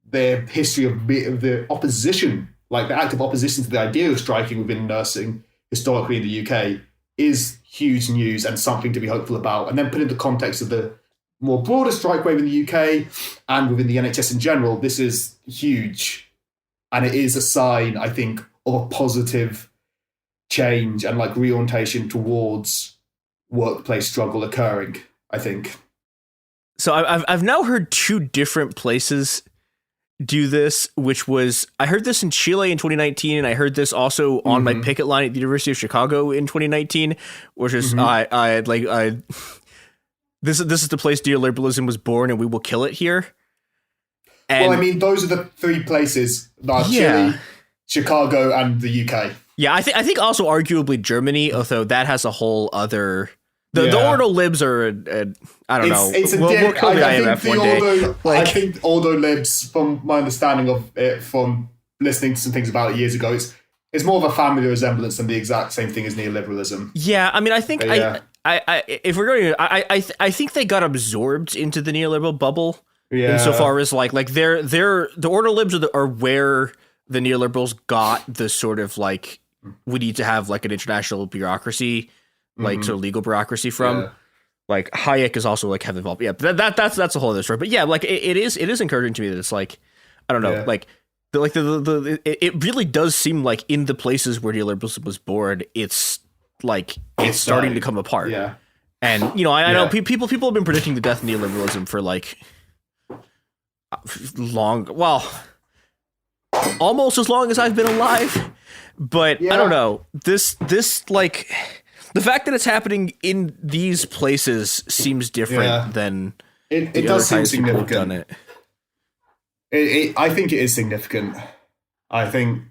the history of the opposition, like the active opposition to the idea of striking within nursing historically in the UK, is huge news and something to be hopeful about. And then put in the context of the more broader strike wave in the UK and within the NHS in general, this is huge. And it is a sign, I think, of a positive change and like reorientation towards workplace struggle occurring, I think. So I've now heard 2 different places do this, which was, I heard this in Chile in 2019, and I heard this also on my picket line at the University of Chicago in 2019, which is this is the place neoliberalism was born, and we will kill it here. And, well, I mean, those are the 3 places that are Chile, Chicago, and the UK. Yeah, I think also arguably Germany, although that has a whole other... The Ordo Libs are, I don't know. It's we'll kill the IMF one day. I think Ordo Libs, from my understanding of it, from listening to some things about it years ago, it's more of a family resemblance than the exact same thing as neoliberalism. Yeah, I mean, I think if we're going to, I think they got absorbed into the neoliberal bubble. Yeah. Insofar as like the Ordo Libs are where the neoliberals got the sort of like, we need to have like an international bureaucracy, like sort of legal bureaucracy from. Yeah. Like Hayek is also like heavily involved. Yeah, but that's a whole other story. But yeah, like it is encouraging to me that it's like, I don't know, like it really does seem like in the places where neoliberalism was born, it's starting to come apart. Yeah, and I know people have been predicting the death of neoliberalism for like almost as long as I've been alive. But I don't know. This like the fact that it's happening in these places seems different than it does seem significant. I think it is significant. I think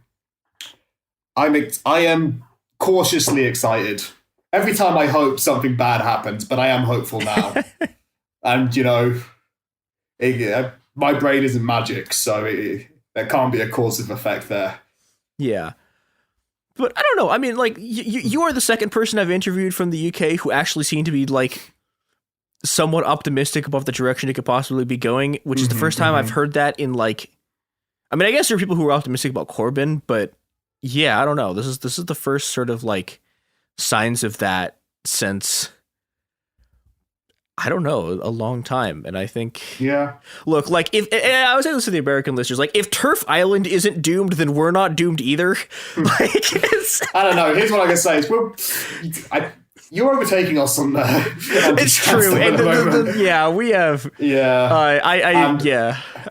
I am cautiously excited. Every time I hope something bad happens, but I am hopeful now. And, you know, my brain isn't magic, so there can't be a causative effect there. Yeah. But I don't know. I mean, like, you are the second person I've interviewed from the UK who actually seemed to be, like, somewhat optimistic about the direction it could possibly be going, which is the first time I've heard that in, like... I mean, I guess there are people who are optimistic about Corbyn, but yeah, I don't know. This is the first sort of, like, signs of that since... I don't know, a long time. And I think, look, like, if I was saying this to the American listeners, like, if Turf Island isn't doomed, then we're not doomed either. Like, I don't know. Here's what I can say: is you're overtaking us on it's true, and we have.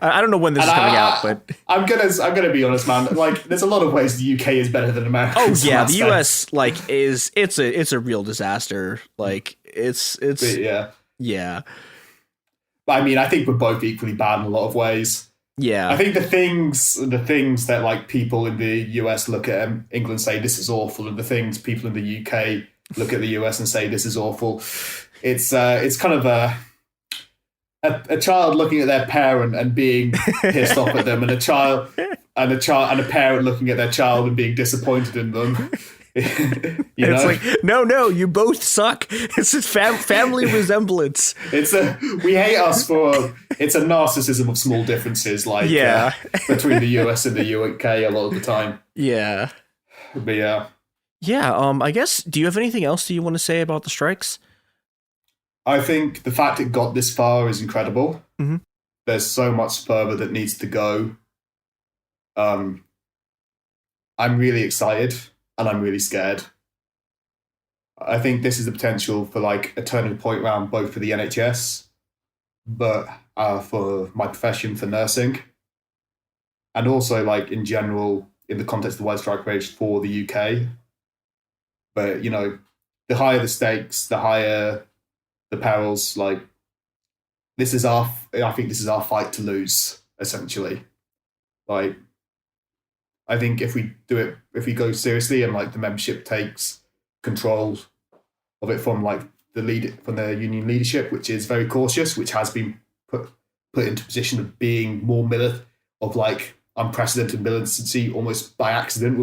I don't know when this is coming out, but I'm gonna be honest, man. Like, there's a lot of ways the UK is better than America. Oh yeah, the US like it's a real disaster. Like it's Yeah. I mean, I think we're both equally bad in a lot of ways. Yeah. I think the things that like people in the US look at England and say this is awful, and the things people in the UK look at the US and say this is awful. It's kind of a child looking at their parent and being pissed off at them, and a parent looking at their child and being disappointed in them. It's like, no, you both suck. It's a family resemblance. It's a narcissism of small differences, like between the US and the UK a lot of the time. Yeah. But I guess, do you have anything else that you want to say about the strikes? I think the fact it got this far is incredible. Mm-hmm. There's so much further that needs to go. I'm really excited. And I'm really scared. I think this is the potential for like a turning point round, both for the NHS, but for my profession, for nursing, and also like in general in the context of the wide strike rate for the UK. But you know, the higher the stakes, the higher the perils. Like I think this is our fight to lose, essentially. Like. I think if we go seriously and like the membership takes control of it from like from the union leadership, which is very cautious, which has been put into a position of being more of like unprecedented militancy almost by accident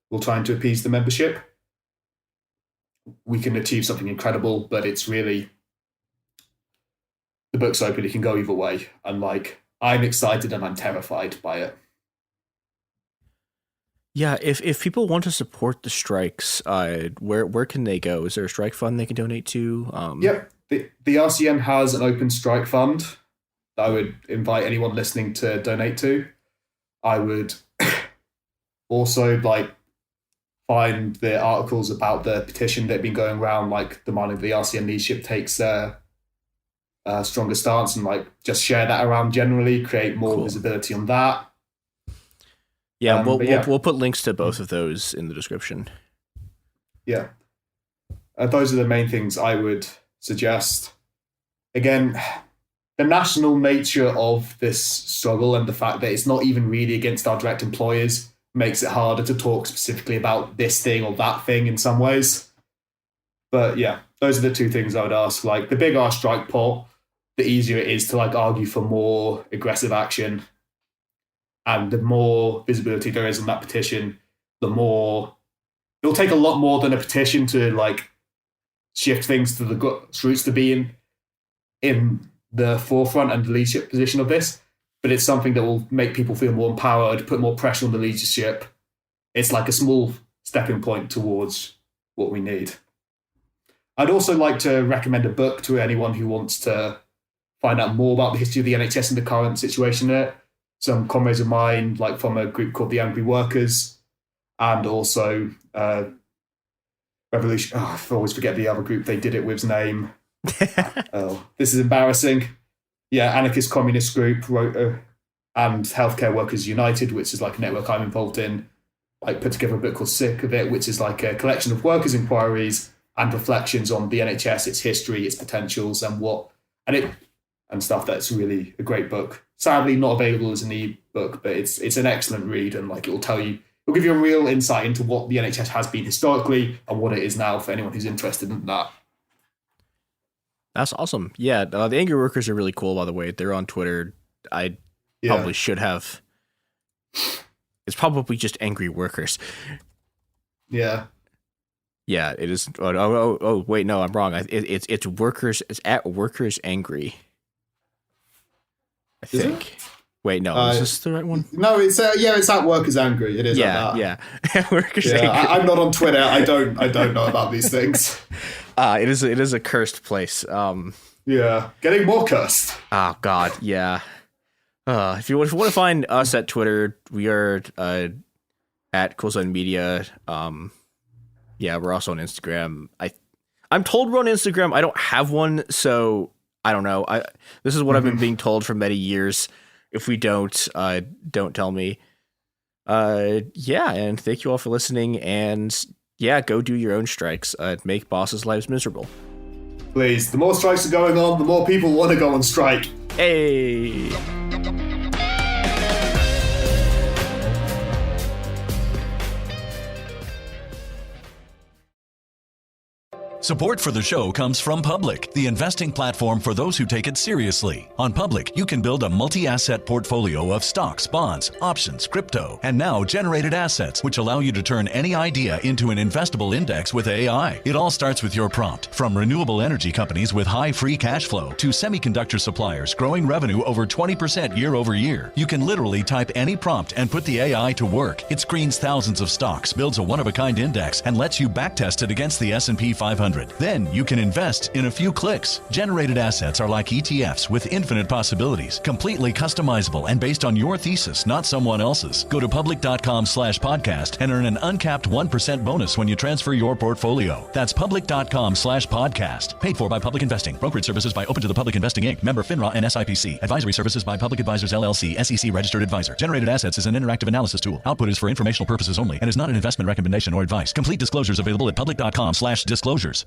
while trying to appease the membership, we can achieve something incredible. But it's really, the book's open, it can go either way. And like, I'm excited and I'm terrified by it. Yeah, if people want to support the strikes, where can they go? Is there a strike fund they can donate to? The RCN has an open strike fund that I would invite anyone listening to donate to. I would also like find the articles about the petition that have been going around, like demanding the RCN leadership takes a stronger stance, and like just share that around generally, create more visibility on that. Yeah, we'll put links to both of those in the description. Yeah. Those are the main things I would suggest. Again, the national nature of this struggle and the fact that it's not even really against our direct employers makes it harder to talk specifically about this thing or that thing in some ways. But yeah, those are the two things I would ask. Like, the bigger our strike pot, the easier it is to like argue for more aggressive action. And the more visibility there is on that petition, the more it'll take a lot more than a petition to like shift things to the grassroots to be in the forefront and the leadership position of this. But it's something that will make people feel more empowered, put more pressure on the leadership. It's like a small stepping point towards what we need. I'd also like to recommend a book to anyone who wants to find out more about the history of the NHS and the current situation in it. Some comrades of mine, like from a group called the Angry Workers, and also Revolution. I always forget the other group they did it with's name. This is embarrassing. Yeah, Anarchist Communist Group and Healthcare Workers United, which is like a network I'm involved in. Like, put together a book called Sick of It, which is like a collection of workers' inquiries and reflections on the NHS, its history, its potentials, and stuff. That's really a great book. Sadly, not available as an e-book, but it's an excellent read, and like, it will tell you it'll give you a real insight into what the NHS has been historically and what it is now for anyone who's interested in that. That's awesome. Yeah, the angry workers are really cool, by the way. They're on Twitter. I probably should have. It's probably just angry workers. Yeah. Yeah, it is. Oh, wait, no, I'm wrong. It's workers. It's at workers angry. I think. Wait, no, is this the right one? No, it's at workers angry. It is. Yeah. Workers angry. I'm not on Twitter. I don't know about these things. It is a cursed place. Yeah, getting more cursed. Oh God, yeah. If you want to find us at Twitter, we are at Coolzone Media. Yeah, we're also on Instagram. I'm told we're on Instagram. I don't have one, so I don't know. This is what I've been being told for many years. If we don't tell me. Yeah, and thank you all for listening. And yeah, go do your own strikes. Make bosses' lives miserable. Please, the more strikes are going on, the more people want to go on strike. Hey. Support for the show comes from Public, the investing platform for those who take it seriously. On Public, you can build a multi-asset portfolio of stocks, bonds, options, crypto, and now generated assets, which allow you to turn any idea into an investable index with AI. It all starts with your prompt. From renewable energy companies with high free cash flow to semiconductor suppliers growing revenue over 20% year over year, you can literally type any prompt and put the AI to work. It screens thousands of stocks, builds a one-of-a-kind index, and lets you backtest it against the S&P 500. Then you can invest in a few clicks. Generated assets are like ETFs with infinite possibilities, completely customizable and based on your thesis, not someone else's. Go to public.com/podcast and earn an uncapped 1% bonus when you transfer your portfolio. That's public.com/podcast. Paid for by Public Investing. Brokerage services by Open to the Public Investing Inc. Member FINRA and SIPC. Advisory services by Public Advisors LLC, SEC registered advisor. Generated assets is an interactive analysis tool. Output is for informational purposes only and is not an investment recommendation or advice. Complete disclosures available at public.com/disclosures.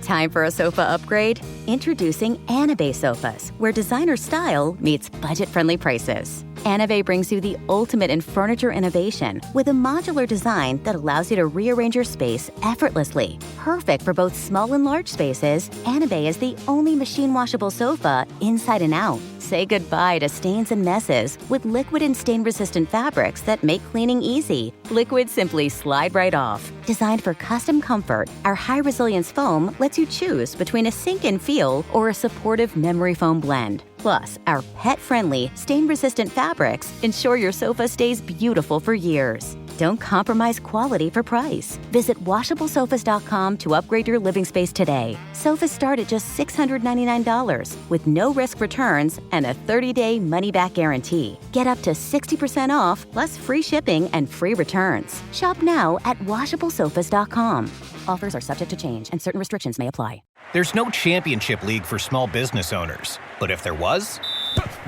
Time for a sofa upgrade? Introducing Anabay Sofas, where designer style meets budget-friendly prices. Anabay brings you the ultimate in furniture innovation with a modular design that allows you to rearrange your space effortlessly. Perfect for both small and large spaces, Anabay is the only machine-washable sofa inside and out. Say goodbye to stains and messes with liquid and stain-resistant fabrics that make cleaning easy. Liquid simply slide right off. Designed for custom comfort, our high-resilience foam lets you choose between a sink-in feel or a supportive memory foam blend. Plus, our pet-friendly, stain-resistant fabrics ensure your sofa stays beautiful for years. Don't compromise quality for price. Visit washablesofas.com to upgrade your living space today. Sofas start at just $699 with no risk returns and a 30-day money-back guarantee. Get up to 60% off plus free shipping and free returns. Shop now at washablesofas.com. Offers are subject to change and certain restrictions may apply. There's no championship league for small business owners, but if there was,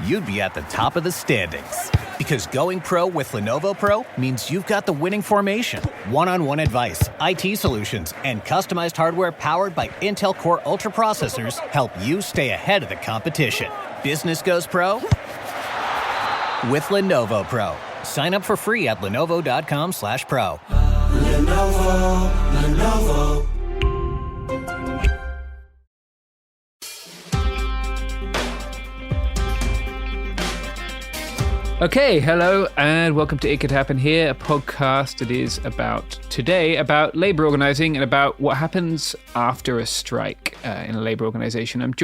you'd be at the top of the standings. Because going pro with Lenovo Pro means you've got the winning formation. One-on-one advice, IT solutions, and customized hardware powered by Intel Core Ultra processors help you stay ahead of the competition. Business goes pro with Lenovo Pro. Sign up for free at lenovo.com/pro. Lenovo. Okay, hello, and welcome to It Could Happen Here, a podcast that is about labor organizing and about what happens after a strike in a labor organization. I'm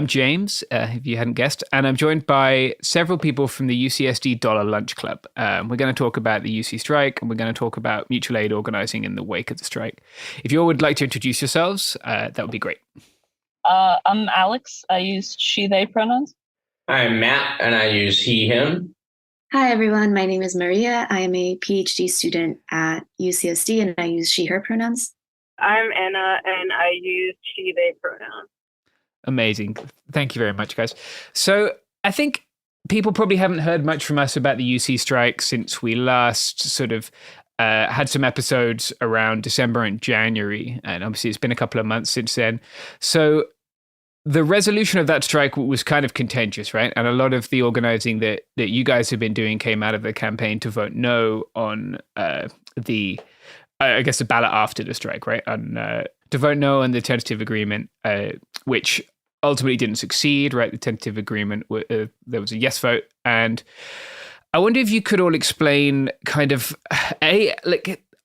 James, if you hadn't guessed, and I'm joined by several people from the UCSD Dollar Lunch Club. We're going to talk about the UC strike, and we're going to talk about mutual aid organizing in the wake of the strike. If you all would like to introduce yourselves, that would be great. I'm Alex. I use she, they pronouns. I'm Matt, and I use he, him. Hi, everyone. My name is Maria. I am a PhD student at UCSD, and I use she, her pronouns. I'm Anna, and I use she, they pronouns. Amazing. Thank you very much, guys. So I think people probably haven't heard much from us about the UC strike since we last sort of had some episodes around December and January. And obviously it's been a couple of months since then. So the resolution of that strike was kind of contentious, right? And a lot of the organizing that you guys have been doing came out of the campaign to vote no on the ballot after the strike, right? To vote no on the tentative agreement, which ultimately didn't succeed, right? The tentative agreement, there was a yes vote. And I wonder if you could all explain kind of,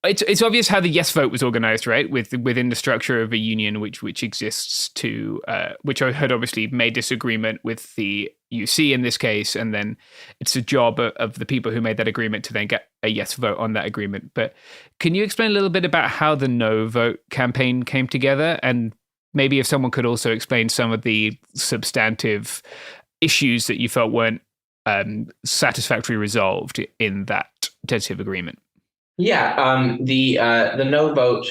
it's obvious how the yes vote was organized, right? Within the structure of a union which exists to, which had obviously made disagreement with the UC in this case, and then it's a job of the people who made that agreement to then get a yes vote on that agreement. But can you explain a little bit about how the no vote campaign came together, and maybe if someone could also explain some of the substantive issues that you felt weren't satisfactorily resolved in that tentative agreement? Yeah, the no vote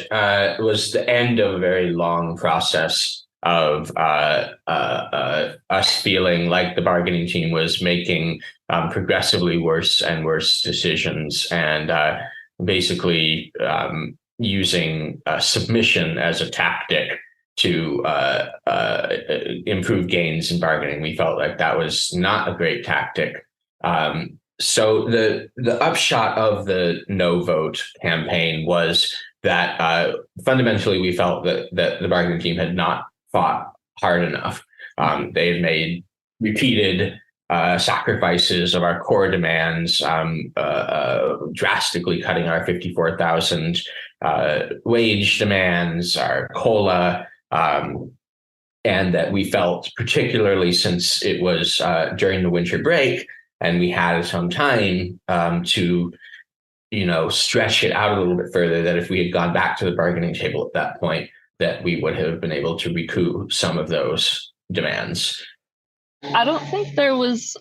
was the end of a very long process of us feeling like the bargaining team was making progressively worse and worse decisions, and basically using submission as a tactic to improve gains in bargaining. We felt like that was not a great tactic. So the upshot of the no vote campaign was that fundamentally we felt that the bargaining team had not fought hard enough. They had made repeated sacrifices of our core demands, drastically cutting our 54,000 wage demands, our COLA, and that we felt, particularly since it was during the winter break and we had some time to, stretch it out a little bit further, that if we had gone back to the bargaining table at that point, that we would have been able to recoup some of those demands. I don't think there was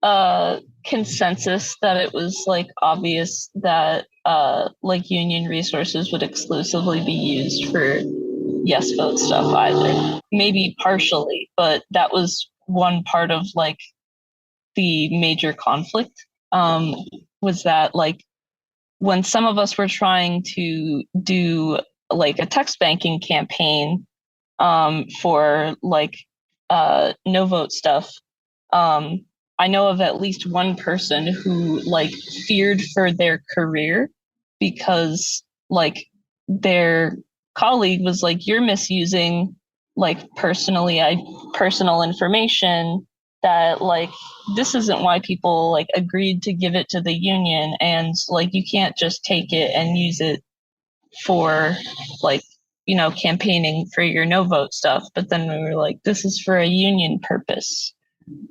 a consensus that it was obvious that union resources would exclusively be used for yes vote stuff either. Maybe partially, but that was one part of the major conflict, was that when some of us were trying to do a text banking campaign for no vote stuff, I know of at least one person who feared for their career because their colleague was you're misusing personal information, that this isn't why people agreed to give it to the union, and you can't just take it and use it for campaigning for your no vote stuff. But then we were this is for a union purpose.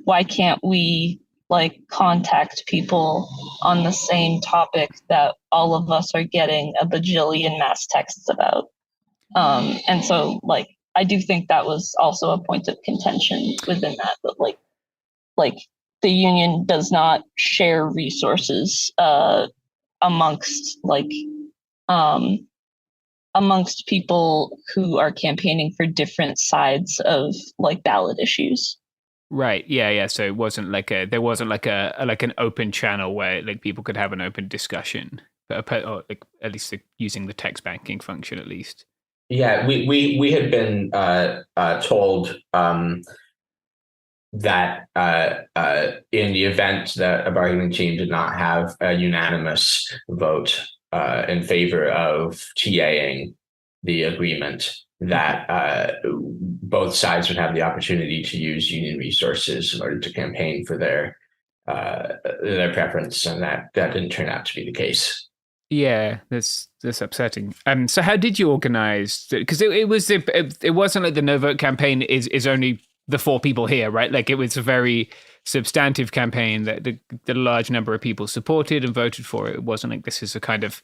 Why can't we contact people on the same topic that all of us are getting a bajillion mass texts about? And so I do think that was also a point of contention within that the union does not share resources amongst people who are campaigning for different sides of ballot issues. Right. Yeah. So it wasn't there wasn't an open channel where people could have an open discussion, or at least using the text banking function at least. Yeah, we had been told that in the event that a bargaining team did not have a unanimous vote in favor of TAing the agreement, that both sides would have the opportunity to use union resources in order to campaign for their preference, and that didn't turn out to be the case. Yeah, that's upsetting. So how did you organize? Because it wasn't like the no vote campaign is only the four people here, right? It was a very substantive campaign that the large number of people supported and voted for. It wasn't like this is a kind of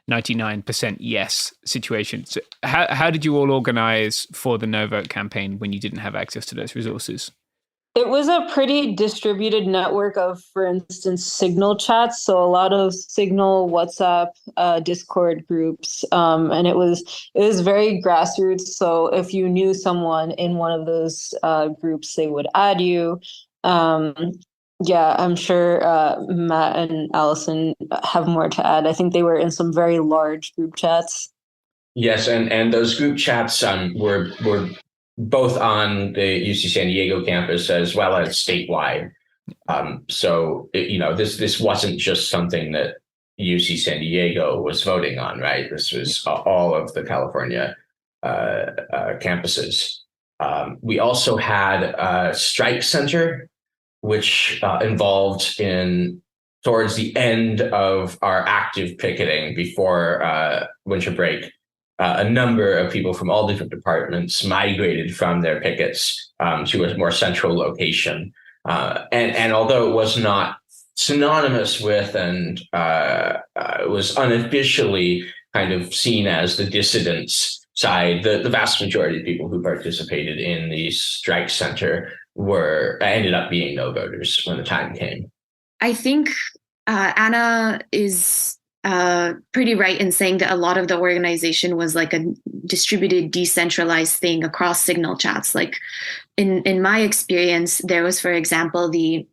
99% yes situation. So how did you all organize for the no vote campaign when you didn't have access to those resources? It was a pretty distributed network of, for instance, Signal chats. So a lot of Signal, WhatsApp, Discord groups, and it was very grassroots. So if you knew someone in one of those groups, they would add you. Yeah, I'm sure Matt and Allison have more to add. I think they were in some very large group chats. Yes, and those group chats were both on the UC San Diego campus as well as statewide. So this wasn't just something that UC San Diego was voting on, right? This was all of the California campuses. We also had a strike center, which involved towards the end of our active picketing before winter break. A number of people from all different departments migrated from their pickets to a more central location. And although it was not synonymous with and it was unofficially kind of seen as the dissidents side, the vast majority of people who participated in the strike center ended up being no voters when the time came. I think Anna is pretty right in saying that a lot of the organization was like a distributed, decentralized thing across Signal chats. Like in my experience, there was, for example, the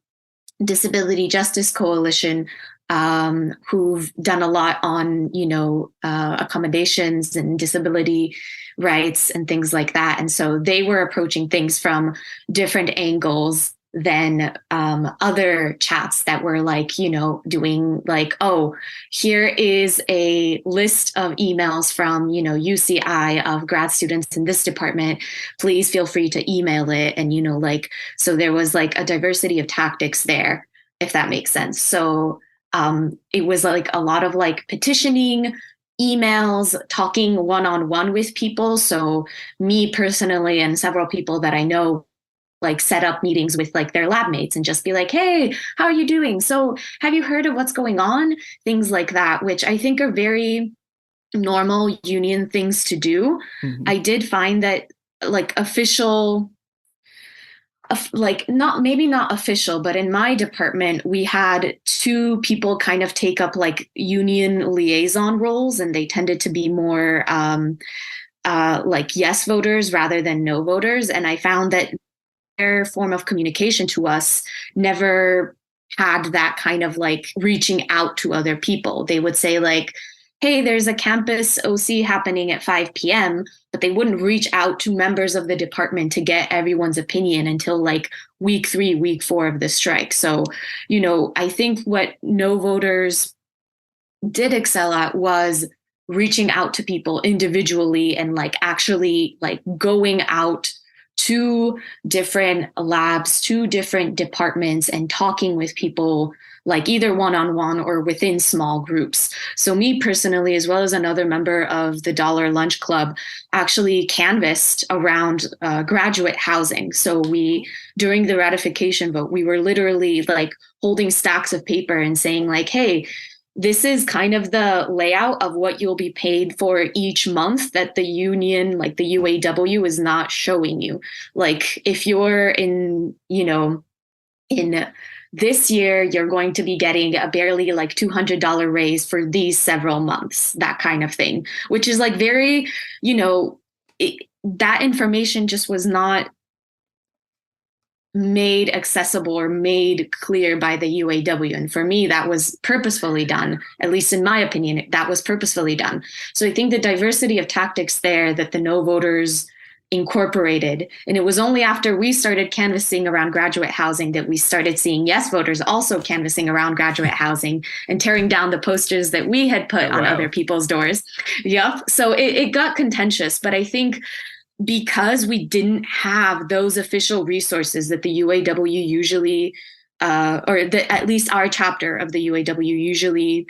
Disability Justice Coalition, who've done a lot on, accommodations and disability rights and things like that. And so they were approaching things from different angles than other chats that were like, doing like, oh, here is a list of emails from, UCI of grad students in this department. Please feel free to email it. And, so there was like a diversity of tactics there, if that makes sense. So it was like a lot of like petitioning, emails, talking one-on-one with people. So me personally and several people that I know like set up meetings with like their lab mates and just be like, hey, how are you doing? So have you heard of what's going on? Things like that, which I think are very normal union things to do. Mm-hmm. I did find that like official, like maybe not official, but in my department, we had two people kind of take up like union liaison roles, and they tended to be more like yes voters rather than no voters. And I found that their form of communication to us never had that kind of like reaching out to other people. They would say like, hey, there's a campus OC happening at 5 p.m., but they wouldn't reach out to members of the department to get everyone's opinion until like week 3, week 4 of the strike. So, I think what no voters did excel at was reaching out to people individually and like actually like going out to different labs, to different departments and talking with people like either one-on-one or within small groups. So me personally, as well as another member of the Dollar Lunch Club, actually canvassed around graduate housing. So during the ratification vote, we were literally like holding stacks of paper and saying like, hey, this is kind of the layout of what you'll be paid for each month that the union, like the UAW, is not showing you. Like if you're in this year, you're going to be getting a barely like $200 raise for these several months, that kind of thing, which is like very, that information just was not made accessible or made clear by the UAW. And for me, that was purposefully done, at least in my opinion, that was purposefully done. So I think the diversity of tactics there that the no voters incorporated, and it was only after we started canvassing around graduate housing that we started seeing yes voters also canvassing around graduate housing and tearing down the posters that we had put on other people's doors. Yep. So it got contentious, but I think because we didn't have those official resources that the UAW usually, at least our chapter of the UAW usually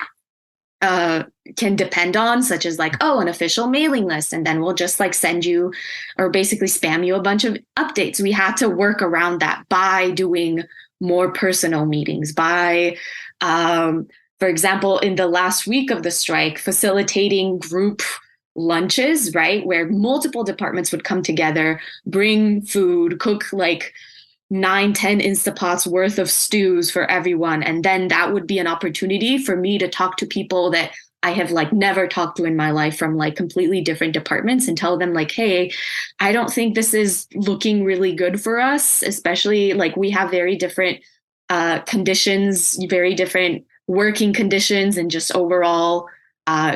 can depend on, such as like, an official mailing list, and then we'll just like send you or basically spam you a bunch of updates. We had to work around that by doing more personal meetings, by, for example, in the last week of the strike, facilitating group lunches, right, where multiple departments would come together, bring food, cook like 9-10 Instapots worth of stews for everyone. And then that would be an opportunity for me to talk to people that I have like never talked to in my life from like completely different departments and tell them like, hey, I don't think this is looking really good for us, especially like we have very different conditions, very different working conditions and just overall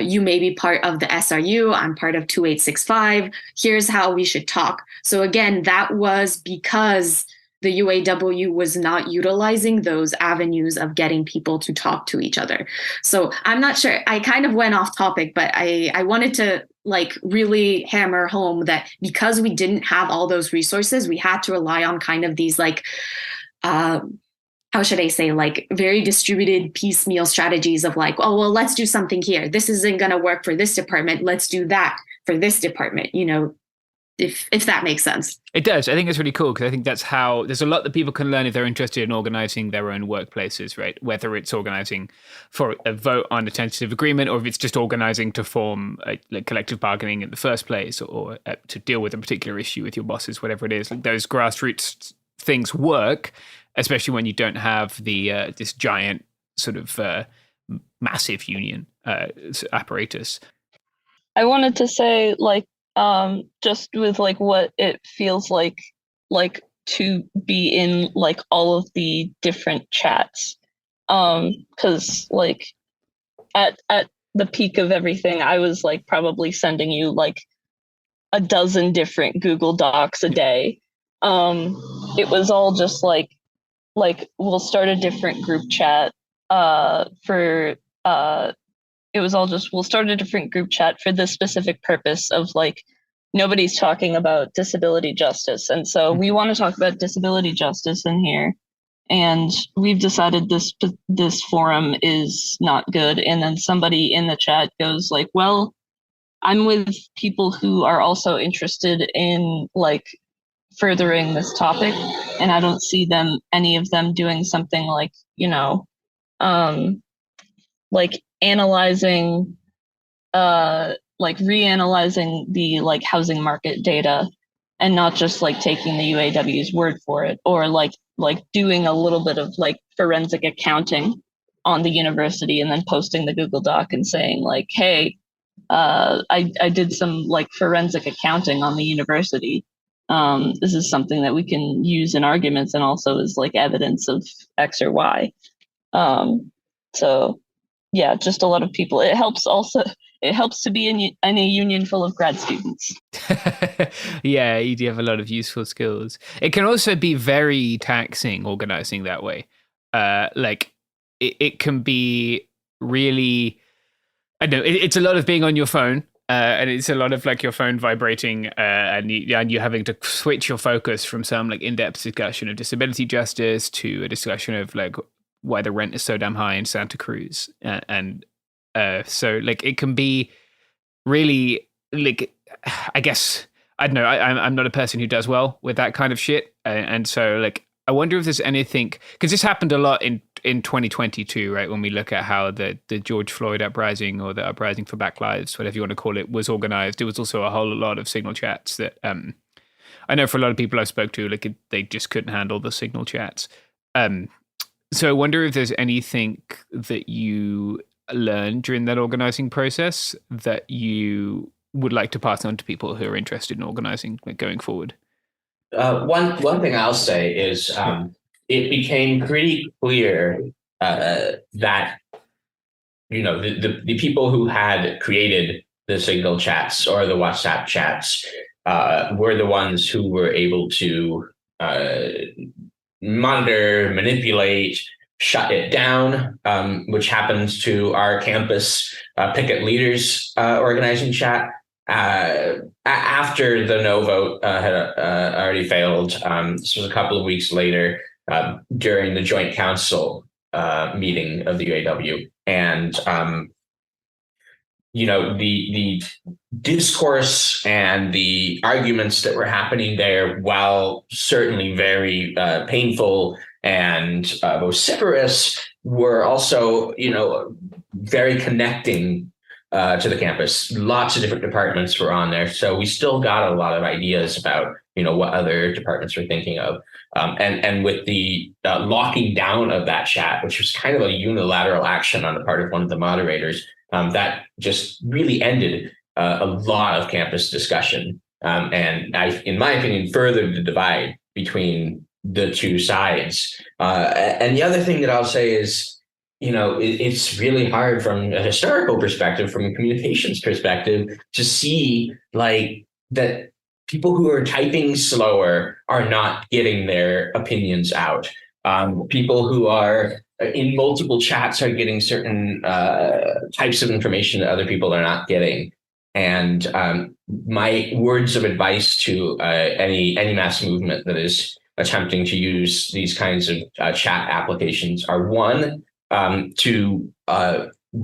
you may be part of the SRU, I'm part of 2865, here's how we should talk. So again, that was because the UAW was not utilizing those avenues of getting people to talk to each other. So I'm not sure, I kind of went off topic, but I wanted to like really hammer home that because we didn't have all those resources, we had to rely on kind of these like, how should I say, like very distributed piecemeal strategies of like, oh, well, let's do something here. This isn't going to work for this department. Let's do that for this department, you know, if that makes sense. It does. I think it's really cool because I think that's how there's a lot that people can learn if they're interested in organizing their own workplaces, right? Whether it's organizing for a vote on a tentative agreement or if it's just organizing to form like collective bargaining in the first place or to deal with a particular issue with your bosses, whatever it is. Like those grassroots things work, especially when you don't have the this giant sort of massive union apparatus. I wanted to say like, just with like what it feels like to be in like all of the different chats. Cause like at the peak of everything, I was like probably sending you like a dozen different Google Docs a day. It was all just like we'll start a different group chat we'll start a different group chat for this specific purpose of like, nobody's talking about disability justice. And so we want to talk about disability justice in here. And we've decided this forum is not good. And then somebody in the chat goes like, well, I'm with people who are also interested in like furthering this topic. And I don't see any of them doing something like, you know, like analyzing, like reanalyzing the like housing market data and not just like taking the UAW's word for it, or like doing a little bit of like forensic accounting on the university and then posting the Google Doc and saying like, hey, I did some like forensic accounting on the university. This is something that we can use in arguments and also is like evidence of X or Y. So yeah, just a lot of people. It helps to be in a union full of grad students. Yeah, you do have a lot of useful skills. It can also be very taxing organizing that way. Like it can be really, I don't know, it's a lot of being on your phone. And it's a lot of like your phone vibrating and you having to switch your focus from some like in-depth discussion of disability justice to a discussion of like why the rent is so damn high in Santa Cruz. So like it can be really like, I guess, I don't know, I'm not a person who does well with that kind of shit. And so like, I wonder if there's anything, because this happened a lot in 2022, right? When we look at how the George Floyd uprising or the uprising for Black Lives, whatever you want to call it, was organized. It was also a whole lot of signal chats that I know for a lot of people I spoke to, like they just couldn't handle the signal chats. So I wonder if there's anything that you learned during that organizing process that you would like to pass on to people who are interested in organizing like, going forward. One thing I'll say is it became pretty clear that, you know, the people who had created the Signal chats or the WhatsApp chats were the ones who were able to monitor, manipulate, shut it down, which happens to our campus picket leaders organizing chat. After the no vote had already failed, this was a couple of weeks later during the joint council meeting of the UAW. And, you know, the discourse and the arguments that were happening there, while certainly very painful and vociferous, were also, you know, very connecting to the campus. Lots of different departments were on there. So we still got a lot of ideas about, you know, what other departments were thinking of. And with the locking down of that chat, which was kind of a unilateral action on the part of one of the moderators, that just really ended a lot of campus discussion. And in my opinion, furthered the divide between the two sides. And the other thing that I'll say is, it's really hard from a historical perspective, from a communications perspective, to see like that people who are typing slower are not getting their opinions out. People who are in multiple chats are getting certain types of information that other people are not getting. And my words of advice to any mass movement that is attempting to use these kinds of chat applications are, one, to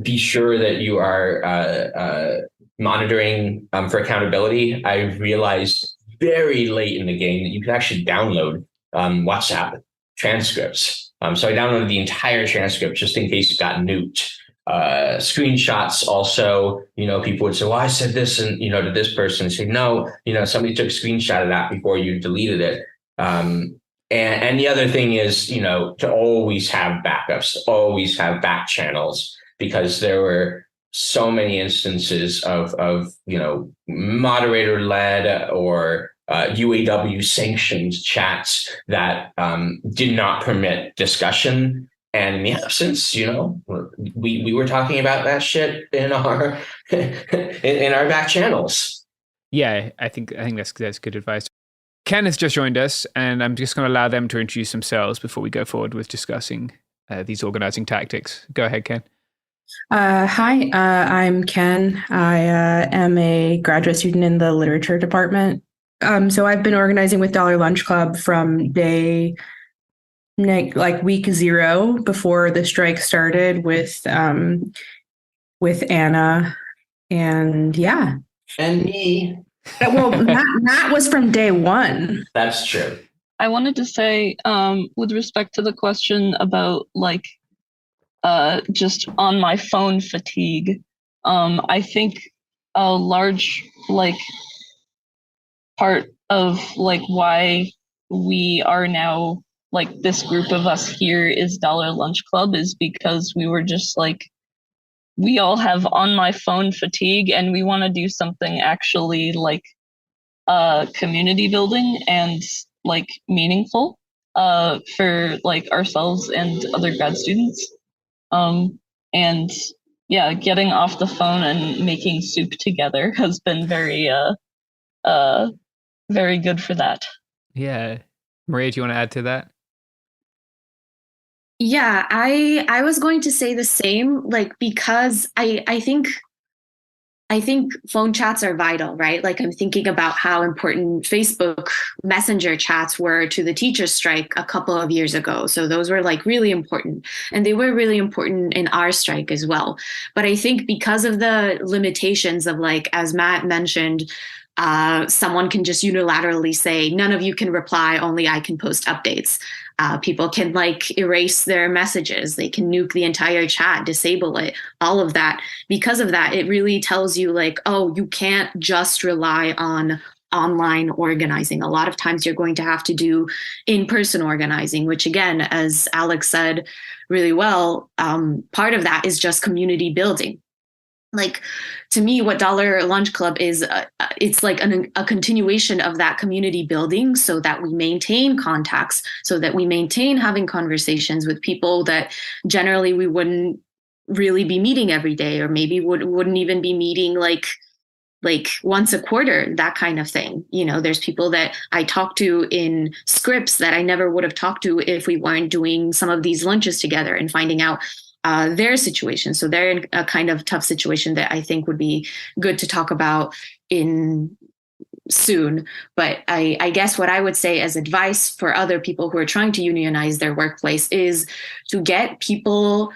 be sure that you are monitoring for accountability. I realized very late in the game that you can actually download WhatsApp transcripts. So I downloaded the entire transcript just in case it got nuked. Screenshots also, people would say, well, I said this and, to this person, and say, no, somebody took a screenshot of that before you deleted it. And the other thing is, to always have backups, always have back channels, because there were so many instances of moderator led or UAW sanctioned chats that did not permit discussion. And in the absence, we were talking about that shit in our in our back channels. Yeah, I think that's good advice. Ken has just joined us, and I'm just going to allow them to introduce themselves before we go forward with discussing these organizing tactics. Go ahead, Ken. Hi, I'm Ken. I am a graduate student in the literature department. So I've been organizing with Dollar Lunch Club from week 0 before the strike started with Anna, and yeah. And me. Well, Matt was from day 1. That's true. I wanted to say, with respect to the question about just on my phone fatigue, I think a large part of why we are now this group of us here is Dollar Lunch Club is because we were just we all have on my phone fatigue, and we want to do something actually community building and meaningful for ourselves and other grad students. And yeah, getting off the phone and making soup together has been very good for that. Yeah. Maria, do you want to add to that? Yeah, I was going to say the same, because I think phone chats are vital, right? I'm thinking about how important Facebook Messenger chats were to the teachers' strike a couple of years ago. So those were really important, and they were really important in our strike as well. But I think because of the limitations of as Matt mentioned, someone can just unilaterally say, none of you can reply, only I can post updates. People can erase their messages. They can nuke the entire chat, disable it, all of that. Because of that, it really tells you oh, you can't just rely on online organizing. A lot of times you're going to have to do in-person organizing, which again, as Alex said really well, part of that is just community building. To me, what Dollar Lunch Club is, it's a continuation of that community building, so that we maintain contacts, so that we maintain having conversations with people that generally we wouldn't really be meeting every day, or maybe wouldn't even be meeting once a quarter, that kind of thing. There's people that I talk to in Scripps that I never would have talked to if we weren't doing some of these lunches together and finding out their situation. So they're in a kind of tough situation that I think would be good to talk about in soon. But I guess what I would say as advice for other people who are trying to unionize their workplace is to get people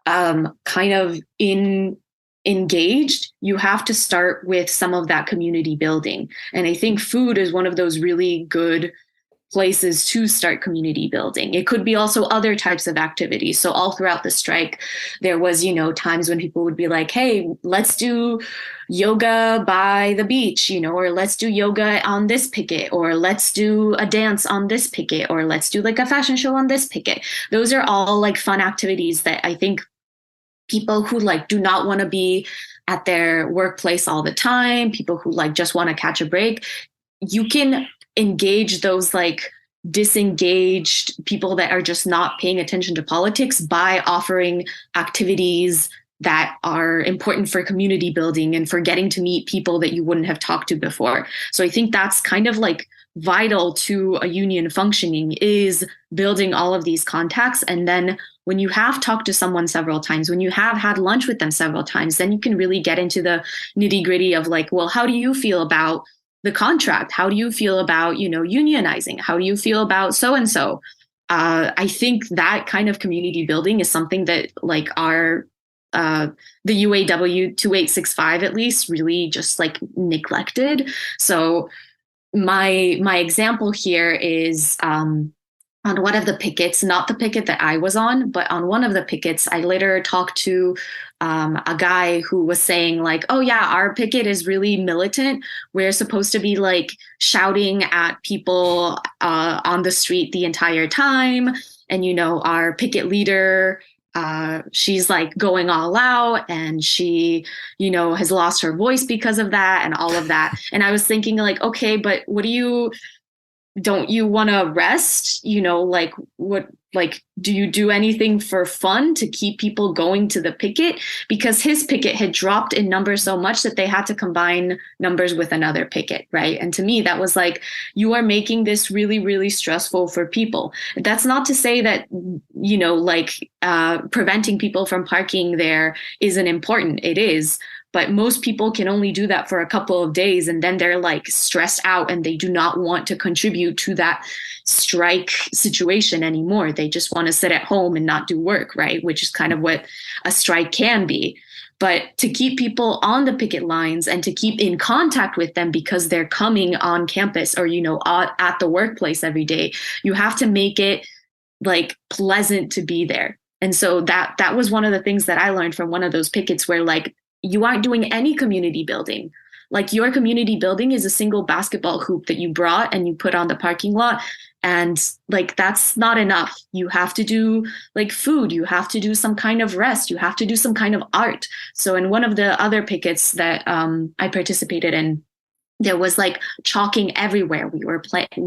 kind of engaged. You have to start with some of that community building. And I think food is one of those really good places to start community building. It could be also other types of activities. So all throughout the strike, there was, times when people would be like, hey, let's do yoga by the beach, or let's do yoga on this picket, or let's do a dance on this picket, or let's do a fashion show on this picket. Those are all fun activities that I think people who do not want to be at their workplace all the time, people who just want to catch a break, you can engage those disengaged people that are just not paying attention to politics by offering activities that are important for community building and for getting to meet people that you wouldn't have talked to before. So I think that's kind of like vital to a union functioning, is building all of these contacts. And then when you have talked to someone several times, when you have had lunch with them several times, then you can really get into the nitty gritty of like, well, how do you feel about the contract? How do you feel about, unionizing? How do you feel about so-and-so? I think that kind of community building is something that like the UAW 2865 at least really just like neglected. So my example here is on one of the pickets, not the picket that I was on, but on one of the pickets, I later talked to a guy who was saying like, oh yeah, our picket is really militant. We're supposed to be like shouting at people on the street the entire time. And, our picket leader, she's like going all out, and she, has lost her voice because of that and all of that. And I was thinking like, okay, but don't you want to rest? Do you do anything for fun to keep people going to the picket? Because his picket had dropped in numbers so much that they had to combine numbers with another picket, right? And to me, that was like, you are making this really, really stressful for people. That's not to say that, preventing people from parking there isn't important. It is. But most people can only do that for a couple of days, and then they're like stressed out and they do not want to contribute to that strike situation anymore. They just want to sit at home and not do work, right? Which is kind of what a strike can be. But to keep people on the picket lines and to keep in contact with them because they're coming on campus or, at the workplace every day, you have to make it like pleasant to be there. And so that was one of the things that I learned from one of those pickets where like, you aren't doing any community building. Like your community building is a single basketball hoop that you brought and you put on the parking lot. And like, that's not enough. You have to do like food. You have to do some kind of rest. You have to do some kind of art. So in one of the other pickets that I participated in, there was like chalking everywhere. We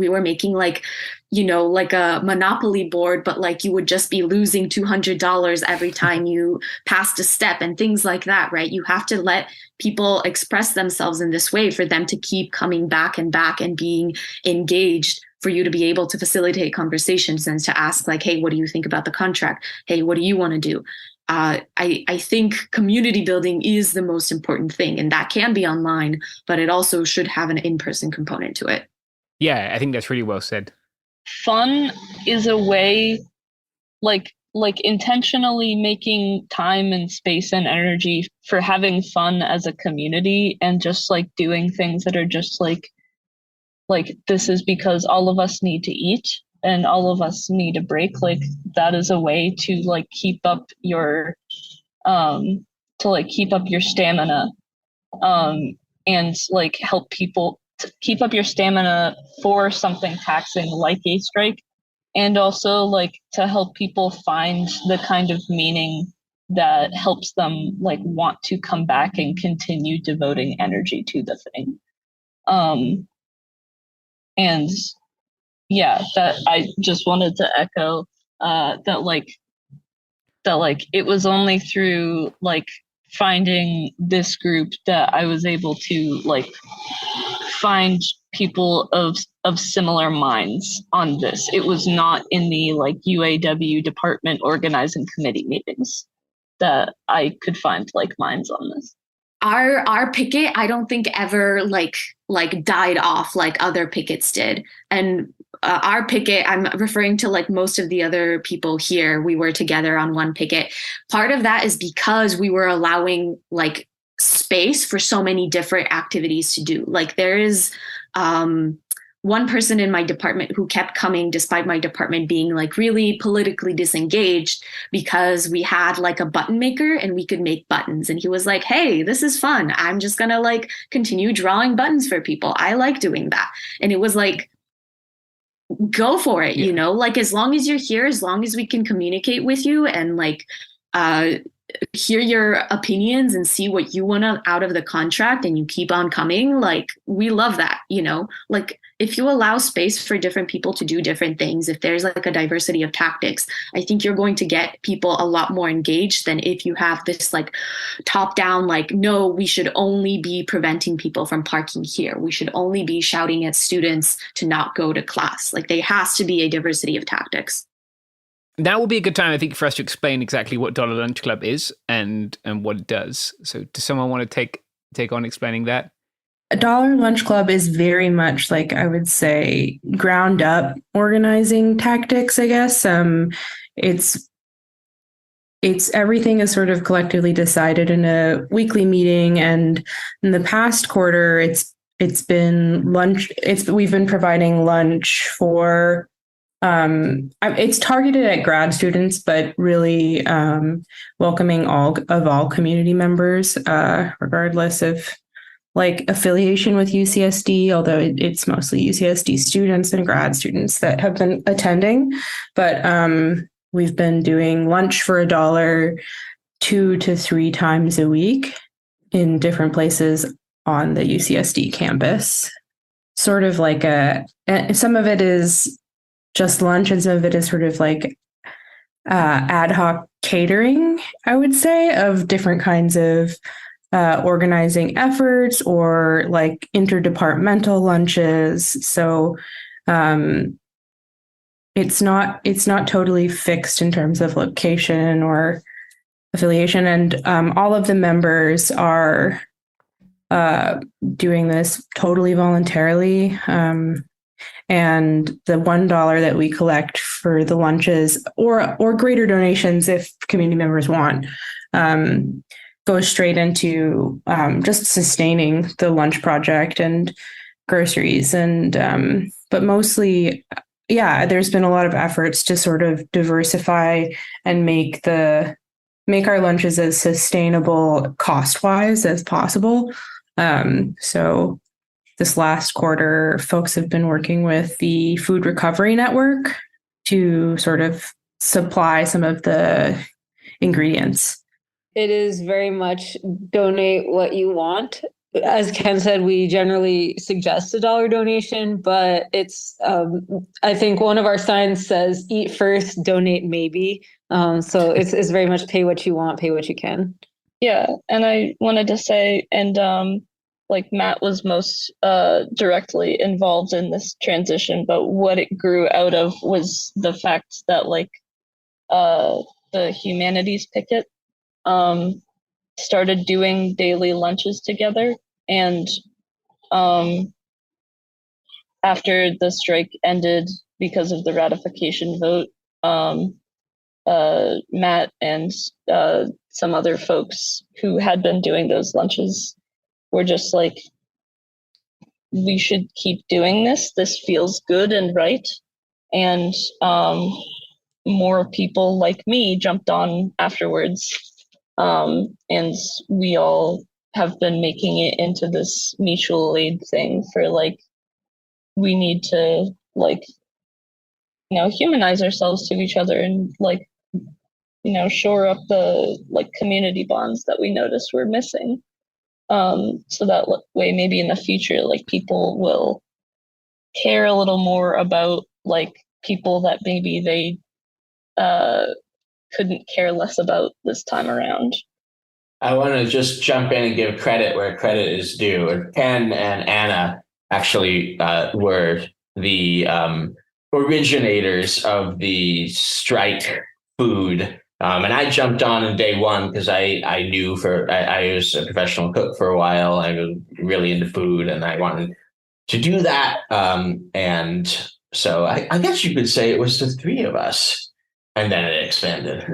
were making like, like a Monopoly board, but like you would just be losing $200 every time you passed a step and things like that, right? You have to let people express themselves in this way for them to keep coming back and being engaged, for you to be able to facilitate conversations and to ask like, hey, what do you think about the contract? Hey, what do you want to do? I think community building is the most important thing, and that can be online, but it also should have an in-person component to it. Yeah, I think that's really well said. Fun is a way, like intentionally making time and space and energy for having fun as a community, and just like doing things that are just like this is because all of us need to eat and all of us need a break. Like that is a way to like keep up your stamina and like help people to keep up your stamina for something taxing like a strike, and also like to help people find the kind of meaning that helps them like want to come back and continue devoting energy to the thing. And yeah, that I just wanted to echo that it was only through like finding this group that I was able to like find people of similar minds on this. It was not in the like UAW department organizing committee meetings that I could find like minds on this. Our picket, I don't think ever like died off like other pickets did. And our picket, I'm referring to like most of the other people here, we were together on one picket. Part of that is because we were allowing like space for so many different activities to do. Like there is one person in my department who kept coming despite my department being like really politically disengaged, because we had like a button maker and we could make buttons. And he was like, hey, this is fun. I'm just gonna like continue drawing buttons for people. I like doing that. And it was like, go for it, you know, like as long as you're here, as long as we can communicate with you and like hear your opinions and see what you want out of the contract, and you keep on coming, like we love that, you know, like if you allow space for different people to do different things, if there's like a diversity of tactics, I think you're going to get people a lot more engaged than if you have this like top down, like, no, we should only be preventing people from parking here. We should only be shouting at students to not go to class. Like, there has to be a diversity of tactics. Now will be a good time, I think, for us to explain exactly what Dollar Lunch Club is and what it does. So does someone want to take on explaining that? A Dollar Lunch Club is very much like, I would say, ground up organizing tactics, I guess. It's everything is sort of collectively decided in a weekly meeting, and in the past quarter, it's been lunch. We've been providing lunch for. It's targeted at grad students, but really welcoming all community members, regardless of like affiliation with UCSD, although it's mostly UCSD students and grad students that have been attending. But we've been doing lunch for $1 2 to 3 times a week in different places on the UCSD campus. Sort of like some of it is just lunch, and some of it is sort of like ad hoc catering, I would say, of different kinds of organizing efforts or like interdepartmental lunches. So it's not totally fixed in terms of location or affiliation, and all of the members are doing this totally voluntarily. And the $1 that we collect for the lunches or greater donations if community members want goes straight into just sustaining the lunch project and groceries. And but mostly, there's been a lot of efforts to sort of diversify and make our lunches as sustainable cost-wise as possible. So this last quarter, folks have been working with the Food Recovery Network to sort of supply some of the ingredients. It is very much donate what you want. As Ken said, we generally suggest $1 donation, but it's, I think one of our signs says, eat first, donate maybe. So it's very much pay what you want, pay what you can. Yeah, and I wanted to say, and like Matt was most directly involved in this transition, but what it grew out of was the fact that like the humanities picket started doing daily lunches together, and after the strike ended because of the ratification vote, Matt and some other folks who had been doing those lunches were just like, we should keep doing this. This feels good and right. And more people like me jumped on afterwards. And we all have been making it into this mutual aid thing for like, we need to like, humanize ourselves to each other and like, shore up the like community bonds that we noticed were missing. So that way, maybe in the future, like people will care a little more about like people that maybe they couldn't care less about this time around. I want to just jump in and give credit where credit is due. Ken and Anna actually were the originators of the strike food. And I jumped on day one because I knew I was a professional cook for a while. I was really into food and I wanted to do that. And so I guess you could say it was the three of us, and then it expanded.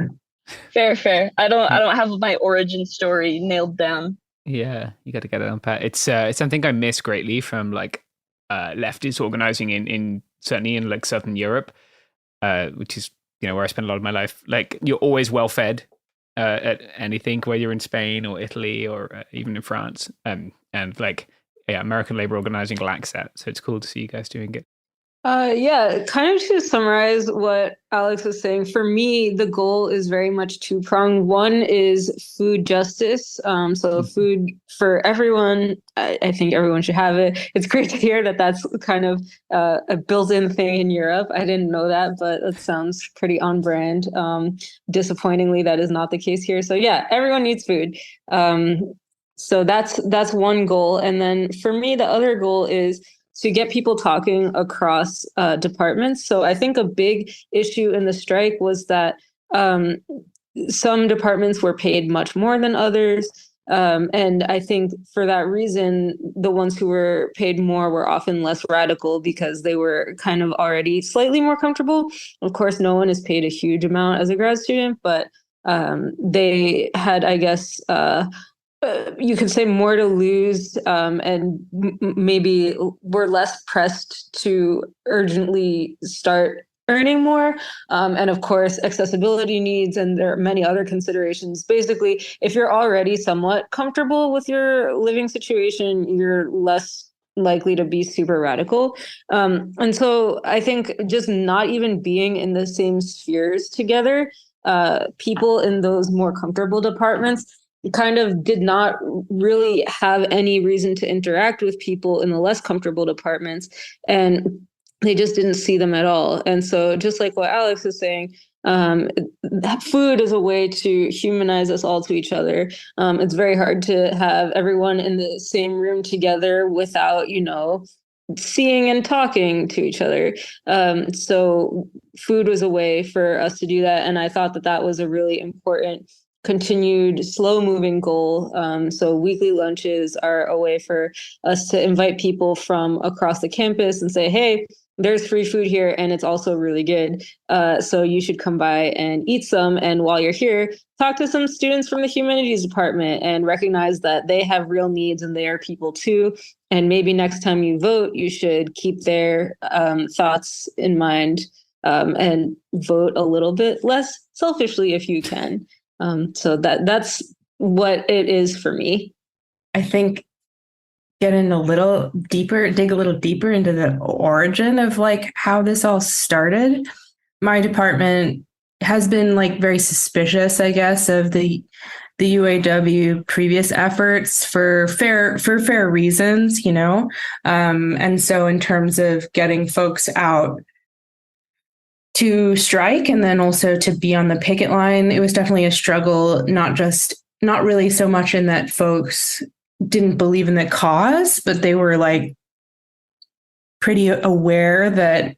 Fair. I don't have my origin story nailed down. Yeah, you got to get it on pat. It's something I miss greatly from like leftists organizing in certainly in like Southern Europe, which is where I spend a lot of my life. Like you're always well fed at anything, whether you're in Spain or Italy or even in France. And like American labor organizing lacks that, so it's cool to see you guys doing it. Yeah, kind of to summarize what Alex was saying, for me, the goal is very much two-pronged. One is food justice. So food for everyone. I think everyone should have it. It's great to hear that that's kind of a built-in thing in Europe. I didn't know that, but it sounds pretty on brand. Disappointingly, that is not the case here. So yeah, everyone needs food. So that's one goal. And then for me, the other goal is to get people talking across departments. So I think a big issue in the strike was that some departments were paid much more than others. And I think for that reason, the ones who were paid more were often less radical because they were kind of already slightly more comfortable. Of course, no one is paid a huge amount as a grad student, but they had, I guess, you could say more to lose, and maybe we're less pressed to urgently start earning more. And of course, accessibility needs, and there are many other considerations. Basically, if you're already somewhat comfortable with your living situation, you're less likely to be super radical. And so I think just not even being in the same spheres together, people in those more comfortable departments kind of did not really have any reason to interact with people in the less comfortable departments, and they just didn't see them at all. And so just like what Alex is saying, food is a way to humanize us all to each other. It's very hard to have everyone in the same room together without, seeing and talking to each other. So food was a way for us to do that. And I thought that that was a really important continued slow moving goal. So weekly lunches are a way for us to invite people from across the campus and say, hey, there's free food here and it's also really good. So you should come by and eat some. And while you're here, talk to some students from the humanities department and recognize that they have real needs and they are people too. And maybe next time you vote, you should keep their thoughts in mind and vote a little bit less selfishly if you can. So that's what it is for me. I think dig a little deeper into the origin of like how this all started. My department has been like very suspicious, I guess, of the UAW previous efforts for fair reasons, and so in terms of getting folks out to strike and then also to be on the picket line, it was definitely a struggle, not really so much in that folks didn't believe in the cause, but they were like pretty aware that,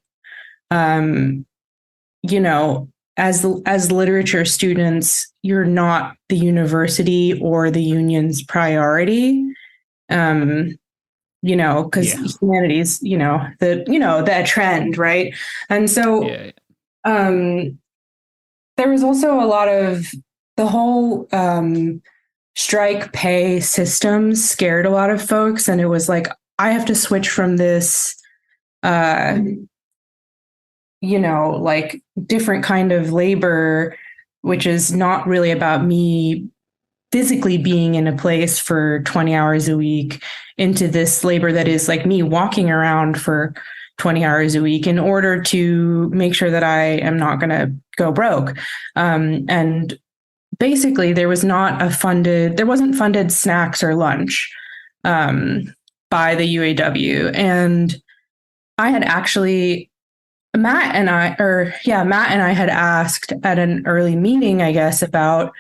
as literature students, you're not the university or the union's priority. Because humanities, that trend, right? And so there was also a lot of the whole strike pay system scared a lot of folks. And it was like, I have to switch from this, like different kind of labor, which is not really about me physically being in a place for 20 hours a week, into this labor that is like me walking around for 20 hours a week in order to make sure that I am not going to go broke. And basically there wasn't funded snacks or lunch by the UAW. And I had actually, Matt and I had asked at an early meeting, I guess, about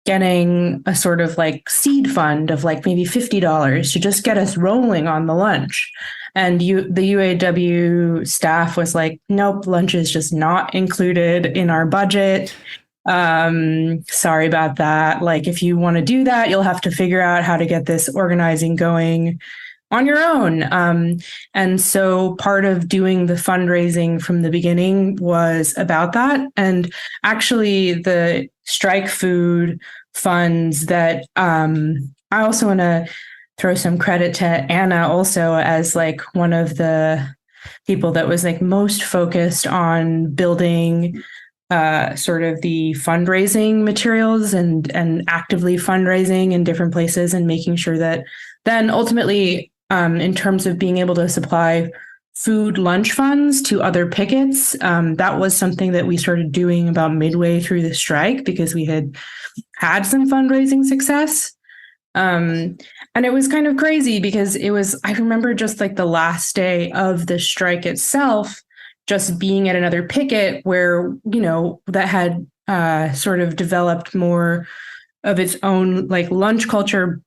getting a sort of like seed fund of like maybe $50 to just get us rolling on the lunch. And the UAW staff was like, nope, lunch is just not included in our budget. Sorry about that. Like, if you want to do that, you'll have to figure out how to get this organizing going on your own. And so part of doing the fundraising from the beginning was about that. And actually the strike food funds that I also want to throw some credit to Anna also as like one of the people that was like most focused on building sort of the fundraising materials and actively fundraising in different places and making sure that then ultimately in terms of being able to supply food lunch funds to other pickets. That was something that we started doing about midway through the strike because we had some fundraising success. And it was kind of crazy because I remember just like the last day of the strike itself, just being at another picket where, that had sort of developed more of its own like lunch culture,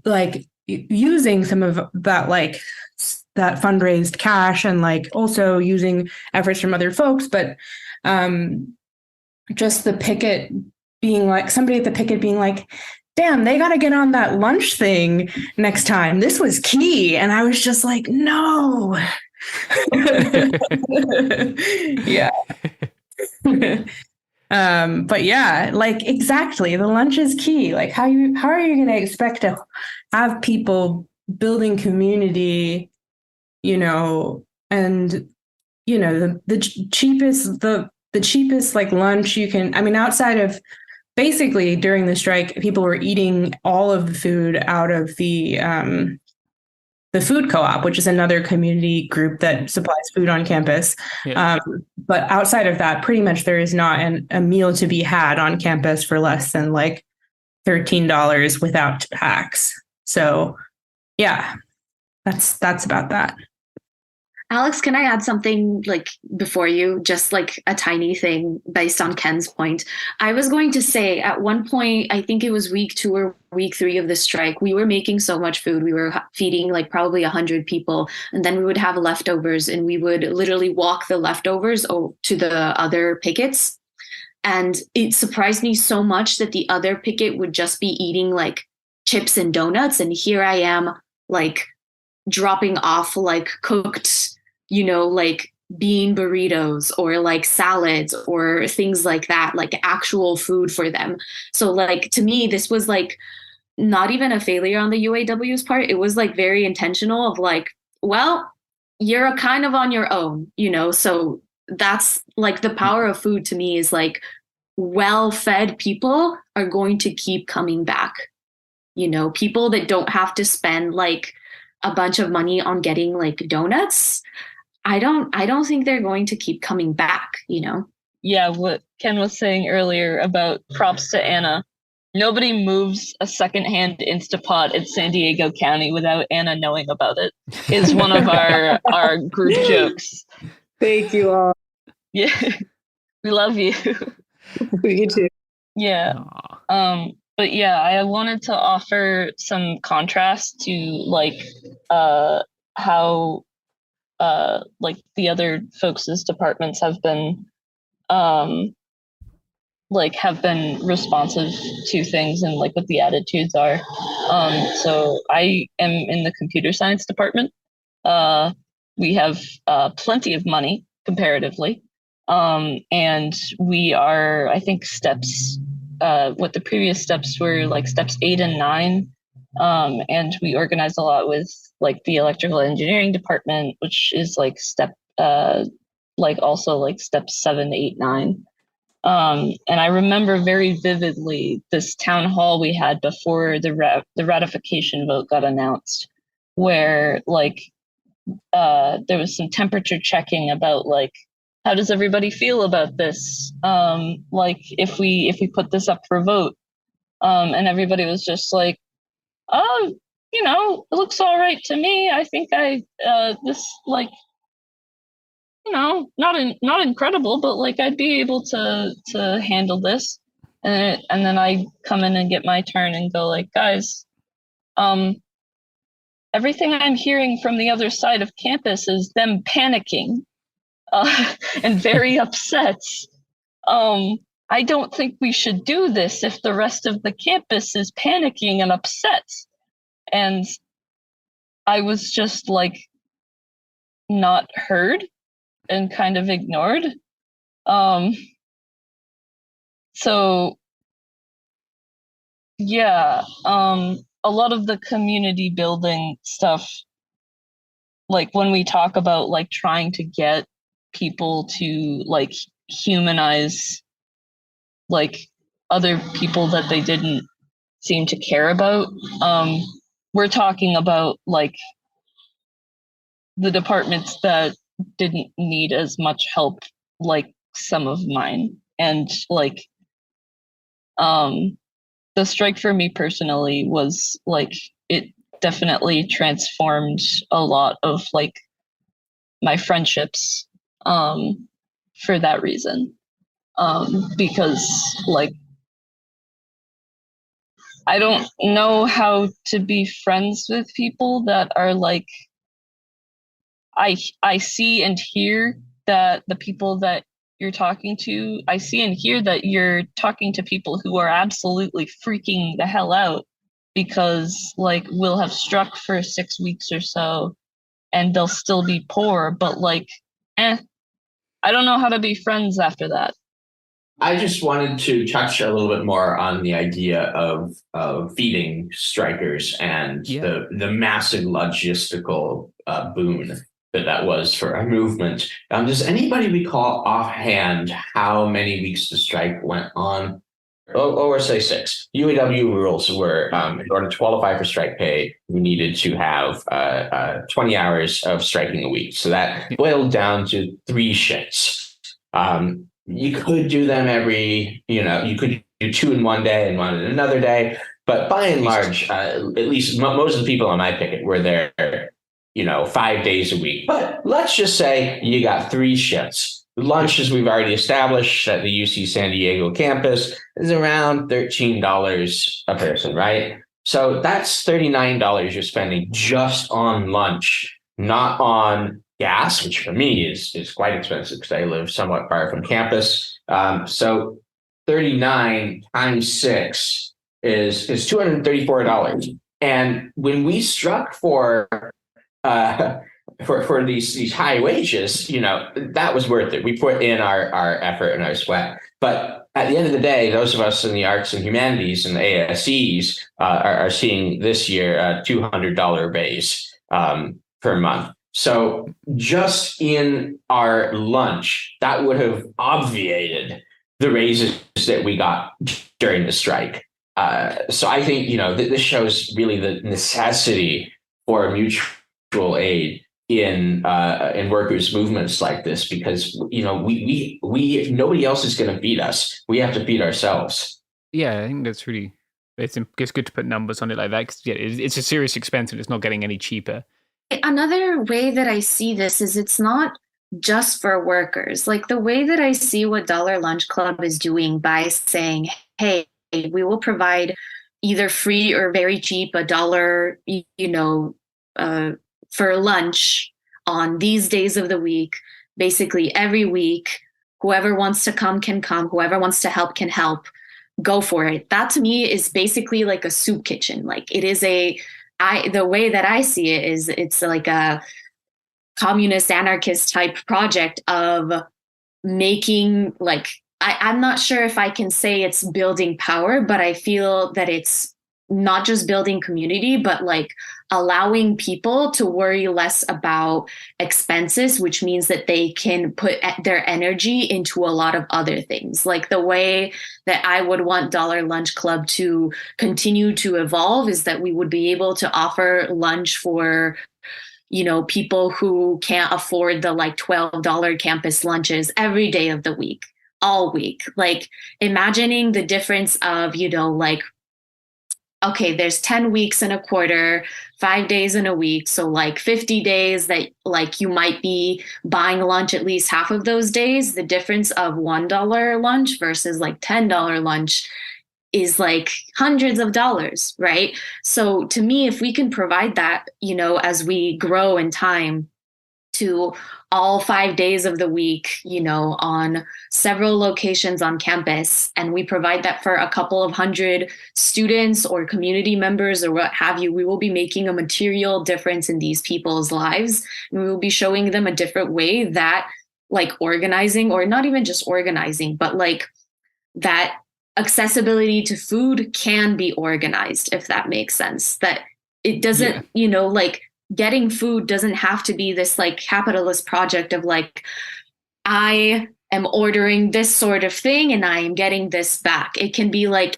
like using some of that, like that fundraised cash and like also using efforts from other folks. But just the picket being like, somebody at the picket being like, damn, they got to get on that lunch thing next time. This was key. And I was just like, no. Yeah. But yeah, like exactly. The lunch is key. Like how are you going to expect to have people building community, and, the cheapest like lunch you can, I mean, outside of basically during the strike, people were eating all of the food out of the food co-op, which is another community group that supplies food on campus. Yeah. But outside of that, pretty much there is not a meal to be had on campus for less than like $13 without tax. So yeah, that's about that. Alex, can I add something like before you, just like a tiny thing based on Ken's point? I was going to say at one point, I think it was week 2 or week 3 of the strike, we were making so much food. We were feeding like probably 100 people, and then we would have leftovers and we would literally walk the leftovers to the other pickets. And it surprised me so much that the other picket would just be eating like chips and donuts. And here I am like dropping off like cooked, like bean burritos or like salads or things like that, like actual food for them. So like, to me, this was like not even a failure on the UAW's part. It was like very intentional of like, well, you're kind of on your own, so that's like the power of food to me is like well-fed people are going to keep coming back. People that don't have to spend like a bunch of money on getting like donuts, I don't think they're going to keep coming back, Yeah, what Ken was saying earlier about props to Anna. Nobody moves a secondhand Instapot in San Diego County without Anna knowing about it, is one of our group jokes. Thank you all. Yeah. We love you. You too. Yeah. But yeah, I wanted to offer some contrast to like how like the other folks' departments have been responsive to things and like what the attitudes are. So I am in the computer science department. We have plenty of money comparatively. And we are, I think, steps, what the previous steps were, like steps 8 and 9. And we organized a lot with like the electrical engineering department, which is like also like steps 7, 8, 9. And I remember very vividly this town hall we had before the ratification vote got announced, where like there was some temperature checking about like, how does everybody feel about this? Like if we put this up for vote, and everybody was just like, oh, it looks all right to me. I think this like, not incredible, but like I'd be able to handle this. And then I come in and get my turn and go like, guys, everything I'm hearing from the other side of campus is them panicking. And very upset. I don't think we should do this if the rest of the campus is panicking and upset. And I was just like not heard and kind of ignored. So yeah, a lot of the community building stuff, like when we talk about like trying to get people to like humanize like other people that they didn't seem to care about, we're talking about like the departments that didn't need as much help, like some of mine. And like the strike for me personally was like, it definitely transformed a lot of like my friendships for that reason. Because like I don't know how to be friends with people that are like, I see and hear that the people that you're talking to, I see and hear that you're talking to people who are absolutely freaking the hell out because like we'll have struck for 6 weeks or so and they'll still be poor, but like, I don't know how to be friends after that. I just wanted to touch a little bit more on the idea of feeding strikers and the massive logistical boon that was for our movement. Does anybody recall offhand how many weeks the strike went on? Or say 6. UAW rules were, in order to qualify for strike pay, we needed to have 20 hours of striking a week. So that boiled down to 3 shifts. You could do them you could do 2 in one day and 1 in another day. But by and large, at least most of the people on my picket were there, 5 days a week. But let's just say you got 3 shifts. Lunch, as we've already established at the UC San Diego campus, is around $13 a person, right? So that's $39 you're spending just on lunch, not on gas, which for me is quite expensive because I live somewhat far from campus. So 39 times 6 is $234. And when we struck for these high wages, that was worth it. We put in our effort and our sweat. But at the end of the day, those of us in the arts and humanities and the ASCs are seeing this year a $200 raise per month. So just in our lunch, that would have obviated the raises that we got during the strike. So I think, this shows really the necessity for mutual aid in workers' movements like this, because, we nobody else is going to feed us. We have to feed ourselves. Yeah, I think that's really, it's good to put numbers on it like that. 'Cause, it's a serious expense and it's not getting any cheaper. Another way that I see this is it's not just for workers. Like the way that I see what Dollar Lunch Club is doing by saying, hey, we will provide either free or very cheap $1, for lunch on these days of the week, basically every week. Whoever wants to come can come. Whoever wants to help can help. Go for it. That to me is basically like a soup kitchen. Like it is the way that I see it is it's like a communist anarchist type project of making I'm not sure if I can say it's building power, but I feel that it's not just building community, but like allowing people to worry less about expenses, which means that they can put their energy into a lot of other things. Like the way that I would want Dollar Lunch Club to continue to evolve is that we would be able to offer lunch for, people who can't afford the like $12 campus lunches every day of the week, all week. Like imagining the difference of, okay, there's 10 weeks in a quarter, 5 days in a week. So like 50 days that like you might be buying lunch at least half of those days. The difference of $1 lunch versus like $10 lunch is like hundreds of dollars, right? So to me, if we can provide that, as we grow in time to all 5 days of the week, on several locations on campus, and we provide that for a couple of hundred students or community members or what have you, we will be making a material difference in these people's lives. And we will be showing them a different way that like organizing, or not even just organizing, but like that accessibility to food can be organized, if that makes sense. That it doesn't, getting food doesn't have to be this like capitalist project of like, I am ordering this sort of thing and I am getting this back. It can be like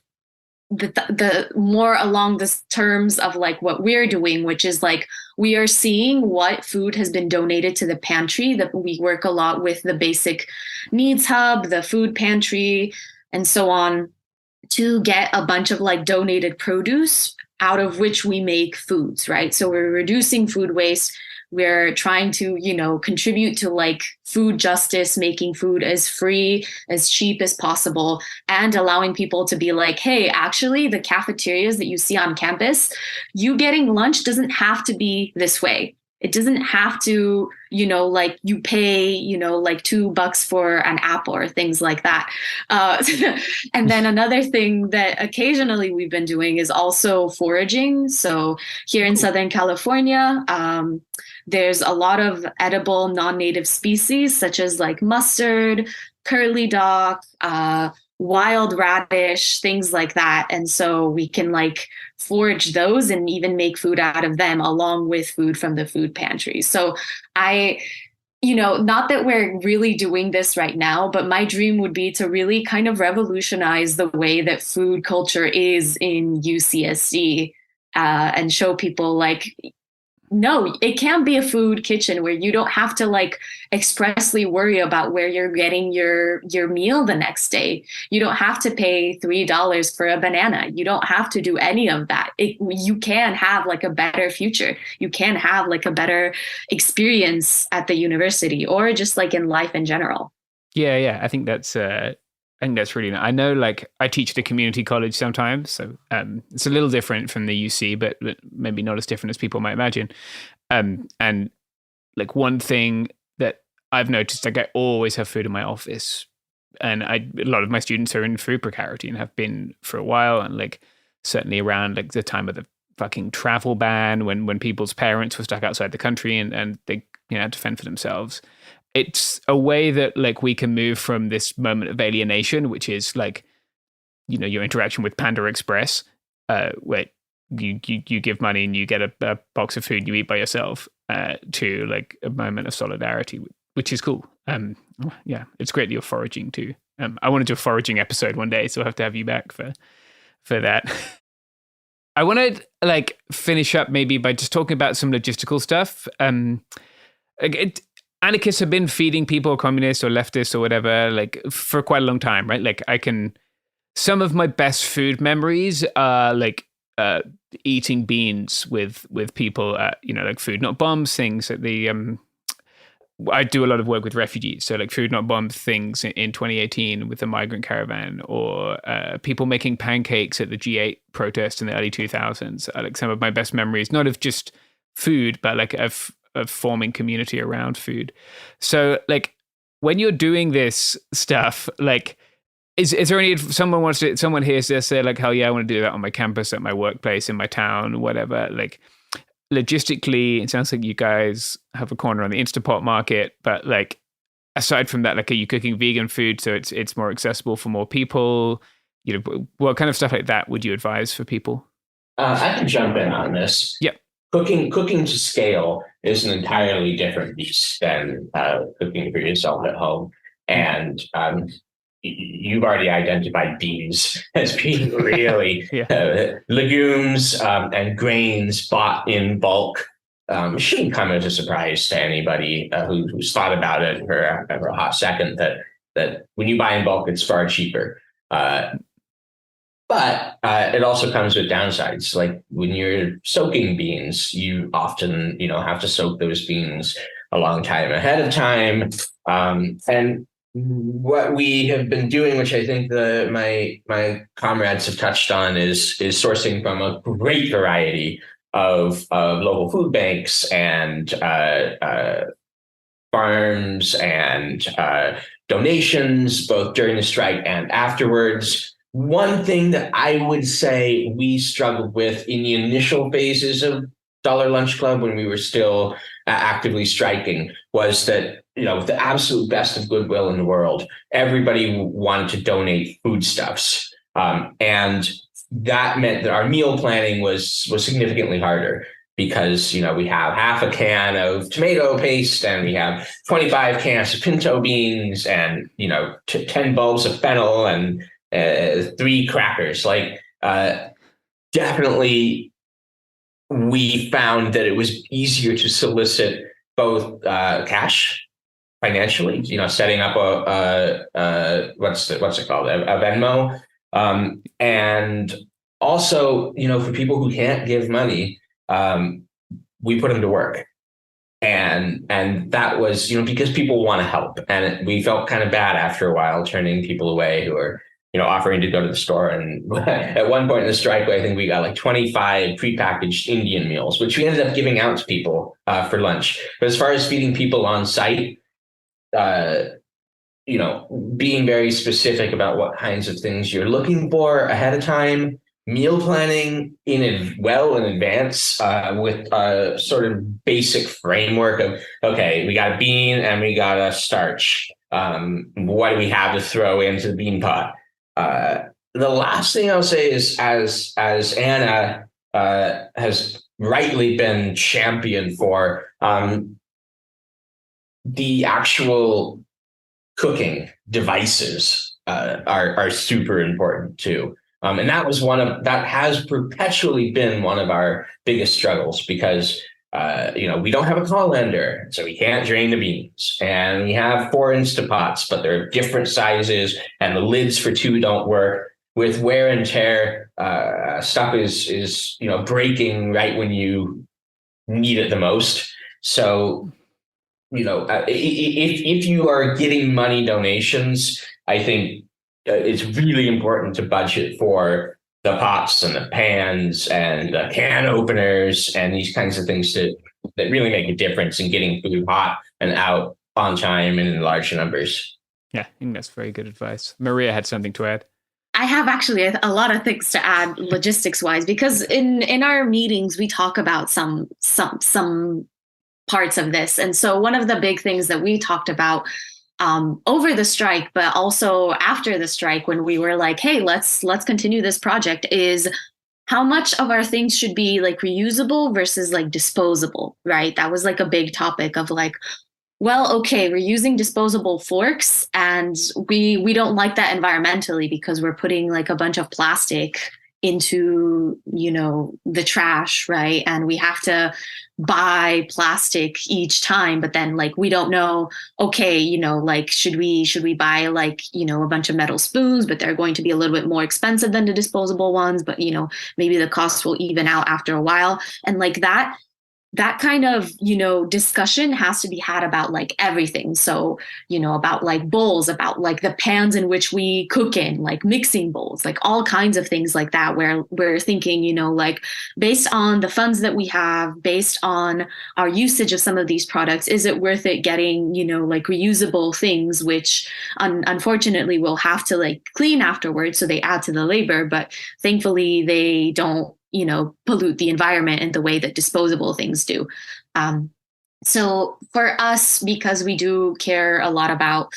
the more along the terms of like what we're doing, which is like we are seeing what food has been donated to the pantry. That we work a lot with the Basic Needs Hub, the food pantry, and so on, to get a bunch of like donated produce out of which we make foods, right? So we're reducing food waste. We're trying to, contribute to like food justice, making food as free, as cheap as possible, and allowing people to be like, hey, actually, the cafeterias that you see on campus, you getting lunch doesn't have to be this way. It doesn't have to, like you pay, like $2 for an apple or things like that. And then another thing that occasionally we've been doing is also foraging. So here in Southern California, there's a lot of edible non-native species, such as like mustard, curly dock, wild radish, things like that. And so we can like forage those and even make food out of them along with food from the food pantry. So not that we're really doing this right now, but my dream would be to really kind of revolutionize the way that food culture is in UCSD, and show people like, no, it can be a food kitchen where you don't have to like expressly worry about where you're getting your meal the next day. You don't have to pay $3 for a banana. You don't have to do any of that. You can have like a better future. You can have like a better experience at the university or just like in life in general. Yeah. I think that's really nice. I know, like, I teach at a community college sometimes, so it's a little different from the UC, but maybe not as different as people might imagine. And like one thing that I've noticed, like I always have food in my office, and a lot of my students are in food precarity and have been for a while, and like certainly around like the time of the fucking travel ban, when people's parents were stuck outside the country and they had to fend for themselves. It's a way that like we can move from this moment of alienation, which is like, your interaction with Panda Express, where you give money and you get a box of food you eat by yourself, to like a moment of solidarity, which is cool. Yeah, it's great that you're foraging too. I want to do a foraging episode one day, so I'll have to have you back for that. I want to like finish up maybe by just talking about some logistical stuff. Anarchists have been feeding people, communists or leftists or whatever, like for quite a long time, right? Like some of my best food memories are like eating beans with people at, like Food Not Bombs things at the, I do a lot of work with refugees. So like Food Not Bombs things in 2018 with the migrant caravan, or people making pancakes at the G8 protest in the early 2000s. Like some of my best memories, not of just food, but like of forming community around food. So like when you're doing this stuff, like is there any, someone hears this, they're like, hell yeah, I want to do that on my campus, at my workplace, in my town, whatever. Like logistically, it sounds like you guys have a corner on the Instapot market, but like aside from that, like are you cooking vegan food so it's more accessible for more people? What kind of stuff like that would you advise for people? I can jump in on this. Yep. Cooking to scale is an entirely different beast than cooking for yourself at home. And you've already identified beans as being really legumes and grains bought in bulk. Shouldn't come as a surprise to anybody who's thought about it for a hot second that when you buy in bulk, it's far cheaper. But it also comes with downsides. Like when you're soaking beans, you often, have to soak those beans a long time ahead of time. And what we have been doing, which I think my comrades have touched on, is sourcing from a great variety of local food banks and farms and donations, both during the strike and afterwards. One thing that I would say we struggled with in the initial phases of Dollar Lunch Club, when we were still actively striking, was that, with the absolute best of goodwill in the world, everybody wanted to donate foodstuffs. And that meant that our meal planning was significantly harder, because, we have half a can of tomato paste and we have 25 cans of pinto beans and, 10 bulbs of fennel and 3 crackers. Like definitely we found that it was easier to solicit both cash financially, setting up a what's it called, a Venmo, and also, for people who can't give money, we put them to work. And that was, because people want to help. And we felt kind of bad after a while turning people away who are, offering to go to the store. And at one point in the strike, I think we got like 25 prepackaged Indian meals, which we ended up giving out to people for lunch. But as far as feeding people on site, being very specific about what kinds of things you're looking for ahead of time, meal planning well in advance with a sort of basic framework of, okay, we got a bean and we got a starch. What do we have to throw into the bean pot? The last thing I'll say is, as Anna has rightly been championed for, the actual cooking devices are super important too. And that has perpetually been one of our biggest struggles because, we don't have a colander, so we can't drain the beans. And we have 4 Instapots, but they're different sizes and the lids for 2 don't work. With wear and tear, stuff is breaking right when you need it the most. So, if you are getting money donations, I think it's really important to budget for the pots and the pans and the can openers and these kinds of things that really make a difference in getting food hot and out on time and in large numbers. Yeah, I think that's very good advice. Maria had something to add. I have actually a lot of things to add logistics wise, because in our meetings, we talk about some parts of this. And so one of the big things that we talked about over the strike, but also after the strike, when we were like, hey, let's continue this project, is how much of our things should be like reusable versus like disposable, right? That was like a big topic of like, well, okay, we're using disposable forks and we don't like that environmentally because we're putting like a bunch of plastic into, the trash, right? And we have to buy plastic each time, but then like we don't know, okay, like should we buy like, a bunch of metal spoons, but they're going to be a little bit more expensive than the disposable ones, but maybe the cost will even out after a while. And like that kind of, discussion has to be had about like everything. So, about like bowls, about like the pans in which we cook in, like mixing bowls, like all kinds of things like that, where we're thinking, like based on the funds that we have, based on our usage of some of these products, is it worth it getting, like reusable things, which unfortunately we'll have to like clean afterwards. So they add to the labor, but thankfully they don't, pollute the environment in the way that disposable things do. So for us, because we do care a lot about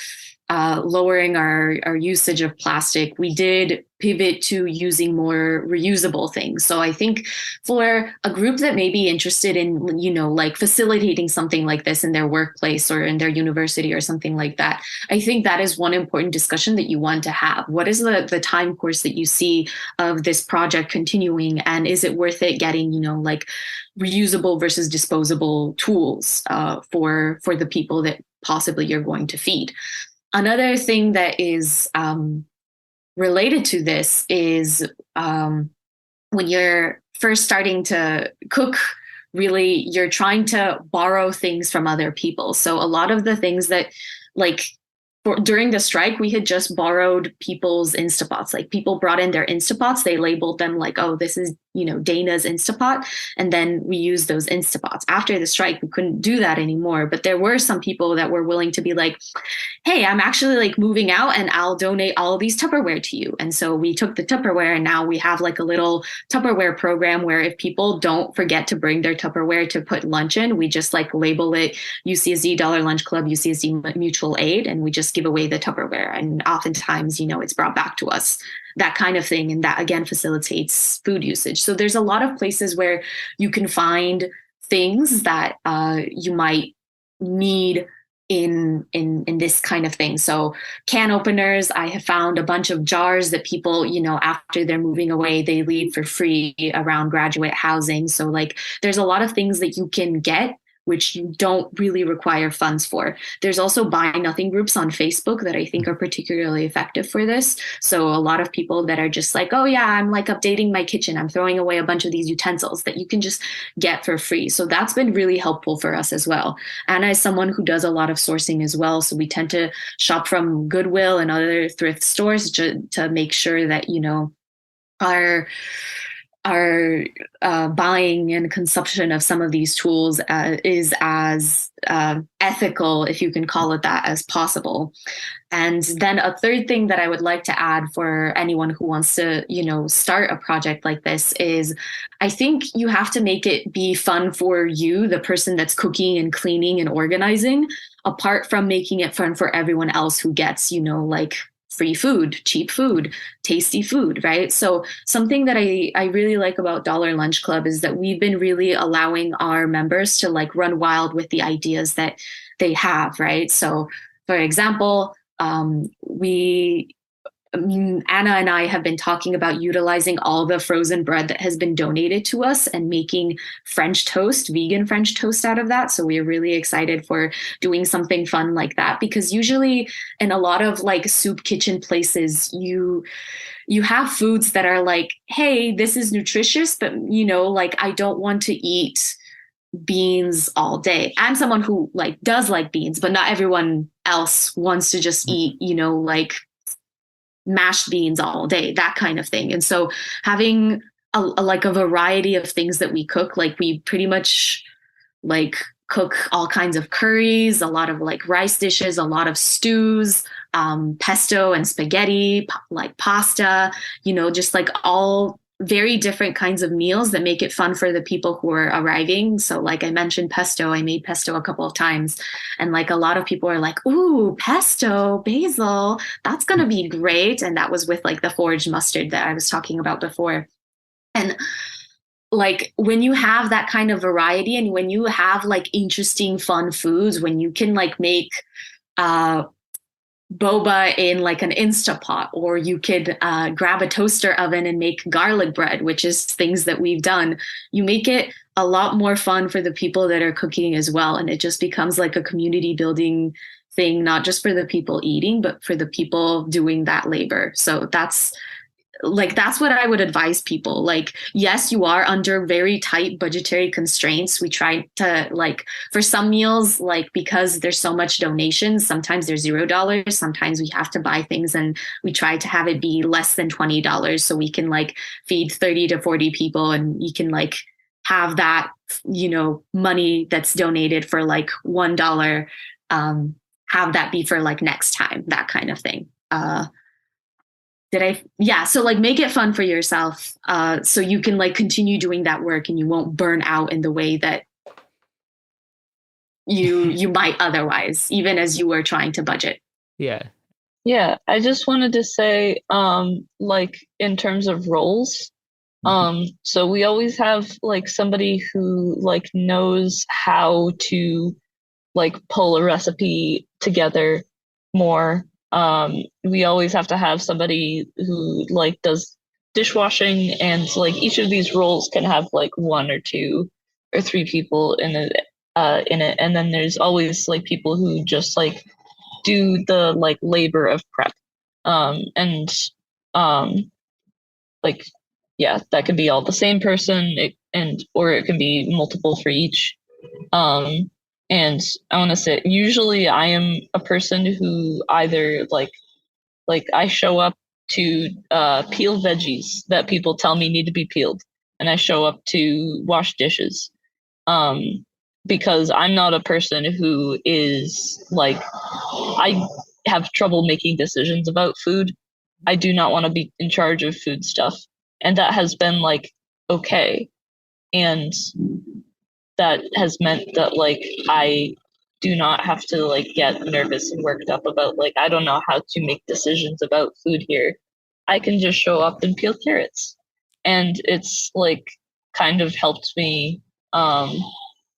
lowering our usage of plastic, we did pivot to using more reusable things. So I think for a group that may be interested in, like facilitating something like this in their workplace or in their university or something like that, I think that is one important discussion that you want to have. What is the time course that you see of this project continuing? And is it worth it getting, like reusable versus disposable tools for the people that possibly you're going to feed? Another thing that is related to this is when you're first starting to cook, really, you're trying to borrow things from other people. So a lot of the things that during the strike, we had just borrowed people's Instapots. Like people brought in their Instapots, they labeled them like, oh, this is, Dana's Instapot. And then we used those Instapots. After the strike, we couldn't do that anymore. But there were some people that were willing to be like, hey, I'm actually like moving out and I'll donate all of these Tupperware to you. And so we took the Tupperware and now we have like a little Tupperware program where if people don't forget to bring their Tupperware to put lunch in, we just like label it UCSD Dollar Lunch Club, UCSD Mutual Aid, and we just give away the Tupperware. And oftentimes, it's brought back to us, that kind of thing. And that again facilitates food usage. So there's a lot of places where you can find things that you might need in this kind of thing. So can openers, I have found a bunch of jars that people, after they're moving away, they leave for free around graduate housing. So like there's a lot of things that you can get which you don't really require funds for. There's also buy nothing groups on Facebook that I think are particularly effective for this. So a lot of people that are just like, oh yeah, I'm like updating my kitchen, I'm throwing away a bunch of these utensils that you can just get for free. So that's been really helpful for us as well. Anna is someone who does a lot of sourcing as well. So we tend to shop from Goodwill and other thrift stores to make sure that, our buying and consumption of some of these tools is as ethical, if you can call it that, as possible. And then a third thing that I would like to add for anyone who wants to, start a project like this is I think you have to make it be fun for you, the person that's cooking and cleaning and organizing, apart from making it fun for everyone else who gets, like free food, cheap food, tasty food, right? So something that I really like about Dollar Lunch Club is that we've been really allowing our members to like run wild with the ideas that they have, right? So for example, Anna and I have been talking about utilizing all the frozen bread that has been donated to us and making French toast, vegan French toast out of that. So we're really excited for doing something fun like that, because usually in a lot of like soup kitchen places, you have foods that are like, hey, this is nutritious, but like I don't want to eat beans all day. I'm someone who like does like beans, but not everyone else wants to just eat, like mashed beans all day, that kind of thing. And so having a variety of things that we cook, like we pretty much like cook all kinds of curries, a lot of like rice dishes, a lot of stews, pesto and spaghetti, like pasta, just like all very different kinds of meals that make it fun for the people who are arriving. So like I mentioned pesto, I made pesto a couple of times, and like a lot of people are like, ooh, pesto, basil, that's going to be great. And that was with like the foraged mustard that I was talking about before. And like when you have that kind of variety and when you have like interesting, fun foods, when you can like make boba in like an Instapot, or you could grab a toaster oven and make garlic bread, which is things that we've done. You make it a lot more fun for the people that are cooking as well. And it just becomes like a community building thing, not just for the people eating, but for the people doing that labor. So that's what I would advise people. Like, yes, you are under very tight budgetary constraints. We try to like, for some meals, like because there's so much donations, sometimes they're $0. Sometimes we have to buy things and we try to have it be less than $20 so we can like feed 30 to 40 people, and you can like have that, money that's donated for like $1, have that be for like next time, that kind of thing. So like make it fun for yourself, so you can like continue doing that work and you won't burn out in the way that you might otherwise, even as you were trying to budget. Yeah, I just wanted to say, like in terms of roles, so we always have like somebody who like knows how to like pull a recipe together more. We always have to have somebody who like does dishwashing, and like each of these roles can have like 1 or 2 or 3 people in it. And then there's always like people who just like do the like labor of prep. Like, yeah, that could be all the same person, or it can be multiple for each. And I want to say, usually I am a person who either like I show up to peel veggies that people tell me need to be peeled, and I show up to wash dishes, because I'm not a person who is like, I have trouble making decisions about food. I do not want to be in charge of food stuff, and that has been like okay, and that has meant that like I do not have to like get nervous and worked up about like I don't know how to make decisions about food here. I can just show up and peel carrots, and it's like kind of helped me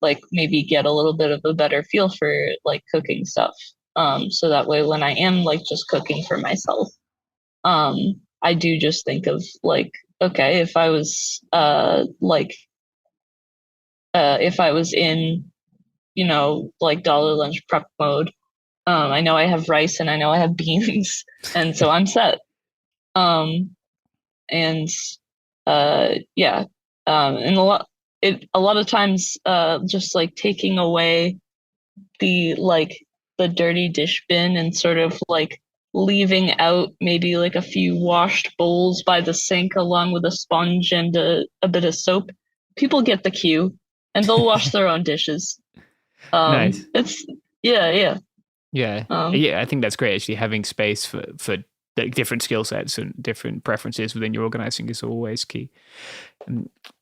like maybe get a little bit of a better feel for like cooking stuff. So that way when I am like just cooking for myself, I do just think of like, okay, if I was if I was in, you know, like dollar lunch prep mode, I know I have rice and I know I have beans, and so I'm set. And a lot of times, just like taking away the dirty dish bin and sort of like leaving out maybe like a few washed bowls by the sink along with a sponge and a bit of soap. People get the cue and they'll wash their own dishes. Nice. It's yeah. I think that's great. Actually, having space for like different skill sets and different preferences within your organizing is always key.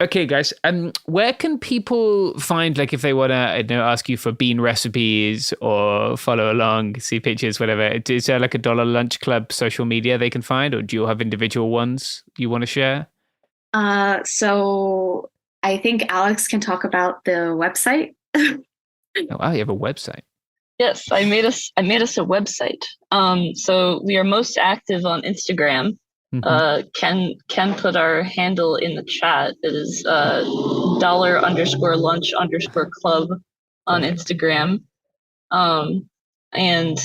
Okay, guys. Where can people find, like, if they want to, I don't know, ask you for bean recipes or follow along, see pictures, whatever? Is there like a Dollar Lunch Club social media they can find, or do you have individual ones you want to share? So I think Alex can talk about the website. Oh, wow, you have a website. Yes, I made us a website. So we are most active on Instagram. Ken put our handle in the chat. It is $_lunch_club on Instagram. And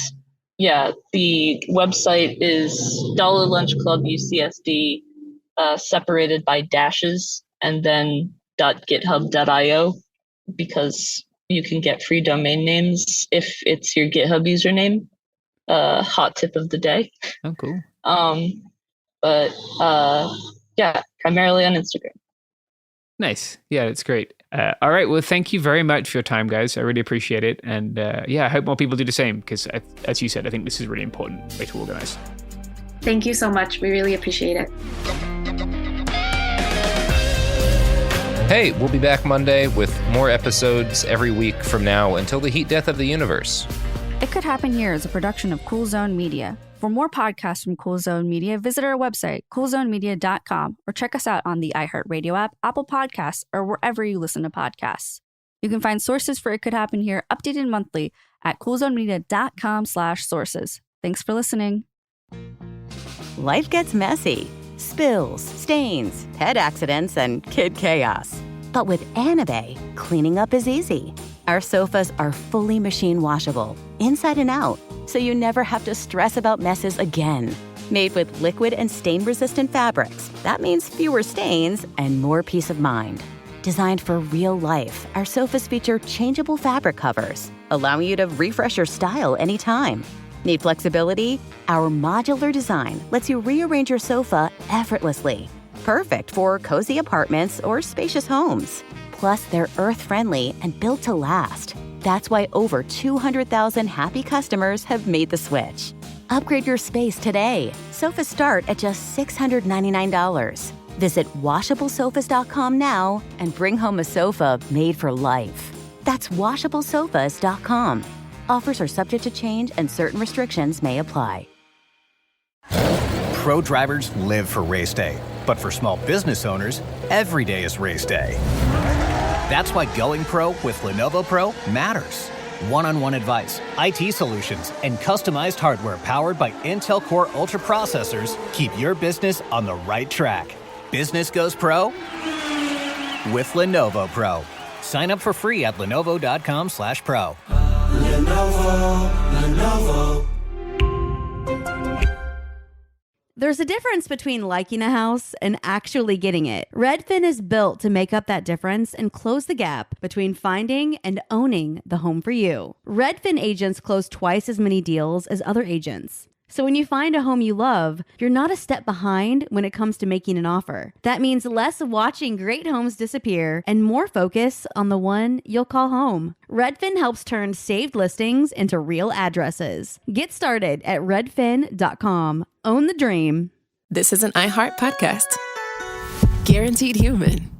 yeah, the website is $_ Lunch Club UCSD, separated by dashes, and then .github.io, because you can get free domain names if it's your GitHub username. Hot tip of the day. Oh, cool. Yeah, primarily on Instagram. Nice. Yeah, that's great. All right. Well, thank you very much for your time, guys. I really appreciate it. And I hope more people do the same, because as you said, I think this is a really important way to organize. Thank you so much. We really appreciate it. Hey, we'll be back Monday with more episodes every week from now until the heat death of the universe. It Could Happen Here is a production of Cool Zone Media. For more podcasts from Cool Zone Media, visit our website, coolzonemedia.com, or check us out on the iHeartRadio app, Apple Podcasts, or wherever you listen to podcasts. You can find sources for It Could Happen Here updated monthly at coolzonemedia.com/sources. Thanks for listening. Life gets messy. Spills, stains, pet accidents, and kid chaos. But with Anabei, cleaning up is easy. Our sofas are fully machine washable, inside and out, so you never have to stress about messes again. Made with liquid and stain-resistant fabrics, that means fewer stains and more peace of mind. Designed for real life, our sofas feature changeable fabric covers, allowing you to refresh your style anytime. Need flexibility? Our modular design lets you rearrange your sofa effortlessly. Perfect for cozy apartments or spacious homes. Plus, they're earth-friendly and built to last. That's why over 200,000 happy customers have made the switch. Upgrade your space today. Sofas start at just $699. Visit washablesofas.com now and bring home a sofa made for life. That's washablesofas.com. Offers are subject to change and certain restrictions may apply. Pro drivers live for race day, but for small business owners, every day is race day. That's why going pro with Lenovo Pro matters. One-on-one advice, IT solutions, and customized hardware powered by Intel Core Ultra processors keep your business on the right track. Business goes pro with Lenovo Pro. Sign up for free at lenovo.com/pro. Lenovo. There's a difference between liking a house and actually getting it. Redfin is built to make up that difference and close the gap between finding and owning the home for you. Redfin agents close twice as many deals as other agents. So when you find a home you love, you're not a step behind when it comes to making an offer. That means less watching great homes disappear and more focus on the one you'll call home. Redfin helps turn saved listings into real addresses. Get started at redfin.com. Own the dream. This is an iHeart podcast. Guaranteed Human.